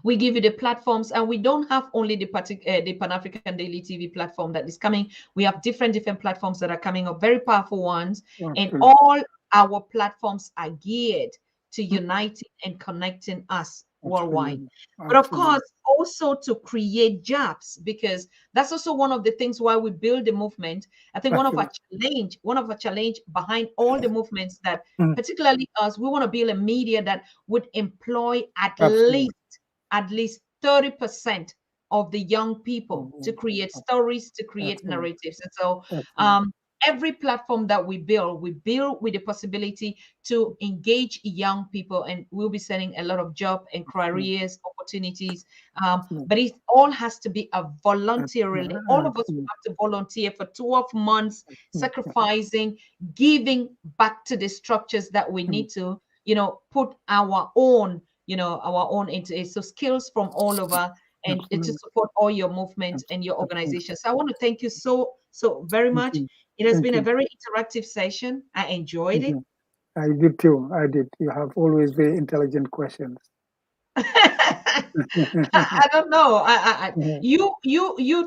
We give you the platforms, and we don't have only the Pan-African Daily TV platform that is coming. We have different platforms that are coming up, very powerful ones, and Absolutely. all our platforms are geared to uniting and connecting us worldwide. Absolutely. But of Absolutely. course, also to create jobs, because that's also one of the things why we build the movement. I think Absolutely. one of our challenge behind all the movements, that Mm. particularly us, we want to build a media that would employ Absolutely. at least 30% of the young people to Mhm. create stories, to create Absolutely. narratives. And so Absolutely. every platform that we build with the possibility to engage young people, and we'll be sending a lot of job and Absolutely. careers opportunities. Absolutely. But it all has to be a voluntarily. All of us will Absolutely. have to volunteer for 12 months, Absolutely. sacrificing, giving back to the structures that we Mm. need to, put our own into it. So skills from all over, and to Absolutely. support all your movements and your Absolutely. organization. So I want to thank you so very Thank much. you. It has Thank been a you. very interactive session. I enjoyed Thank it. you. I did too. I did. You have always very intelligent questions. I don't know. You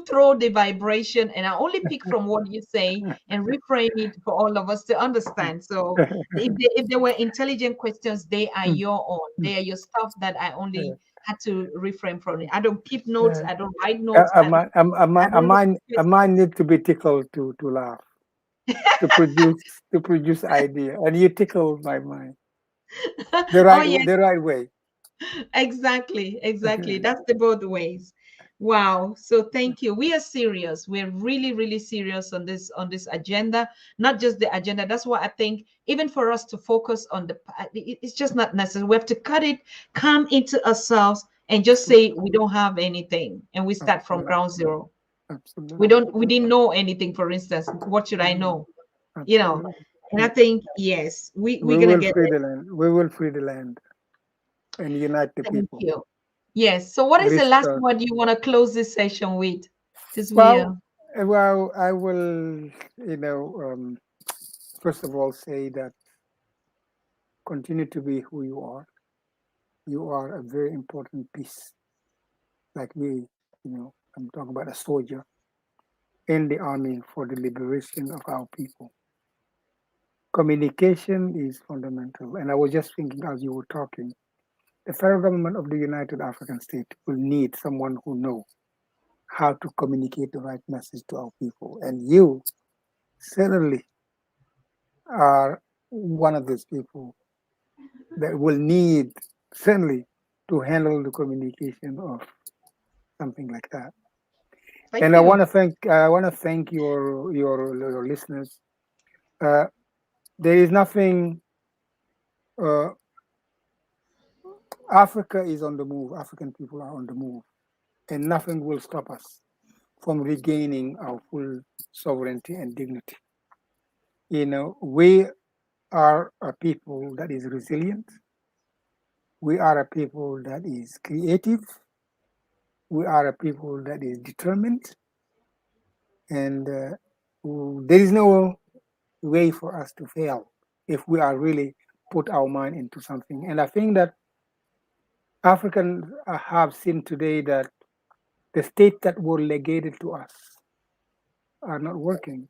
throw the vibration, and I only pick from what you say and reframe it for all of us to understand. So if there were intelligent questions, they are your own. They are your stuff that I only had to reframe from it. I don't keep notes. I don't write notes. I don't look. I might need to be tickled to laugh, to produce idea, and you tickle my mind Oh yeah, the right way. exactly. That's the both ways. Wow. So thank you. We are serious. We're really serious on this agenda, not just the agenda. That's why I think even for us to focus on it's just not necessary. We have to cut it, come into ourselves, and just say we don't have anything, and we start from Absolutely. ground zero. Absolutely. We didn't know anything, for instance. What should I know? You know, Absolutely. and I Yeah. think yes, we're We gonna will get free it. the land. We will free the land and unite the Thank people. you. Yes. So, what is the last Restore. word you want to close this session with? Because we Well, well, I will, first of all, say that continue to be who you are. You are a very important piece, like me. I'm talking about a soldier in the army for the liberation of our people. Communication is fundamental. And I was just thinking as you were talking, the federal government of the United African States will need someone who knows how to communicate the right message to our people. And you certainly are one of those people that will need certainly to handle the communication of something like that. thank And you. I want to thank your listeners. Uh, there is nothing. Uh, Africa is on the move. African people are on the move, and nothing will stop us from regaining our full sovereignty and dignity. We are a people that is resilient. We are a people that is creative. We are a people that is determined. And there is no way for us to fail if we are really put our mind into something. And I think that Africans have seen today that the states that were legated to us are not working,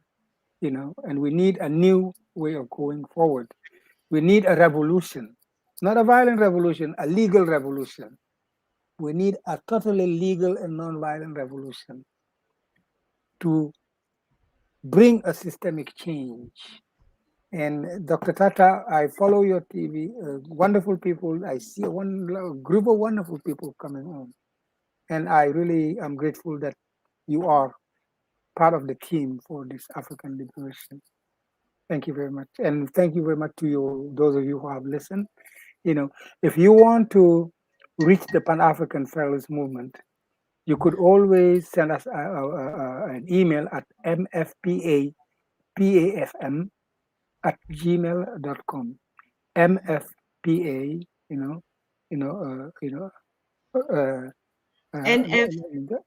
and we need a new way of going forward. We need a revolution, not a violent revolution, a legal revolution. We need a totally legal and non-violent revolution to bring a systemic change. And Dr. Tata, I follow your TV, wonderful people. I see group of wonderful people coming on. And I really am grateful that you are part of the team for this African liberation. Thank you very much. And thank you very much to those of you who have listened. If you want to reach the Pan-African Federalist movement, you could always send us an email at mfpapafm@gmail.com. MFPA, uh, uh, And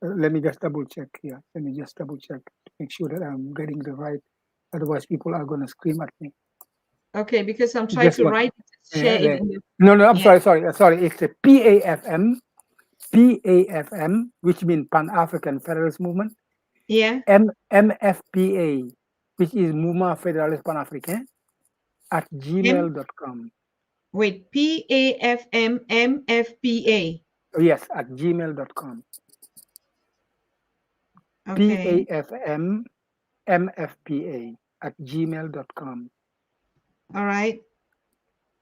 Let me just double check here. Let me just double check to make sure that I'm getting the right. Otherwise, people are going to scream at me. okay, because I'm trying Just to one. write it, share it in the, No, no, I'm yeah, sorry. It's a PAFM, which means Pan African Federalist Movement. yeah. MFPA, which is Mouvement Federalist Pan Africain, at M gmail.com. wait, PAFM. Yes, at gmail.com. Okay. PAFM MFPA at gmail.com. All right.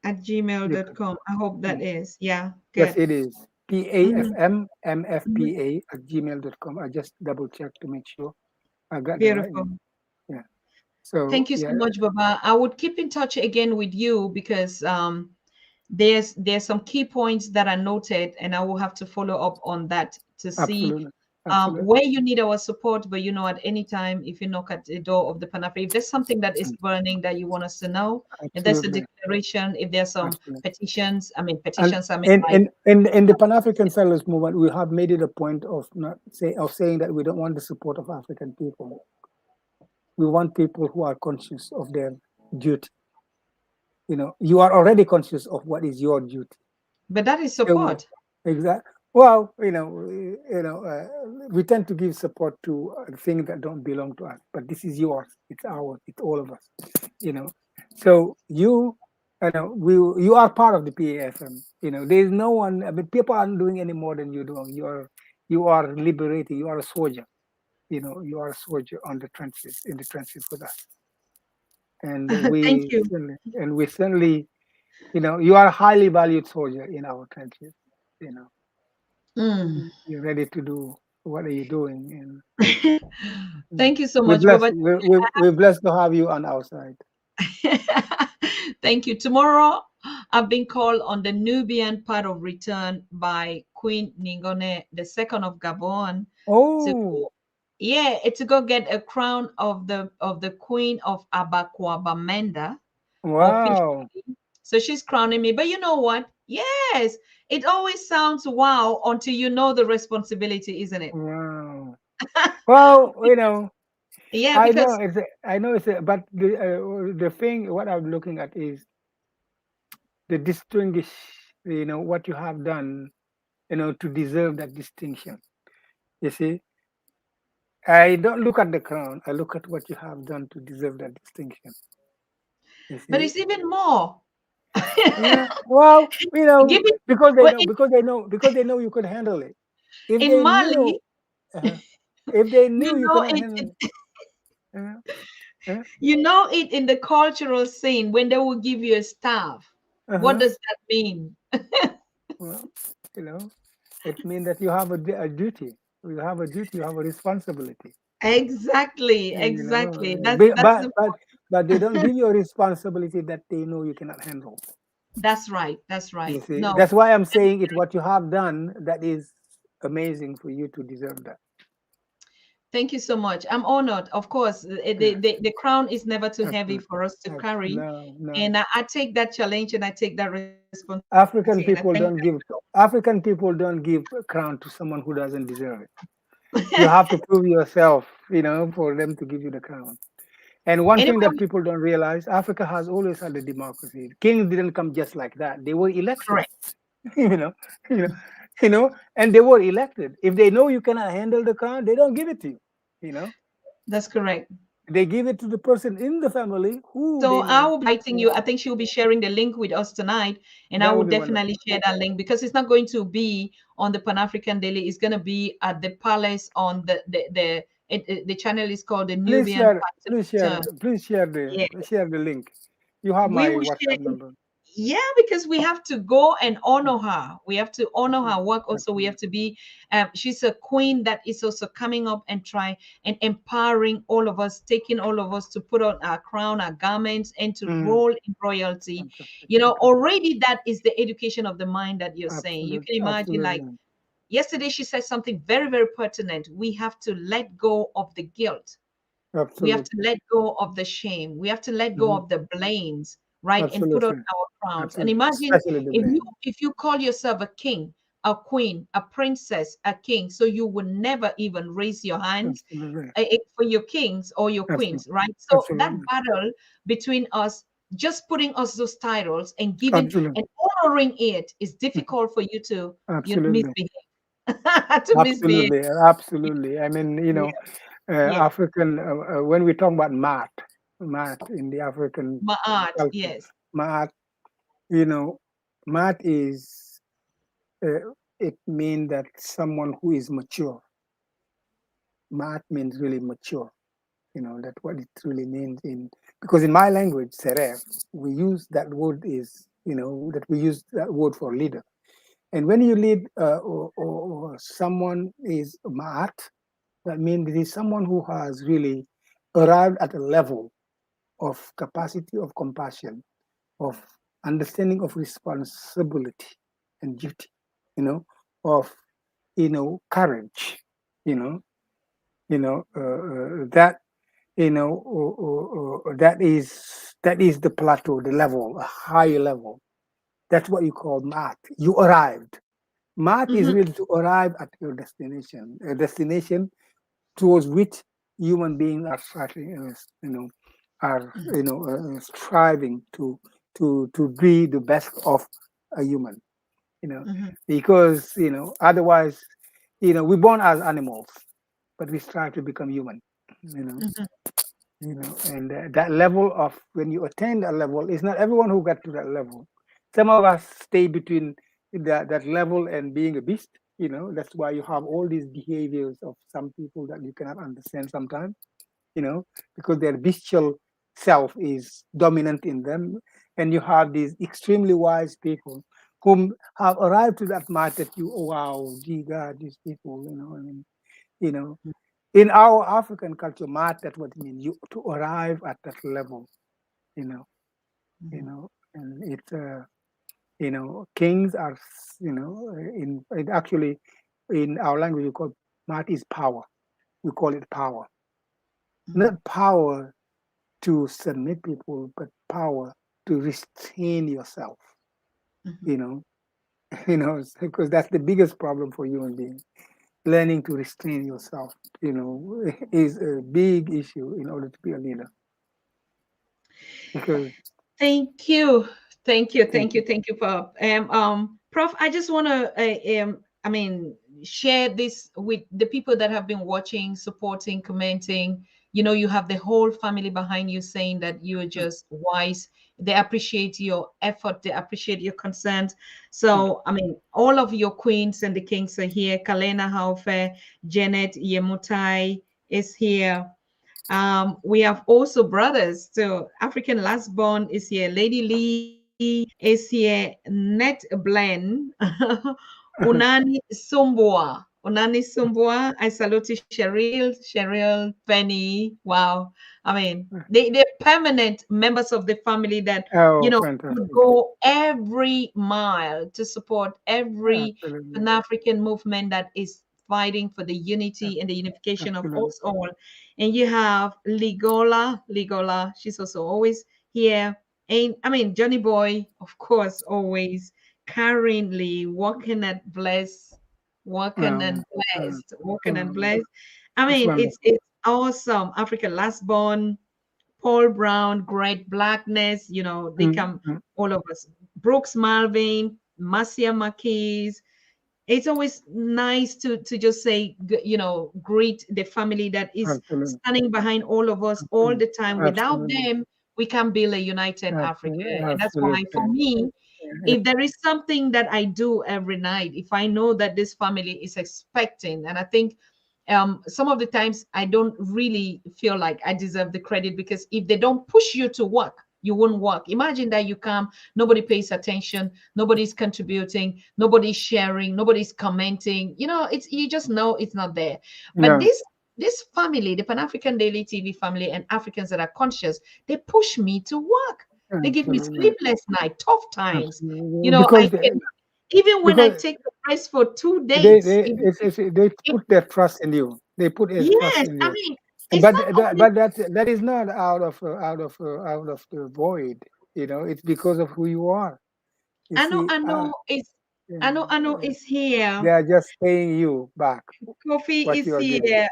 At You can, gmail.com. I hope that mm, is. Yeah, yes, good. it is. Hmm. PAFM Hmm. MFPA at gmail.com. I just double checked to make sure I got the right Beautiful. one. Yeah. So, Thank you so yeah, much, Baba. I would keep in touch again with you because there's some key points that are noted, and I will have to follow up on that to see absolutely. Absolutely. where you need our support. But you know, at any time, if you knock at the door of the Pan-African, if there's something that is Mm, burning that you want us to know, if there's a absolutely. declaration, if there's some Absolutely. petitions, And petitions, like, in the Pan African Federalist movement, we have made it a point of not saying that we don't want the support of African people. We want people who are conscious of their duty. You are already conscious of what is your duty. but that is So, support. exactly. Well, we tend to give support to things that don't belong to us, but this is yours. It's ours. It's all of us. You know. So you are part of the PAFM. There is no one. I mean, people aren't doing any more than you do. You are liberating. You are a soldier. You are a soldier on the trenches, in the trenches with us, and Thank we you. certainly, you are a highly valued soldier in our trenches. You know, Mm. you're ready to do what are you doing, and Thank you so we're much, blessed. Baba. We're blessed to have you on our side. Thank you. Tomorrow, I've been called on the Nubian part of return by Queen Ningone, the second of Gabon, to Oh, yeah, to go get a crown of the Queen of Abakwabamenda wow, officially. So she's crowning me. But you know what? Yes, it always sounds wow until you know the responsibility, isn't it? wow. Well, Yeah, I know because but the thing what I'm looking at is the distinguish, what you have done, to deserve that distinction. You see, I don't look at the crown. I look at what you have done to deserve that distinction. You but see, it's even more. yeah. Well, Give it because they well know, because they know you could handle it. If in they knew, Mali, uh if they you knew you know cannot it, handle it, uh, uh, you know it in the cultural scene when they will give you a staff. What uh-huh. does that mean? Well, you know, it means that you have a duty. You have a duty. You have a responsibility. Exactly, You exactly. know, That's the but they don't give you a responsibility that they know you cannot handle. that's right. That's You right. see, No, that's why I'm saying it. What you have done, that is amazing for you to deserve that. thank you so much. I'm honored. Of course, Yeah, the crown is never too heavy absolutely. for us to carry. No, no. And I take that challenge and I take that responsibility and I African thank people don't give African people don't give a crown to someone who doesn't deserve it. You have to prove yourself, for them to give you the crown. And one thing that anyone people don't realize, Africa has always had a democracy. Kings didn't come just like that. They were elected. correct. you know, you know, and they were elected. If they know you cannot handle the crown, they don't give it to you. You know, That's correct. they give it to the person in the family who So they I know. will be inviting you. I think she'll be sharing the link with us tonight, and I That will would be wonderful. definitely share that link because it's not going to be on the Pan African Daily. It's going to be at the palace on the channel is called the Please Nubian share, Part of please share, Return. please share the Yeah, share the link. You have we my will share WhatsApp it. number. Yeah, because we have to go and Mm, honor her. We have to honor her absolutely, work. Also, we have absolutely. to be. She's a queen that is also coming up and trying and empowering all of us, taking all of us to put on our crown, our garments, and to Mm, roll in royalty. fantastic, You know, fantastic. already that is the education of the mind that you're saying. You Absolutely, can imagine, like absolutely, yesterday, she said something very, very pertinent. We have to let go of the guilt. We have to absolutely. let go of the shame. We have to let go Mhm. of the blames, right? And put on Absolutely, our crowns. And absolutely. imagine Especially the if you blame. if you call yourself a king, a queen, a princess, a king. So you would never even raise your hands Absolutely. for your kings or your queens, Absolutely. right? So that Absolutely. battle between us, just putting us those titles and giving Absolutely. and honoring it is Mhm. difficult for you to Absolutely. misbehave, to misbehave. Absolutely. Absolutely. I mean, Yeah, yeah. African, when we talk about math in the African Ma'at, culture, yes. math, you know, math is, it means that someone who is mature. Math means really mature. That's what it really means because in my language, Serer, we use that word that we use that word for leader. And when you lead or someone is Ma'at, that means it is someone who has really arrived at a level of capacity of compassion, of understanding of responsibility and duty, of courage, you know, that that is the plateau, the level, a higher level. That's what you call math. You arrived. Math is Mm-hmm, really to arrive at your destination, a destination towards which human beings are striving, striving to be the best of a human, mm-hmm, because otherwise, we're born as animals, but we strive to become human, you know, mm-hmm, and that level of when you attain that level, it's not everyone who got to that level. Some of us stay between that level and being a beast. That's why you have all these behaviors of some people that you cannot understand sometimes, you know, because their bestial self is dominant in them. And you have these extremely wise people whom have arrived to that mark that you, oh, wow, gee, God, these people, I mean, you know, in our African culture, math, that's what it means. You to arrive at that level, you know, mm-hmm. and it's kings are, in it actually in our language we call math is power. We call it power, not power to submit people, but power to restrain yourself. Mm-hmm. You know, because that's the biggest problem for human beings. Learning to restrain yourself, is a big issue in order to be a leader. Because Thank you. Thank you. thank Thank you. you. Thank you, Prof. Prof, I just want to, I mean, share this with the people that have been watching, supporting, commenting. You have the whole family behind you saying that you are just wise. They appreciate your effort. They appreciate your concern. Thank So, I mean, all of your queens and the kings are here. Kalena Haufe, Janet Yemutai is here. We have also brothers. So African Lastborn is here. Lady Lee is here. Net Blend. you. Unani Sumbua. Unani Sumbua. I salute you, Cheryl, Penny. Wow. I mean, they're permanent members of the family that, Oh, would fantastic. go every mile to support every Absolutely. Pan African movement that is fighting for the unity and the unification of Absolutely. us all. And you have Ligola, she's also always here. And I mean, Johnny Boy, of course, always currently working at Bless, working and Um, working and blessed. I it's mean, it's wonderful. it's awesome. Africa Lastborn, Paul Brown, Great Blackness, they Mm, come, mm, all of us. Brooks Malvin, Marcia Marquez, it's always nice to just say, greet the family that is absolutely. standing behind all of us all Absolutely. the time. Without Absolutely. them, we can build a united Africa. And that's why, Absolutely. for me, Yeah, if there is something that I do every night, if I know that this family is expecting, and I think some of the times I don't really feel like I deserve the credit, because if they don't push you to work, you won't work. Imagine that you come, nobody pays attention, nobody's contributing, nobody's sharing, nobody's commenting. It's, you just know it's not there. But no, this family, the Pan African Daily TV family, and Africans that are conscious, they push me to work. They give me absolutely. sleepless night, tough times. Absolutely. I Because can, even when I because take a rest for 2 days, they they it, put their trust in you. They put their trust yes, in I you. mean, And it's but not that, only. but that is not out of the void. It's because of who you are. You see, I know it's. Ano is here. They are just paying you back Kofi what is you are giving. here.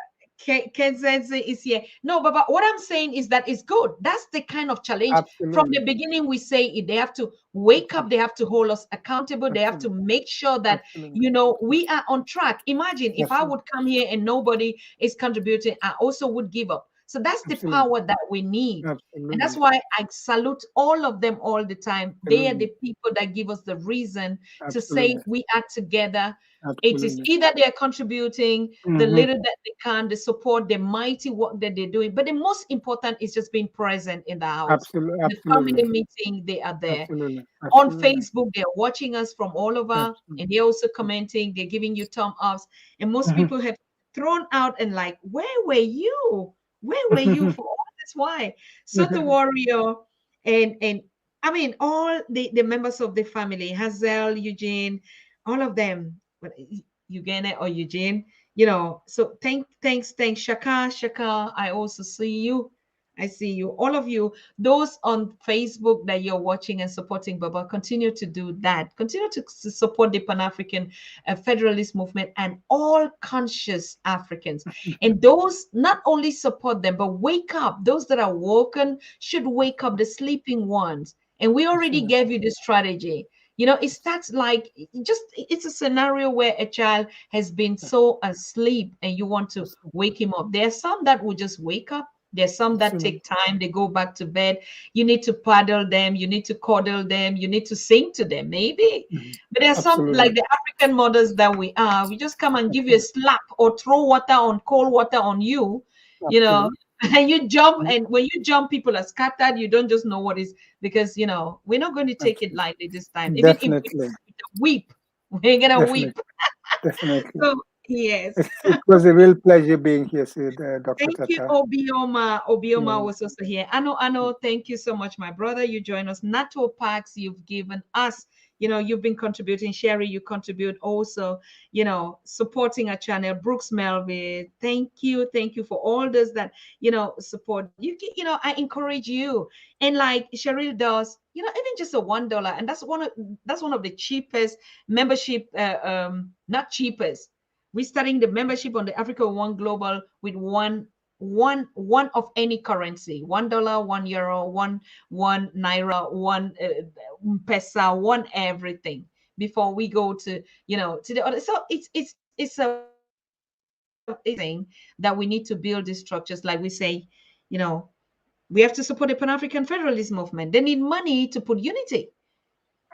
Kenzenze is here. No, but what I'm saying is that it's good. That's the kind of challenge. From the Absolutely. beginning, we say it. They have to wake up. They have to hold us accountable. They have to Absolutely. make sure that, Absolutely. we are on track. Imagine if I Absolutely. would come here and nobody is contributing, I also would give up. So that's the Absolutely. power that we need. And that's Absolutely. why I salute all of them all the time. They are Absolutely. the people that give us the reason to say Absolutely. we are together. It is Absolutely. either they are contributing the Mm-hmm. little that they can, the support, the mighty work that they're doing. But the most important is just being present in the house. Absolutely. The family Absolutely. meeting, they are there. Absolutely. On Absolutely. Facebook, they're watching us from all over and Absolutely. they're also commenting, they're giving you thumb ups. And most Mhm. people have thrown out and like, where were you? Where were you for all this? Why? So the warrior and I mean all the members of the family, Hazel, Eugene, all of them, Eugene or Eugene, so thanks, Shaka. I also see you. I see you. All of you, those on Facebook that you're watching and supporting Baba, continue to do that. Continue to support the Pan African Federalist movement and all conscious Africans. And those not only support them, but wake up. Those that are woken should wake up the sleeping ones. And we already Absolutely. gave you the strategy. It starts like it's a scenario where a child has been so asleep and you want to wake him up. There are some that will just wake up. There's some that Absolutely. take time, they go back to bed. You need to paddle them, you need to cuddle them, you need to sing to them, maybe. Mhm. But there's some Absolutely. like the African mothers that we are, we just come and give you a slap or throw cold water on you, you know, Absolutely. and you jump. And when you jump, people are scattered. You don't just know what is, because, we're not going to take it Absolutely. lightly this time. Even if we Definitely. weep, we're going to weep. Definitely. Definitely. So, yes. It was a real pleasure being here, Sid, Dr. Thank you, Tata. Obioma. Obioma Yeah. was also here. Ano, thank you so much, my brother. You join us. NATO packs you've given us. You've been contributing. Sherry, you contribute also, supporting our channel. Brooks Melvin, thank you. Thank you for all those that, support. I encourage you. And like Cheryl does, even just a $1. And that's one of the cheapest membership, not cheapest. We're starting the membership on the Africa One Global with one of any currency: $1, €1, one naira, one pesa, one everything, before we go to the other. So it's a thing that we need to build these structures. Like we say, you know, we have to support the Pan African Federalist movement. They need money to put unity.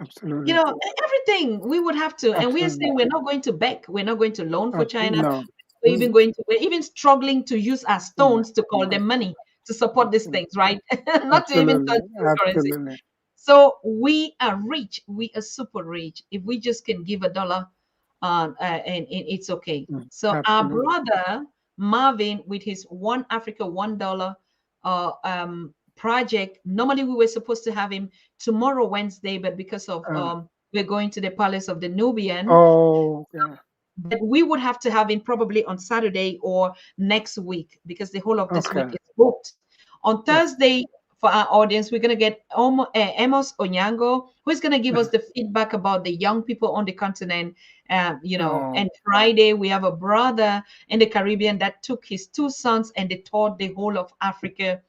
Absolutely. Everything we would have to, and we are Absolutely. saying we're not going to beg, we're not going to loan for China. No. We're even struggling to use our No. stones to call No. them money to support these Absolutely. things, right? Not to even touch Absolutely. this currency. Absolutely. So we are rich. We are super rich. If we just can give $1, and it's okay. So our Absolutely. brother Marvin, with his One Africa $1 project. Normally we were supposed to have him tomorrow, Wednesday, but because of Uh, we're going to the Palace of the Nubian, oh, yeah. but we would have to have him probably on Saturday or next week, because the whole of this Okay. week is booked. On Yeah. Thursday, for our audience, we're going to get Amos Onyango, who's going to give us the feedback about the young people on the continent. Oh, And Friday, we have a brother in the Caribbean that took his two sons and they toured the whole of Africa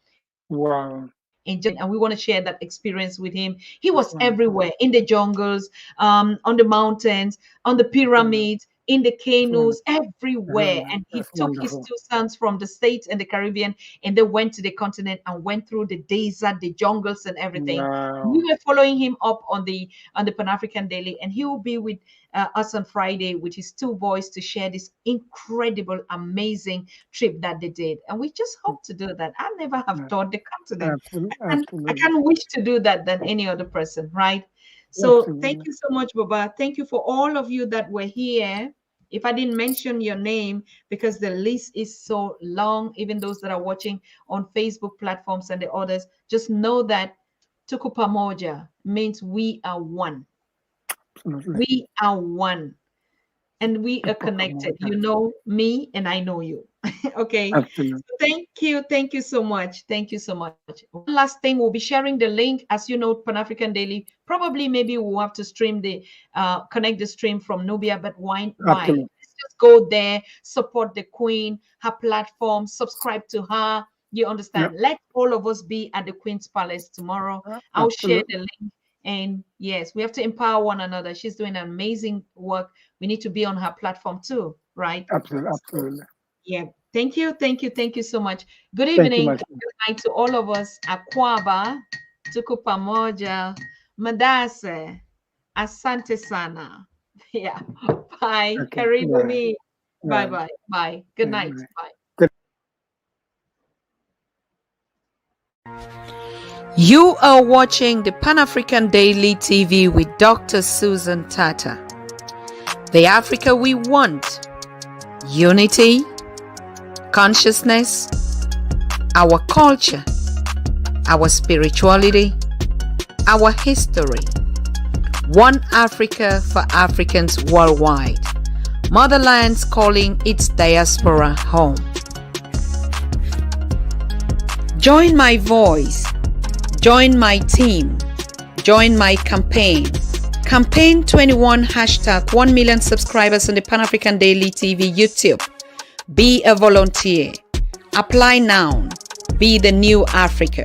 wow. and we want to share that experience with him. He was That's wonderful. everywhere, in the jungles, on the mountains, on the That's wonderful. pyramids, in the That's wonderful. canoes, everywhere. And he That's took his wonderful. two sons from the States and the Caribbean, and they went to the continent and went through the desert, the jungles, and everything. We Wow. were following him up on the Pan African Daily, and he will be with us on Friday with his two boys to share this incredible, amazing trip that they did. And we just hope to do that. I never have toured the continent. Absolutely. I Absolutely. can't wish to do that than any other person, right? So thank Absolutely. you so much, Baba. Thank you for all of you that were here. If I didn't mention your name, because the list is so long, even those that are watching on Facebook platforms and the others, just know that Tuku Pamoja means we are one. Absolutely. We are one, and we are connected. You know me and I know you. Okay. Absolutely. So thank you so much. Thank you so much. One last thing, we'll be sharing the link. As you know, Pan-African Daily, probably maybe we'll have to stream the connect the stream from Nubia, but why? Absolutely. Let's just go there, support the queen, her platform, subscribe to her. You understand? Yep. Let all of us be at the Queen's Palace tomorrow. I'll share the Absolutely. link. And yes, we have to empower one another. She's doing amazing work. We need to be on her platform too, right? Absolutely. So, Absolutely. yeah. Thank you. Thank you. Thank you so much. Good Thank you evening. much. Good night to all of us. Akwaba, tuko pamoja, madase, asante sana. Yeah. Bye. Okay. Bye. Karibuni. Bye Bye. bye. Bye. Good Bye. night. Bye. Bye. Good. You are watching the Pan African Daily TV with Dr. Susan Tata. The Africa we want: unity, consciousness, our culture, our spirituality, our history. One Africa for Africans worldwide. Motherlands calling its diaspora home. Join my voice. Join my team. Join my campaign. Campaign 21 hashtag 1 million subscribers on the Pan African Daily TV YouTube. Be a volunteer. Apply now. Be the new Africa.